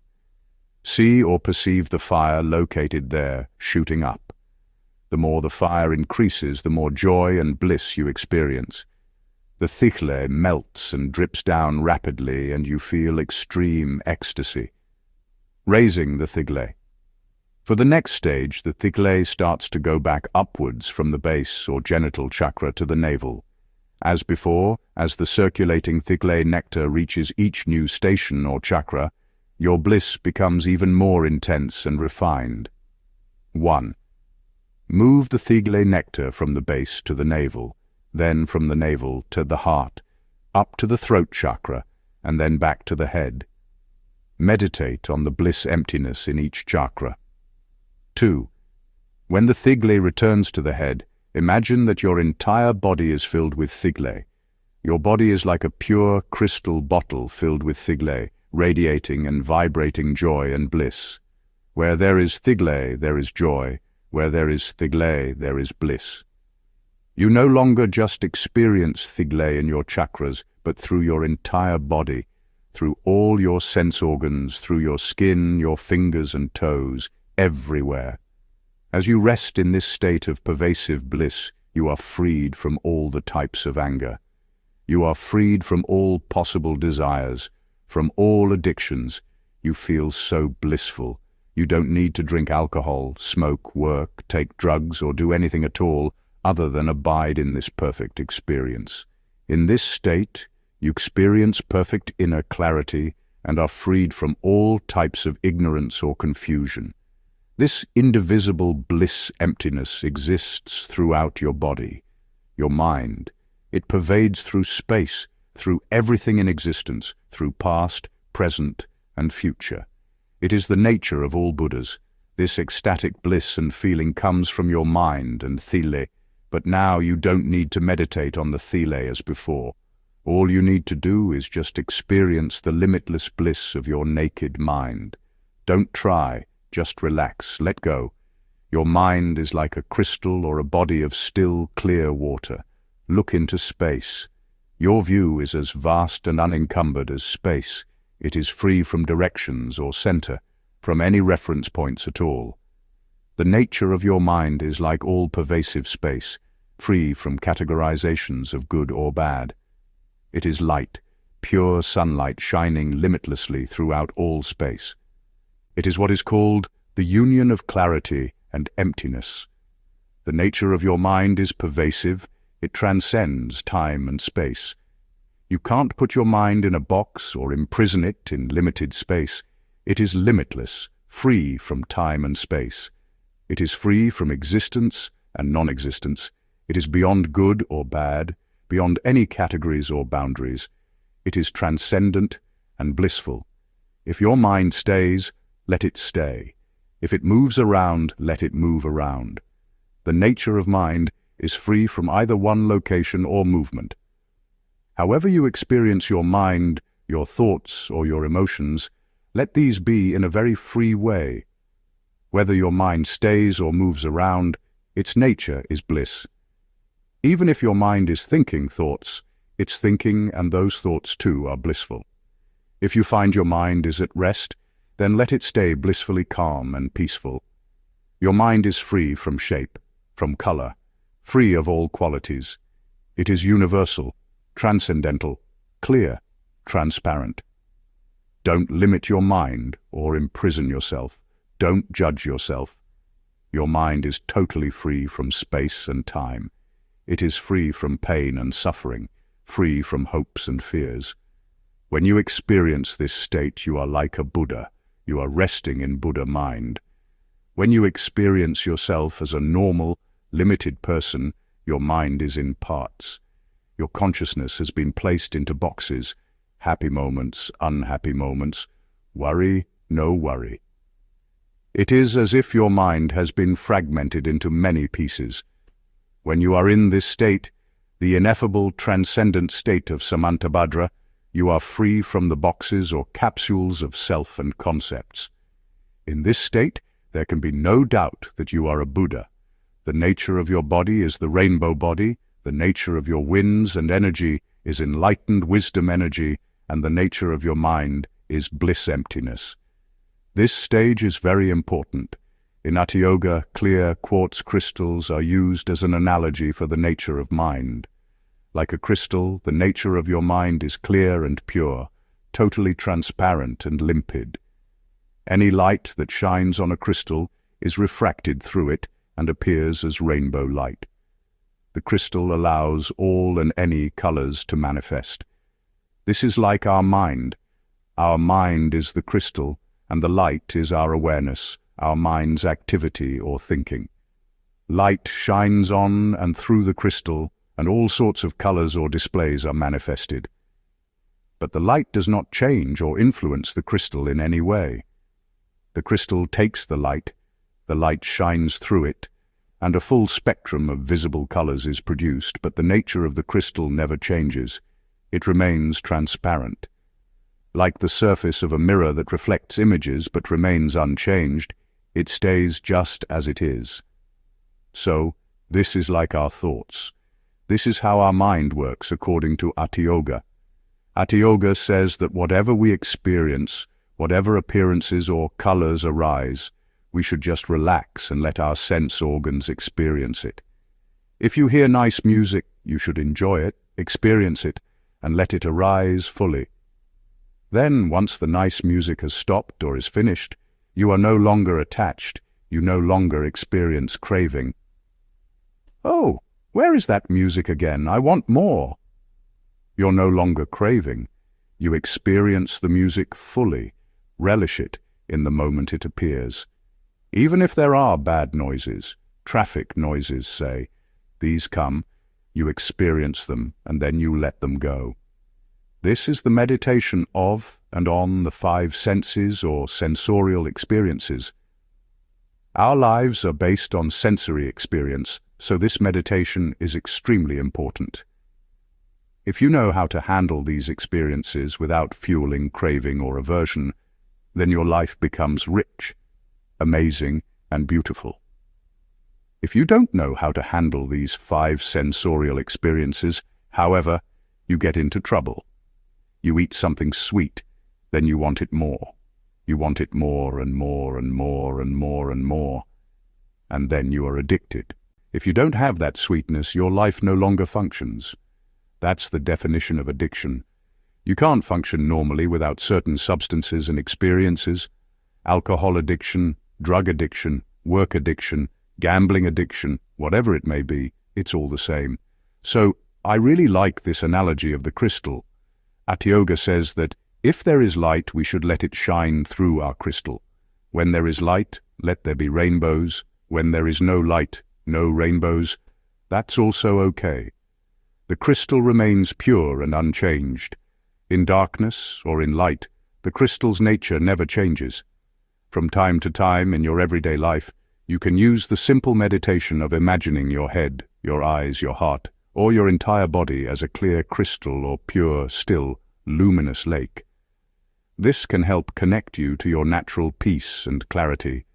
See or perceive the fire located there, shooting up. The more the fire increases, the more joy and bliss you experience. The thigh melts and drips down rapidly, and you feel extreme ecstasy. Raising the thigh. For the next stage, the thigh starts to go back upwards from the base or genital chakra to the navel. As before, as the circulating thigh nectar reaches each new station or chakra, your bliss becomes even more intense and refined. 1. Move the thigh nectar from the base to the navel, then from the navel to the heart, up to the throat chakra, and then back to the head. Meditate on the bliss emptiness in each chakra. 2. When the thigh returns to the head, imagine that your entire body is filled with thigh. Your body is like a pure crystal bottle filled with thigh, radiating and vibrating joy and bliss. Where there is thigle, there is joy. Where there is thigle, there is bliss. You no longer just experience thigle in your chakras, but through your entire body, through all your sense organs, through your skin, your fingers and toes, everywhere. As you rest in this state of pervasive bliss, you are freed from all the types of anger. You are freed from all possible desires, from all addictions. You feel so blissful. You don't need to drink alcohol, smoke, work, take drugs, or do anything at all other than abide in this perfect experience. In this state, you experience perfect inner clarity and are freed from all types of ignorance or confusion. This indivisible bliss emptiness exists throughout your body, your mind. It pervades through space, through everything in existence, through past, present, and future. It is the nature of all Buddhas. This ecstatic bliss and feeling comes from your mind and thile, but now you don't need to meditate on the thile as before. All you need to do is just experience the limitless bliss of your naked mind. Don't try, just relax, let go. Your mind is like a crystal or a body of still, clear water. Look into space. Your view is as vast and unencumbered as space. It is free from directions or center, from any reference points at all. The nature of your mind is like all pervasive space, free from categorizations of good or bad. It is light, pure sunlight shining limitlessly throughout all space. It is what is called the union of clarity and emptiness. The nature of your mind is pervasive. It transcends time and space. You can't put your mind in a box or imprison it in limited space. It is limitless, free from time and space. It is free from existence and non-existence. It is beyond good or bad, beyond any categories or boundaries. It is transcendent and blissful. If your mind stays, let it stay. If it moves around, let it move around. The nature of mind is free from either one location or movement. However you experience your mind, your thoughts, or your emotions, let these be in a very free way. Whether your mind stays or moves around, its nature is bliss. Even if your mind is thinking thoughts, its thinking and those thoughts too are blissful. If you find your mind is at rest, then let it stay blissfully calm and peaceful. Your mind is free from shape, from color, free of all qualities. It is universal, transcendental, clear, transparent. Don't limit your mind or imprison yourself. Don't judge yourself. Your mind is totally free from space and time. It is free from pain and suffering, free from hopes and fears. When you experience this state, you are like a Buddha. You are resting in Buddha mind. When you experience yourself as a normal, limited person, your mind is in parts. Your consciousness has been placed into boxes, happy moments, unhappy moments, worry, no worry. It is as if your mind has been fragmented into many pieces. When you are in this state, the ineffable transcendent state of Samantabhadra, you are free from the boxes or capsules of self and concepts. In this state, there can be no doubt that you are a Buddha. The nature of your body is the rainbow body, the nature of your winds and energy is enlightened wisdom energy, and the nature of your mind is bliss emptiness. This stage is very important. In Hatha Yoga, clear quartz crystals are used as an analogy for the nature of mind. Like a crystal, the nature of your mind is clear and pure, totally transparent and limpid. Any light that shines on a crystal is refracted through it and appears as rainbow light. The crystal allows all and any colors to manifest. This is like our mind. Our mind is the crystal, and the light is our awareness, our mind's activity or thinking. Light shines on and through the crystal, and all sorts of colors or displays are manifested. But the light does not change or influence the crystal in any way. The crystal takes the light shines through it, and a full spectrum of visible colors is produced, but the nature of the crystal never changes. It remains transparent. Like the surface of a mirror that reflects images but remains unchanged, it stays just as it is. So, this is like our thoughts. This is how our mind works according to Hatha Yoga. Hatha Yoga says that whatever we experience, whatever appearances or colors arise, we should just relax and let our sense organs experience it. If you hear nice music, you should enjoy it, experience it, and let it arise fully. Then, once the nice music has stopped or is finished, you are no longer attached, you no longer experience craving. "Oh, where is that music again? I want more." You're no longer craving. You experience the music fully, relish it in the moment it appears. Even if there are bad noises, traffic noises, say, these come, you experience them, and then you let them go. This is the meditation of and on the 5 senses or sensorial experiences. Our lives are based on sensory experience, so this meditation is extremely important. If you know how to handle these experiences without fueling craving or aversion, then your life becomes rich, amazing, and beautiful. If you don't know how to handle these 5 sensorial experiences, however, you get into trouble. You eat something sweet, then you want it more. You want it more and more and more and more and more. And then you are addicted. If you don't have that sweetness, your life no longer functions. That's the definition of addiction. You can't function normally without certain substances and experiences. Alcohol addiction, drug addiction, work addiction, gambling addiction, whatever it may be, it's all the same. So, I really like this analogy of the crystal. Hatha Yoga says that if there is light, we should let it shine through our crystal. When there is light, let there be rainbows. When there is no light, no rainbows. That's also okay. The crystal remains pure and unchanged. In darkness or in light, the crystal's nature never changes. From time to time in your everyday life, you can use the simple meditation of imagining your head, your eyes, your heart, or your entire body as a clear crystal or pure, still, luminous lake. This can help connect you to your natural peace and clarity,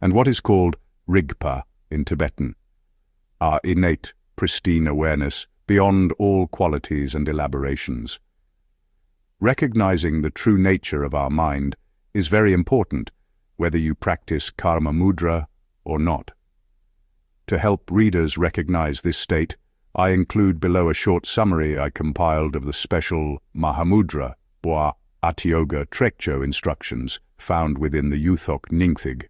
and what is called Rigpa in Tibetan, our innate, pristine awareness beyond all qualities and elaborations. Recognizing the true nature of our mind is very important, whether you practice Karmamudra or not. To help readers recognize this state, I include below a short summary I compiled of the special Mahamudra or Hatha Yoga Trekcho instructions found within the Yuthok Nyingthig,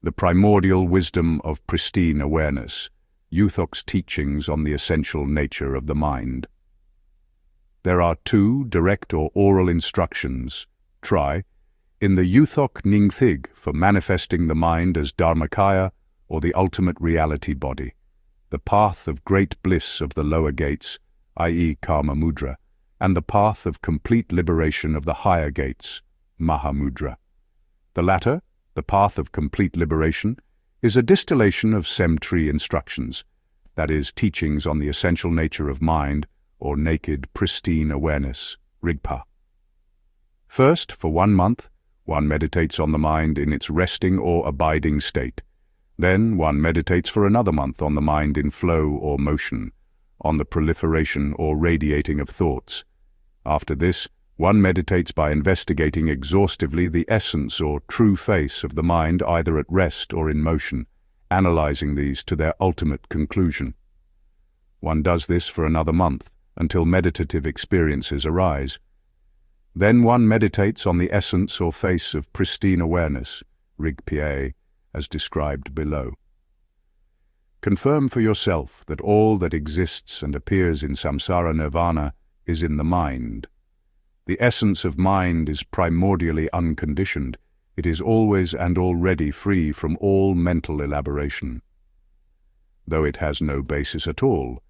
the primordial wisdom of pristine awareness, Yuthok's teachings on the essential nature of the mind. There are 2 direct or oral instructions. Try in the Yuthok Nyingthig for manifesting the mind as Dharmakaya or the ultimate reality body, the path of great bliss of the lower gates, i.e. Karmamudra, and the path of complete liberation of the higher gates, Mahamudra. The latter, the path of complete liberation, is a distillation of Sem-tree instructions, that is, teachings on the essential nature of mind, or naked, pristine awareness, Rigpa. First, for 1 month, one meditates on the mind in its resting or abiding state. Then one meditates for another month on the mind in flow or motion, on the proliferation or radiating of thoughts. After this, one meditates by investigating exhaustively the essence or true face of the mind either at rest or in motion, analyzing these to their ultimate conclusion. One does this for another month, until meditative experiences arise. Then one meditates on the essence or face of pristine awareness, Rigpa, as described below. Confirm for yourself that all that exists and appears in samsara nirvana is in the mind. The essence of mind is primordially unconditioned. It is always and already free from all mental elaboration. Though it has no basis at all,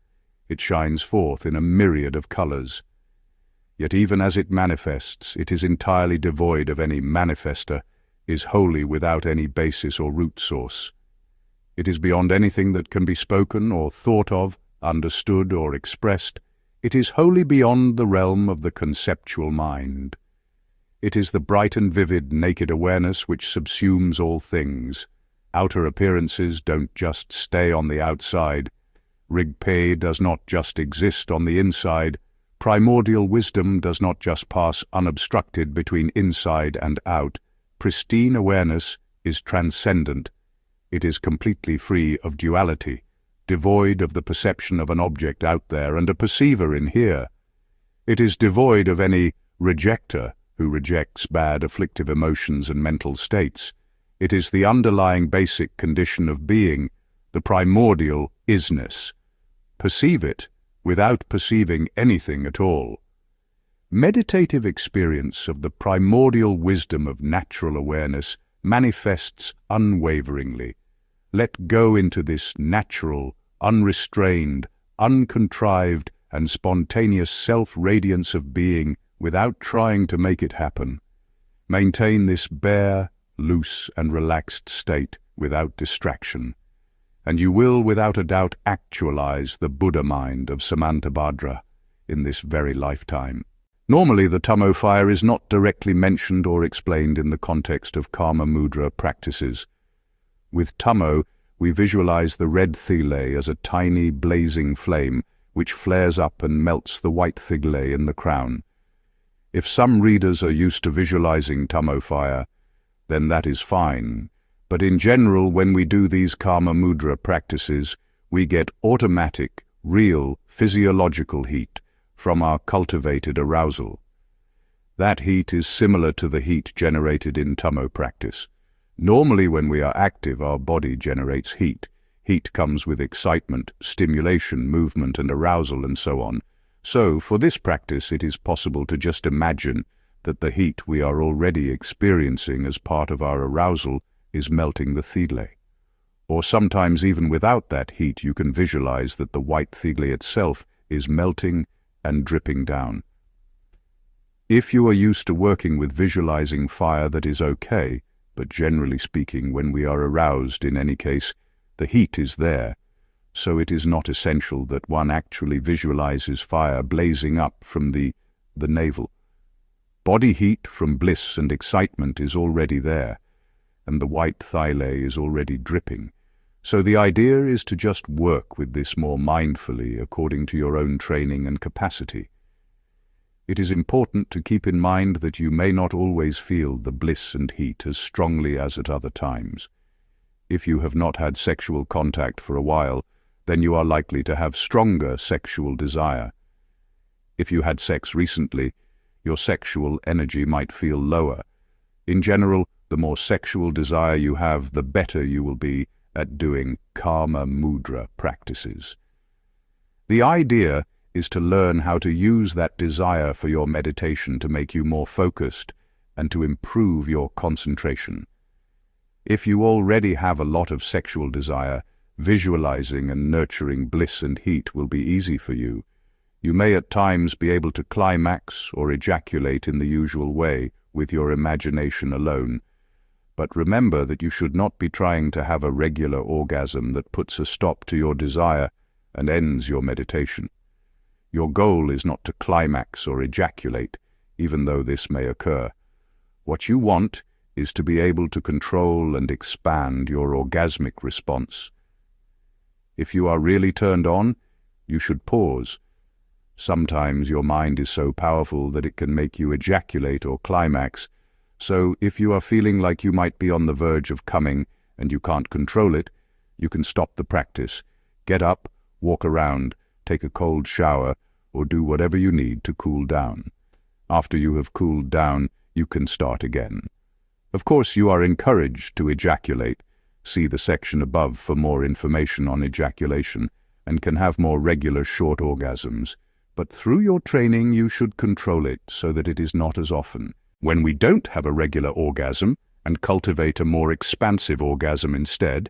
it shines forth in a myriad of colors. Yet even as it manifests, it is entirely devoid of any manifester, is wholly without any basis or root source. It is beyond anything that can be spoken or thought of, understood or expressed. It is wholly beyond the realm of the conceptual mind. It is the bright and vivid, naked awareness which subsumes all things. Outer appearances don't just stay on the outside. Rigpa does not just exist on the inside. Primordial wisdom does not just pass unobstructed between inside and out. Pristine awareness is transcendent. It is completely free of duality, devoid of the perception of an object out there and a perceiver in here. It is devoid of any rejecter who rejects bad afflictive emotions and mental states. It is the underlying basic condition of being, the primordial isness. Perceive it without perceiving anything at all. Meditative experience of the primordial wisdom of natural awareness manifests unwaveringly. Let go into this natural, unrestrained, uncontrived, and spontaneous self-radiance of being without trying to make it happen. Maintain this bare, loose, and relaxed state without distraction, and you will without a doubt actualize the Buddha mind of Samantabhadra in this very lifetime. Normally, the Tummo fire is not directly mentioned or explained in the context of Karmamudra practices. With Tummo, we visualize the red thile as a tiny, blazing flame which flares up and melts the white thile in the crown. If some readers are used to visualizing Tummo fire, then that is fine. But in general, when we do these Karmamudra practices, we get automatic, real, physiological heat from our cultivated arousal. That heat is similar to the heat generated in Tummo practice. Normally, when we are active, our body generates heat. Heat comes with excitement, stimulation, movement, and arousal, and so on. So, for this practice, it is possible to just imagine that the heat we are already experiencing as part of our arousal is melting the thile. Or sometimes even without that heat, you can visualize that the white thile itself is melting and dripping down. If you are used to working with visualizing fire, that is okay, but generally speaking, when we are aroused, in any case, the heat is there. So it is not essential that one actually visualizes fire blazing up from the navel. Body heat from bliss and excitement is already there, and the white thile is already dripping. So the idea is to just work with this more mindfully according to your own training and capacity. It is important to keep in mind that you may not always feel the bliss and heat as strongly as at other times. If you have not had sexual contact for a while, then you are likely to have stronger sexual desire. If you had sex recently, your sexual energy might feel lower. In general, the more sexual desire you have, the better you will be at doing Karmamudra practices. The idea is to learn how to use that desire for your meditation to make you more focused and to improve your concentration. If you already have a lot of sexual desire, visualizing and nurturing bliss and heat will be easy for you. You may at times be able to climax or ejaculate in the usual way with your imagination alone. But remember that you should not be trying to have a regular orgasm that puts a stop to your desire and ends your meditation. Your goal is not to climax or ejaculate, even though this may occur. What you want is to be able to control and expand your orgasmic response. If you are really turned on, you should pause. Sometimes your mind is so powerful that it can make you ejaculate or climax. So if you are feeling like you might be on the verge of coming and you can't control it, you can stop the practice, get up, walk around, take a cold shower, or do whatever you need to cool down. After you have cooled down, you can start again. Of course, you are encouraged to ejaculate. See the section above for more information on ejaculation and can have more regular short orgasms. But through your training, you should control it so that it is not as often. When we don't have a regular orgasm and cultivate a more expansive orgasm instead,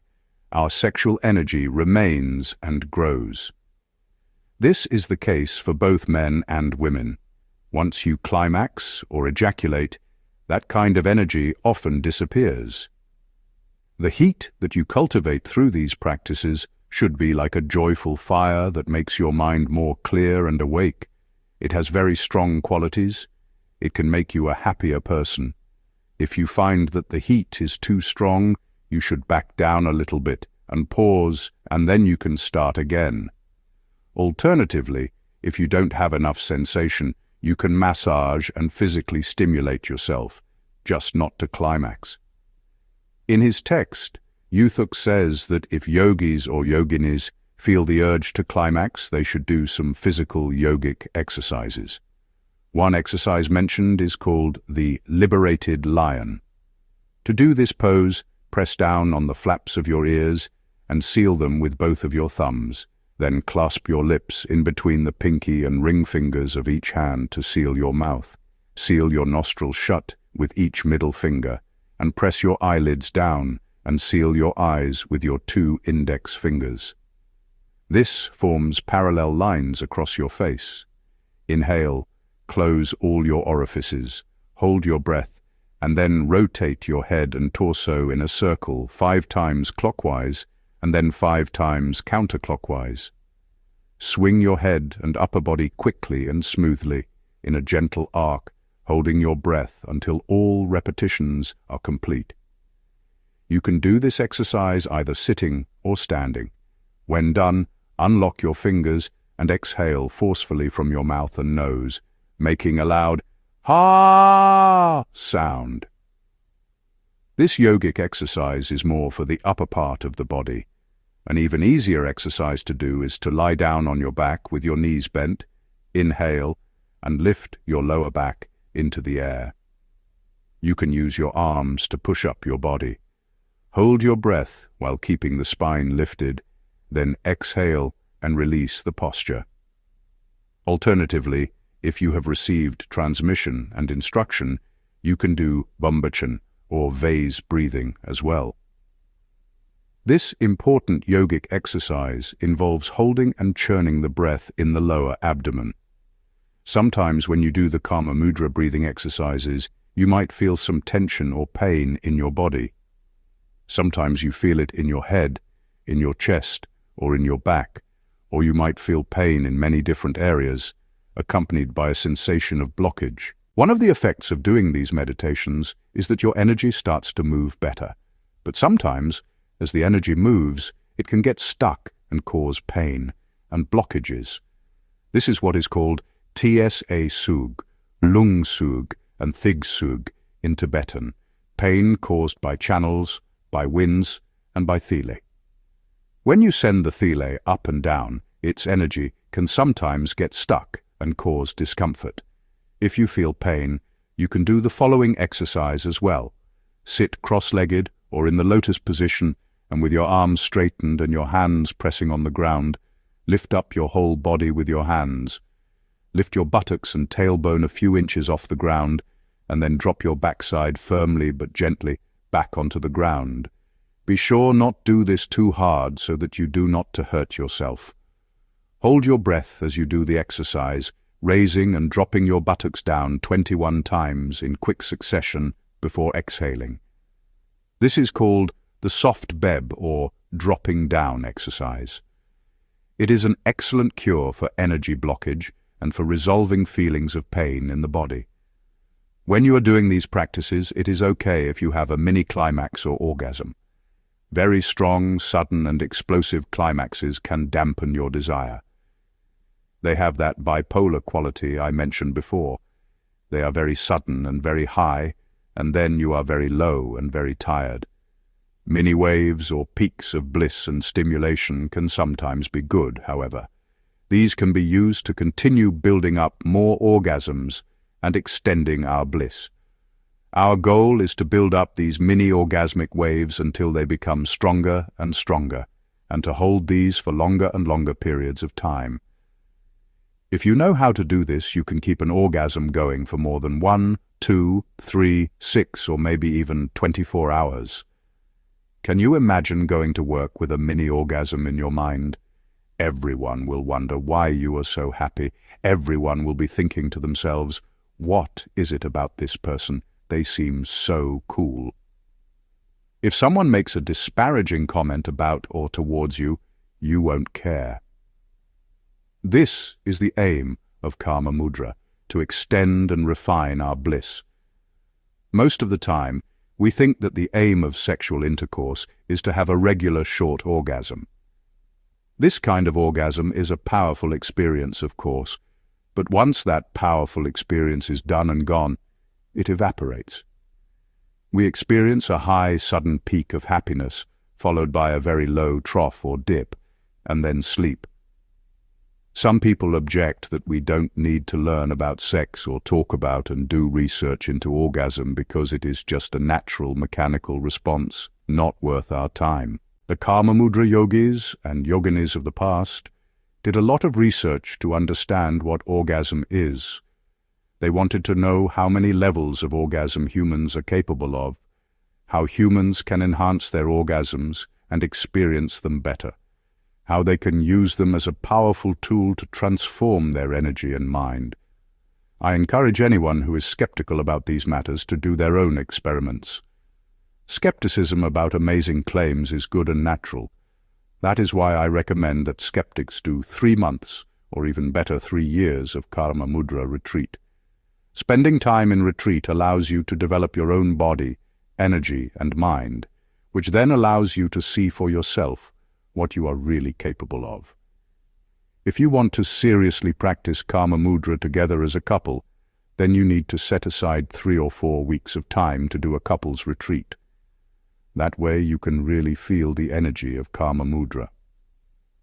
our sexual energy remains and grows. This is the case for both men and women. Once you climax or ejaculate, that kind of energy often disappears. The heat that you cultivate through these practices should be like a joyful fire that makes your mind more clear and awake. It has very strong qualities. it can make you a happier person. If you find that the heat is too strong, you should back down a little bit and pause, and then you can start again. Alternatively, if you don't have enough sensation, you can massage and physically stimulate yourself, just not to climax. In his text, Yuthok says that if yogis or yoginis feel the urge to climax, they should do some physical yogic exercises. One exercise mentioned is called the liberated lion. To do this pose, press down on the flaps of your ears and seal them with both of your thumbs. Then clasp your lips in between the pinky and ring fingers of each hand to seal your mouth. Seal your nostrils shut with each middle finger, and press your eyelids down and seal your eyes with your 2 index fingers. This forms parallel lines across your face. Inhale, close all your orifices, hold your breath, and then rotate your head and torso in a circle 5 times clockwise and then 5 times counterclockwise. Swing your head and upper body quickly and smoothly in a gentle arc, holding your breath until all repetitions are complete. You can do this exercise either sitting or standing. When done, unlock your fingers and exhale forcefully from your mouth and nose, making a loud "ha" sound. This yogic exercise is more for the upper part of the body. An even easier exercise to do is to lie down on your back with your knees bent, inhale, and lift your lower back into the air. You can use your arms to push up your body. Hold your breath while keeping the spine lifted, then exhale and release the posture. Alternatively, if you have received transmission and instruction, you can do Bumbachan or vase breathing as well. This important yogic exercise involves holding and churning the breath in the lower abdomen. Sometimes when you do the Karmamudra breathing exercises, you might feel some tension or pain in your body. Sometimes you feel it in your head, in your chest, or in your back, or you might feel pain in many different areas, accompanied by a sensation of blockage. One of the effects of doing these meditations is that your energy starts to move better. But sometimes, as the energy moves, it can get stuck and cause pain and blockages. This is what is called TSA Sug, Lung Sug, and Thig Sug in Tibetan, pain caused by channels, by winds, and by thile. When you send the thile up and down, its energy can sometimes get stuck and cause discomfort. If you feel pain, you can do the following exercise as well. Sit cross-legged or in the lotus position, and with your arms straightened and your hands pressing on the ground, lift up your whole body with your hands. Lift your buttocks and tailbone a few inches off the ground, and then drop your backside firmly but gently back onto the ground. Be sure not do this too hard so that you do not to hurt yourself. Hold your breath as you do the exercise, raising and dropping your buttocks down 21 times in quick succession before exhaling. This is called the soft beb or dropping down exercise. It is an excellent cure for energy blockage and for resolving feelings of pain in the body. When you are doing these practices, it is okay if you have a mini climax or orgasm. Very strong, sudden, and explosive climaxes can dampen your desire. They have that bipolar quality I mentioned before. They are very sudden and very high, and then you are very low and very tired. Mini waves or peaks of bliss and stimulation can sometimes be good, however. These can be used to continue building up more orgasms and extending our bliss. Our goal is to build up these mini-orgasmic waves until they become stronger and stronger, and to hold these for longer and longer periods of time. If you know how to do this, you can keep an orgasm going for more than 1, 2, 3, 6, or maybe even 24 hours. Can you imagine going to work with a mini-orgasm in your mind? Everyone will wonder why you are so happy. Everyone will be thinking to themselves, what is it about this person? They seem so cool. If someone makes a disparaging comment about or towards you, you won't care. This is the aim of Karmamudra, to extend and refine our bliss. Most of the time, we think that the aim of sexual intercourse is to have a regular short orgasm. This kind of orgasm is a powerful experience, of course, but once that powerful experience is done and gone, it evaporates. We experience a high, sudden peak of happiness, followed by a very low trough or dip, and then sleep. Some people object that we don't need to learn about sex or talk about and do research into orgasm because it is just a natural mechanical response, not worth our time. The Karmamudra yogis and yoginis of the past did a lot of research to understand what orgasm is. They wanted to know how many levels of orgasm humans are capable of, how humans can enhance their orgasms and experience them better, how they can use them as a powerful tool to transform their energy and mind. I encourage anyone who is skeptical about these matters to do their own experiments. Skepticism about amazing claims is good and natural. That is why I recommend that skeptics do 3 months, or even better 3 years, of Karmamudra retreat. Spending time in retreat allows you to develop your own body, energy, and mind, which then allows you to see for yourself what you are really capable of. If you want to seriously practice Karmamudra together as a couple, then you need to set aside 3 or 4 weeks of time to do a couple's retreat. That way you can really feel the energy of Karmamudra.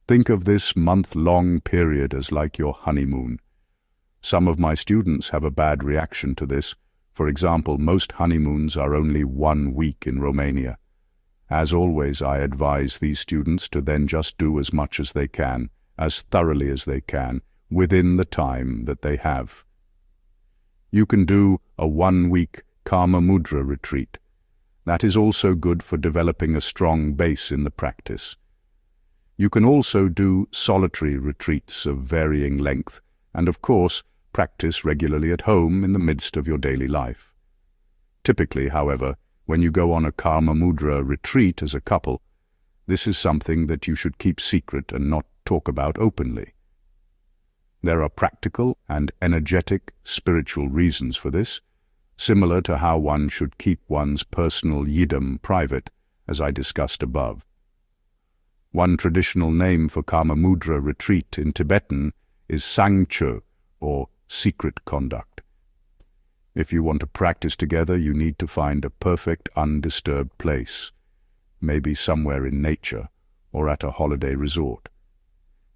Think of this month-long period as like your honeymoon. Some of my students have a bad reaction to this. For example, most honeymoons are only 1 week in Romania. As always, I advise these students to then just do as much as they can, as thoroughly as they can, within the time that they have. You can do a 1-week Karmamudra retreat. That is also good for developing a strong base in the practice. You can also do solitary retreats of varying length, and of course, practice regularly at home in the midst of your daily life. Typically, however, when you go on a Karmamudra retreat as a couple, this is something that you should keep secret and not talk about openly. There are practical and energetic spiritual reasons for this, similar to how one should keep one's personal yidam private, as I discussed above. One traditional name for Karmamudra retreat in Tibetan is Sangcho, or secret conduct. If you want to practice together, you need to find a perfect, undisturbed place, maybe somewhere in nature or at a holiday resort.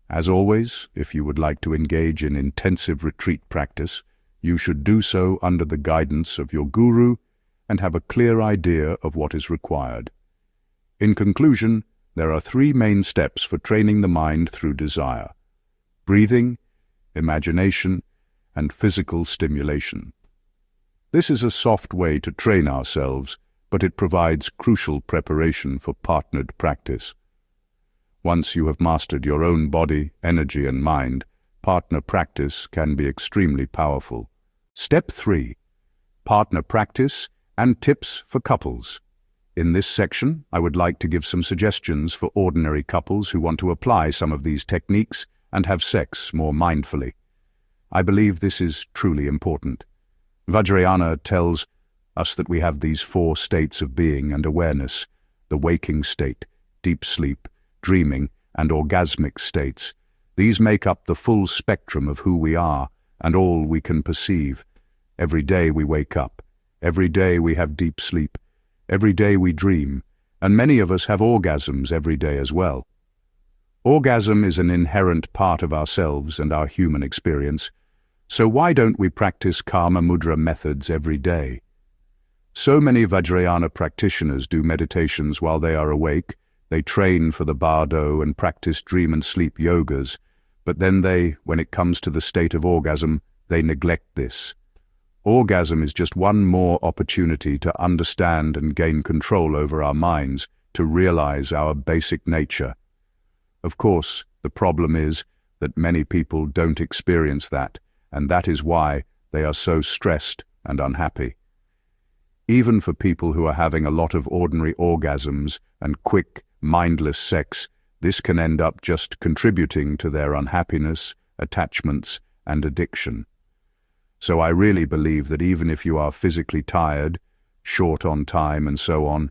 As always, if you would like to engage in intensive retreat practice, you should do so under the guidance of your guru and have a clear idea of what is required. In conclusion, there are 3 main steps for training the mind through desire: breathing, imagination, and physical stimulation. This is a soft way to train ourselves, but it provides crucial preparation for partnered practice. Once you have mastered your own body, energy, and mind, partner practice can be extremely powerful. Step 3. Partner practice and tips for couples. In this section, I would like to give some suggestions for ordinary couples who want to apply some of these techniques and have sex more mindfully. I believe this is truly important. Vajrayana tells us that we have these 4 states of being and awareness: the waking state, deep sleep, dreaming, and orgasmic states. These make up the full spectrum of who we are and all we can perceive. Every day we wake up. Every day we have deep sleep. Every day we dream. And many of us have orgasms every day as well. Orgasm is an inherent part of ourselves and our human experience. So why don't we practice Karmamudra methods every day? So many Vajrayana practitioners do meditations while they are awake. They train for the bardo and practice dream and sleep yogas. But then when it comes to the state of orgasm, they neglect this. Orgasm is just one more opportunity to understand and gain control over our minds, to realize our basic nature. Of course, the problem is that many people don't experience that, and that is why they are so stressed and unhappy. Even for people who are having a lot of ordinary orgasms and quick, mindless sex, this can end up just contributing to their unhappiness, attachments, and addiction. So I really believe that even if you are physically tired, short on time and so on,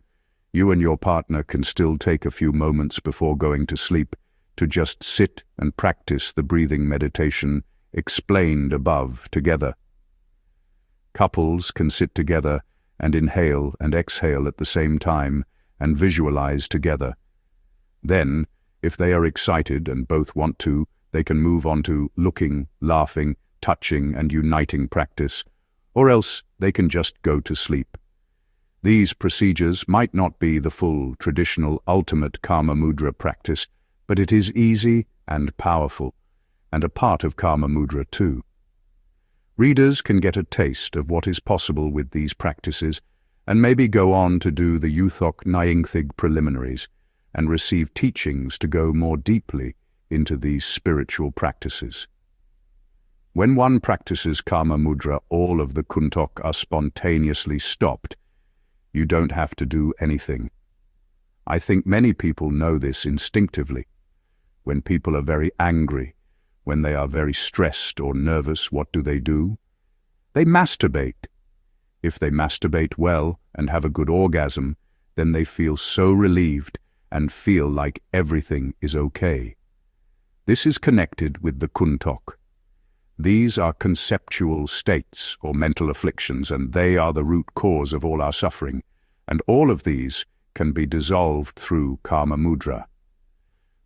you and your partner can still take a few moments before going to sleep to just sit and practice the breathing meditation explained above together. Couples can sit together and inhale and exhale at the same time and visualize together. Then, if they are excited and both want to, they can move on to looking, laughing, touching and uniting practice, or else they can just go to sleep. These procedures might not be the full, traditional, ultimate Karmamudra practice, but it is easy and powerful, and a part of Karmamudra too. Readers can get a taste of what is possible with these practices, and maybe go on to do the Yuthok Nyingthig Preliminaries, and receive teachings to go more deeply into these spiritual practices. When one practices Karmamudra, all of the kuntok are spontaneously stopped. You don't have to do anything. I think many people know this instinctively. When people are very angry, when they are very stressed or nervous, what do? They masturbate. If they masturbate well and have a good orgasm, then they feel so relieved and feel like everything is okay. This is connected with the kuntok. These are conceptual states or mental afflictions, and they are the root cause of all our suffering, and all of these can be dissolved through Karmamudra.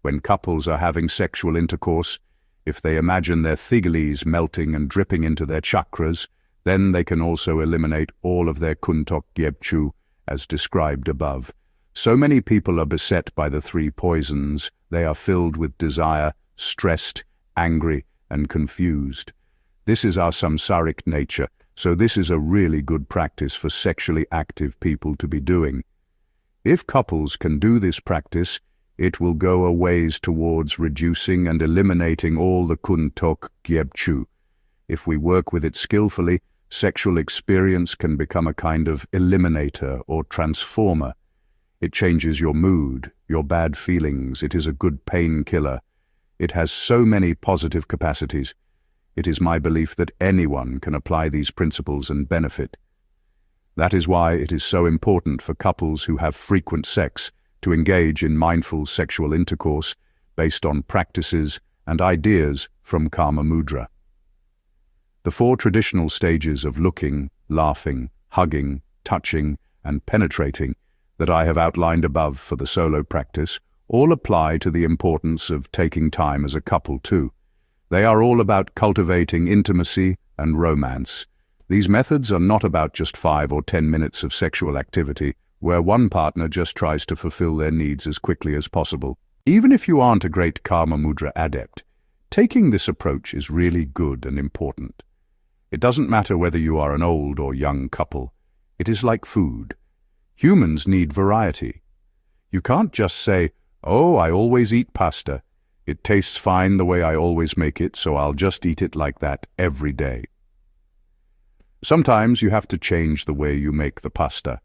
When couples are having sexual intercourse, if they imagine their thigalis melting and dripping into their chakras, then they can also eliminate all of their kuntok gyebchu, as described above. So many people are beset by the three poisons. They are filled with desire, stressed, angry, and confused. This is our samsaric nature, so this is a really good practice for sexually active people to be doing. If couples can do this practice, it will go a ways towards reducing and eliminating all the kuntok gyebchu. If we work with it skillfully, sexual experience can become a kind of eliminator or transformer. It changes your mood, your bad feelings. It is a good painkiller. It has so many positive capacities. It is my belief that anyone can apply these principles and benefit. That is why it is so important for couples who have frequent sex to engage in mindful sexual intercourse based on practices and ideas from Karmamudra. The four traditional stages of looking, laughing, hugging, touching, and penetrating that I have outlined above for the solo practice all apply to the importance of taking time as a couple too. They are all about cultivating intimacy and romance. These methods are not about just 5 or 10 minutes of sexual activity, where one partner just tries to fulfill their needs as quickly as possible. Even if you aren't a great Karmamudra adept, taking this approach is really good and important. It doesn't matter whether you are an old or young couple. It is like food. Humans need variety. You can't just say, "Oh, I always eat pasta. It tastes fine the way I always make it, so I'll just eat it like that every day." Sometimes you have to change the way you make the pasta,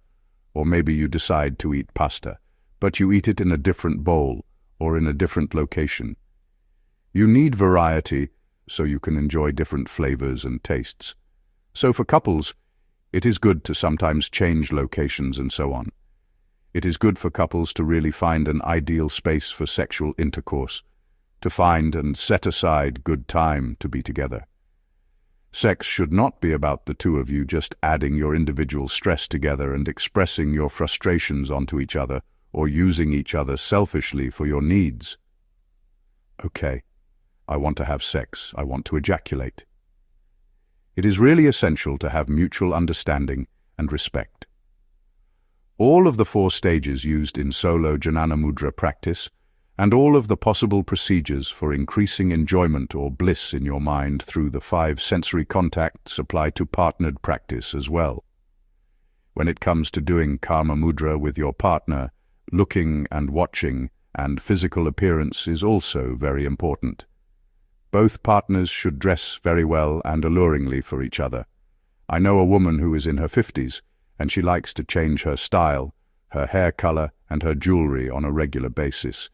or maybe you decide to eat pasta, but you eat it in a different bowl or in a different location. You need variety so you can enjoy different flavors and tastes. So for couples, it is good to sometimes change locations and so on. It is good for couples to really find an ideal space for sexual intercourse, to find and set aside good time to be together. Sex should not be about the two of you just adding your individual stress together and expressing your frustrations onto each other or using each other selfishly for your needs. Okay, I want to have sex. I want to ejaculate. It is really essential to have mutual understanding and respect. All of the 4 stages used in solo Jnana Mudra practice and all of the possible procedures for increasing enjoyment or bliss in your mind through the 5 sensory contacts apply to partnered practice as well. When it comes to doing Karmamudra with your partner, looking and watching and physical appearance is also very important. Both partners should dress very well and alluringly for each other. I know a woman who is in her 50s, and she likes to change her style, her hair color, and her jewelry on a regular basis.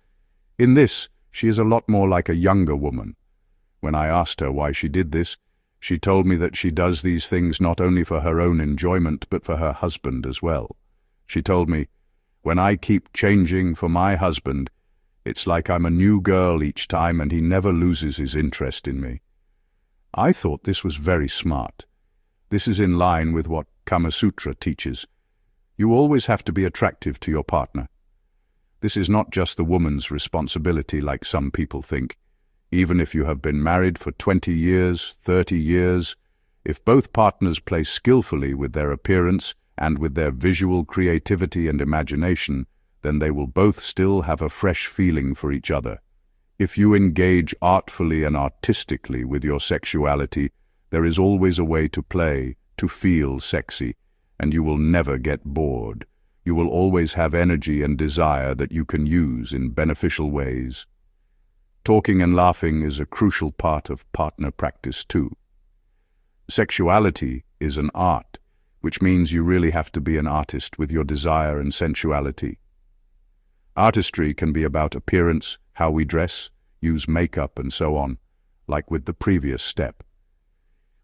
In this, she is a lot more like a younger woman. When I asked her why she did this, She told me that she does these things not only for her own enjoyment, but for her husband as well. She told me, "When I keep changing for my husband, it's like I'm a new girl each time and he never loses his interest in me." I thought this was very smart. This is in line with what Kamasutra teaches. You always have to be attractive to your partner. This is not just the woman's responsibility like some people think. Even if you have been married for 20 years, 30 years, if both partners play skillfully with their appearance and with their visual creativity and imagination, then they will both still have a fresh feeling for each other. If you engage artfully and artistically with your sexuality, there is always a way to play, to feel sexy, and you will never get bored. You will always have energy and desire that you can use in beneficial ways. Talking and laughing is a crucial part of partner practice too. Sexuality is an art, which means you really have to be an artist with your desire and sensuality. Artistry can be about appearance, how we dress, use makeup and so on, like with the previous step.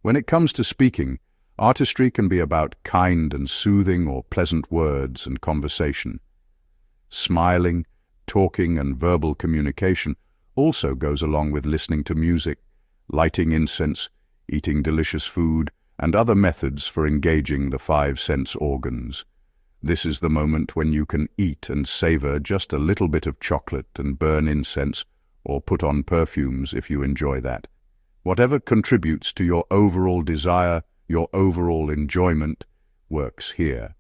When it comes to speaking, artistry can be about kind and soothing or pleasant words and conversation. Smiling, talking and verbal communication also goes along with listening to music, lighting incense, eating delicious food, and other methods for engaging the 5 sense organs. This is the moment when you can eat and savor just a little bit of chocolate and burn incense, or put on perfumes if you enjoy that. Whatever contributes to your overall desire, your overall enjoyment, works here.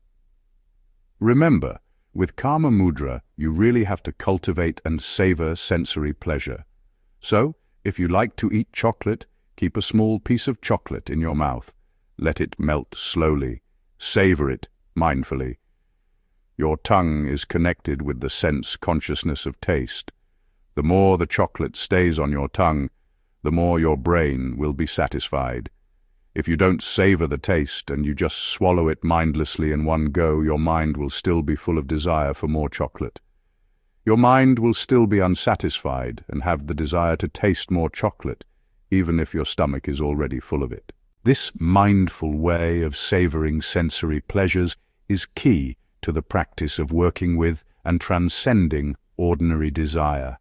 Remember, with Karmamudra, you really have to cultivate and savor sensory pleasure. So, if you like to eat chocolate, keep a small piece of chocolate in your mouth. Let it melt slowly. Savor it mindfully. Your tongue is connected with the sense consciousness of taste. The more the chocolate stays on your tongue, the more your brain will be satisfied. If you don't savor the taste and you just swallow it mindlessly in one go, your mind will still be full of desire for more chocolate. Your mind will still be unsatisfied and have the desire to taste more chocolate, even if your stomach is already full of it. This mindful way of savoring sensory pleasures is key to the practice of working with and transcending ordinary desire.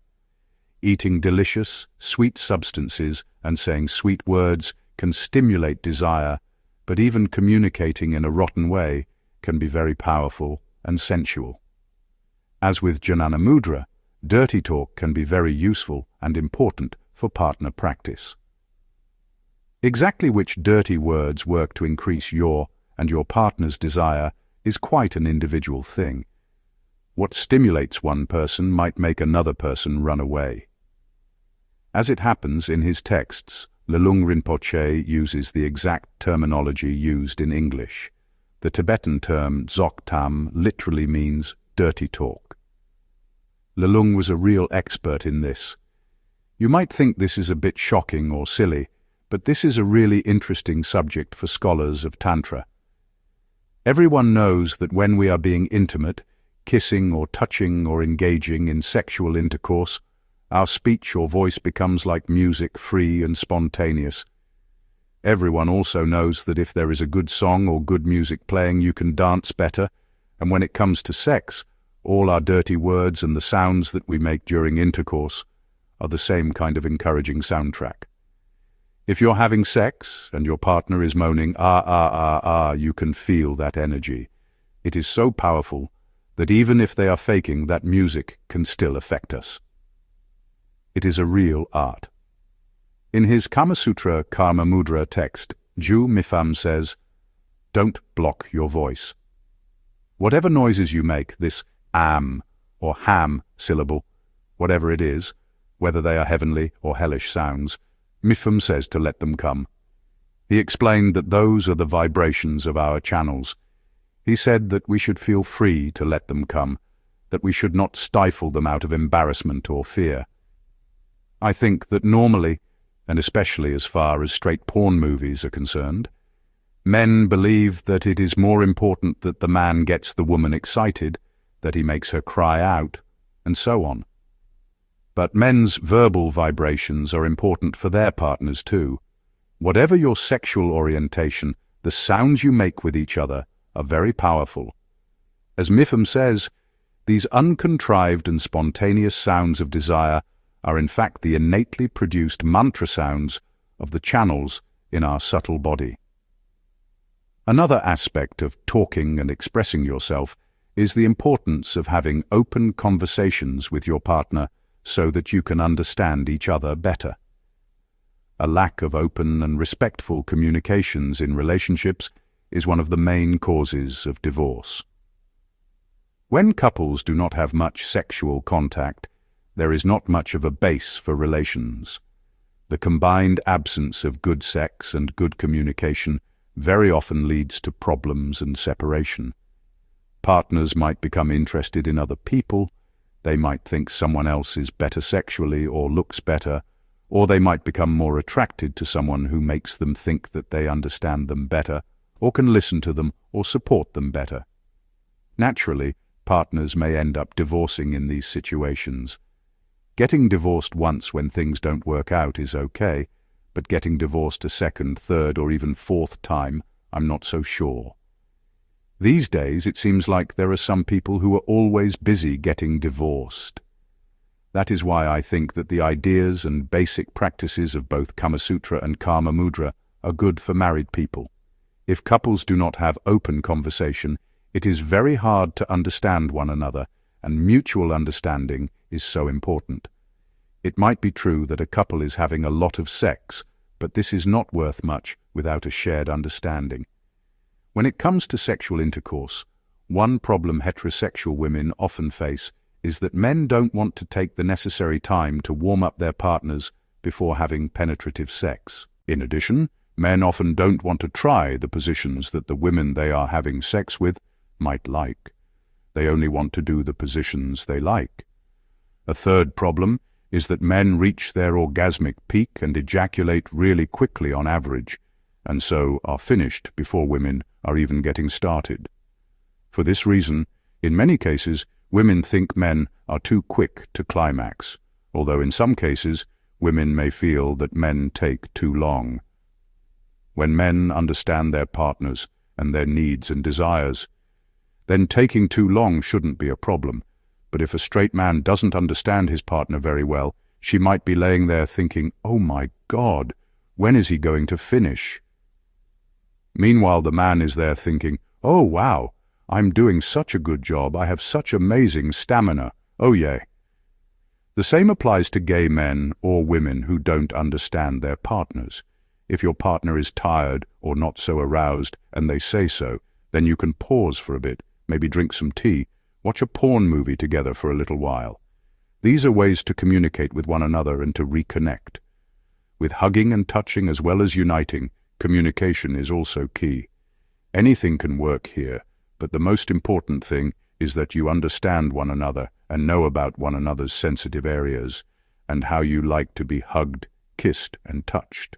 Eating delicious, sweet substances and saying sweet words can stimulate desire, but even communicating in a rotten way can be very powerful and sensual. As with Jnana Mudra, dirty talk can be very useful and important for partner practice. Exactly which dirty words work to increase your and your partner's desire is quite an individual thing. What stimulates one person might make another person run away. As it happens in his texts, Lelung Rinpoche uses the exact terminology used in English. The Tibetan term dzogtam literally means dirty talk. Lelung was a real expert in this. You might think this is a bit shocking or silly, but this is a really interesting subject for scholars of Tantra. Everyone knows that when we are being intimate, kissing or touching or engaging in sexual intercourse, our speech or voice becomes like music, free and spontaneous. Everyone also knows that if there is a good song or good music playing, you can dance better, and when it comes to sex, all our dirty words and the sounds that we make during intercourse are the same kind of encouraging soundtrack. If you're having sex and your partner is moaning, ah, ah, ah, ah, you can feel that energy. It is so powerful that even if they are faking, that music can still affect us. It is a real art. In his Kamasutra Karmamudra text, Ju Mipham says, "Don't block your voice. Whatever noises you make, this am or ham syllable, whatever it is, whether they are heavenly or hellish sounds, Mipham says to let them come. He explained that those are the vibrations of our channels. He said that we should feel free to let them come, that we should not stifle them out of embarrassment or fear. I think that normally, and especially as far as straight porn movies are concerned, men believe that it is more important that the man gets the woman excited, that he makes her cry out, and so on. But men's verbal vibrations are important for their partners too. Whatever your sexual orientation, the sounds you make with each other are very powerful. As Mipham says, these uncontrived and spontaneous sounds of desire are in fact the innately produced mantra sounds of the channels in our subtle body. Another aspect of talking and expressing yourself is the importance of having open conversations with your partner so that you can understand each other better. A lack of open and respectful communications in relationships is one of the main causes of divorce. When couples do not have much sexual contact, there is not much of a base for relations. The combined absence of good sex and good communication very often leads to problems and separation. Partners might become interested in other people, they might think someone else is better sexually or looks better, or they might become more attracted to someone who makes them think that they understand them better, or can listen to them or support them better. Naturally, partners may end up divorcing in these situations. Getting divorced once when things don't work out is okay, but getting divorced a second, third, or even fourth time, I'm not so sure. These days, it seems like there are some people who are always busy getting divorced. That is why I think that the ideas and basic practices of both Kama Sutra and Karmamudra are good for married people. If couples do not have open conversation, it is very hard to understand one another, and mutual understanding is so important. It might be true that a couple is having a lot of sex, but this is not worth much without a shared understanding. When it comes to sexual intercourse, one problem heterosexual women often face is that men don't want to take the necessary time to warm up their partners before having penetrative sex. In addition, men often don't want to try the positions that the women they are having sex with might like. They only want to do the positions they like. A third problem is that men reach their orgasmic peak and ejaculate really quickly on average, and so are finished before women are even getting started. For this reason, in many cases, women think men are too quick to climax, although in some cases, women may feel that men take too long. When men understand their partners and their needs and desires, then taking too long shouldn't be a problem. But if a straight man doesn't understand his partner very well, she might be laying there thinking, "Oh my God, when is he going to finish?" Meanwhile, the man is there thinking, "Oh wow, I'm doing such a good job, I have such amazing stamina, oh yay." The same applies to gay men or women who don't understand their partners. If your partner is tired or not so aroused and they say so, then you can pause for a bit, maybe drink some tea, watch a porn movie together for a little while. These are ways to communicate with one another and to reconnect. With hugging and touching as well as uniting, communication is also key. Anything can work here, but the most important thing is that you understand one another and know about one another's sensitive areas and how you like to be hugged, kissed, and touched.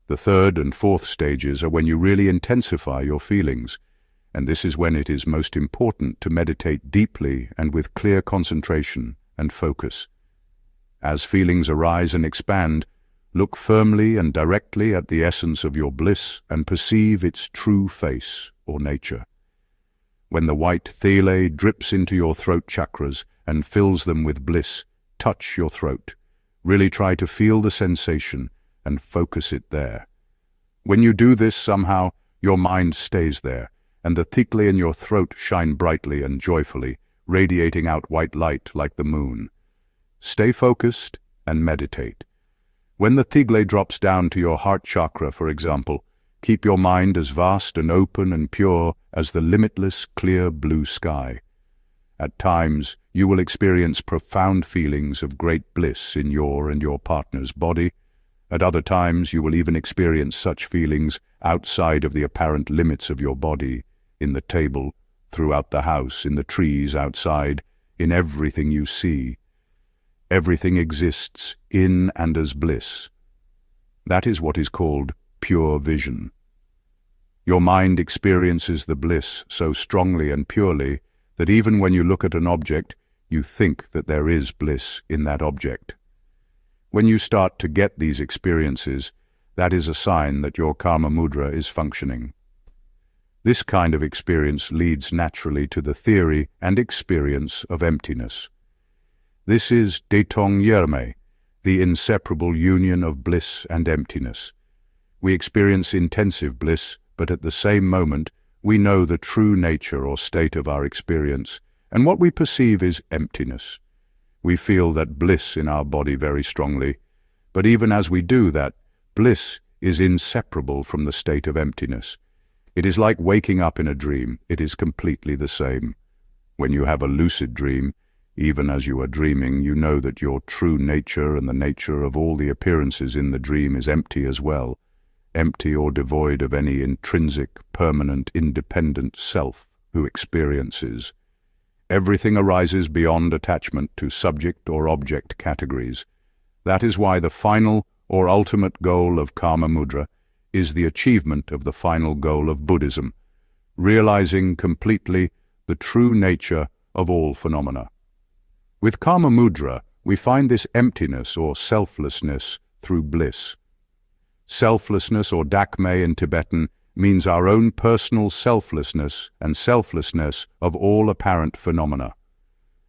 The third and fourth stages are when you really intensify your feelings, and this is when it is most important to meditate deeply and with clear concentration and focus. As feelings arise and expand, look firmly and directly at the essence of your bliss and perceive its true face or nature. When the white thele drips into your throat chakras and fills them with bliss, touch your throat. Really try to feel the sensation and focus it there. When you do this, somehow, your mind stays there, and the thikle in your throat shine brightly and joyfully, radiating out white light like the moon. Stay focused and meditate. When the thikle drops down to your heart chakra, for example, keep your mind as vast and open and pure as the limitless, clear blue sky. At times, you will experience profound feelings of great bliss in your and your partner's body. At other times, you will even experience such feelings outside of the apparent limits of your body, in the table, throughout the house, in the trees outside, in everything you see. Everything exists in and as bliss. That is what is called pure vision. Your mind experiences the bliss so strongly and purely that even when you look at an object, you think that there is bliss in that object. When you start to get these experiences, that is a sign that your Karmamudra is functioning. This kind of experience leads naturally to the theory and experience of emptiness. This is Detong Yerme, the inseparable union of bliss and emptiness. We experience intensive bliss, but at the same moment, we know the true nature or state of our experience, and what we perceive is emptiness. We feel that bliss in our body very strongly, but even as we do that, bliss is inseparable from the state of emptiness. It is like waking up in a dream. It is completely the same. When you have a lucid dream, even as you are dreaming, you know that your true nature and the nature of all the appearances in the dream is empty as well, empty or devoid of any intrinsic, permanent, independent self who experiences. Everything arises beyond attachment to subject or object categories. That is why the final or ultimate goal of Karmamudra is the achievement of the final goal of Buddhism, realizing completely the true nature of all phenomena. With Karmamudra, we find this emptiness or selflessness through bliss. Selflessness, or dakme in Tibetan, means our own personal selflessness and selflessness of all apparent phenomena.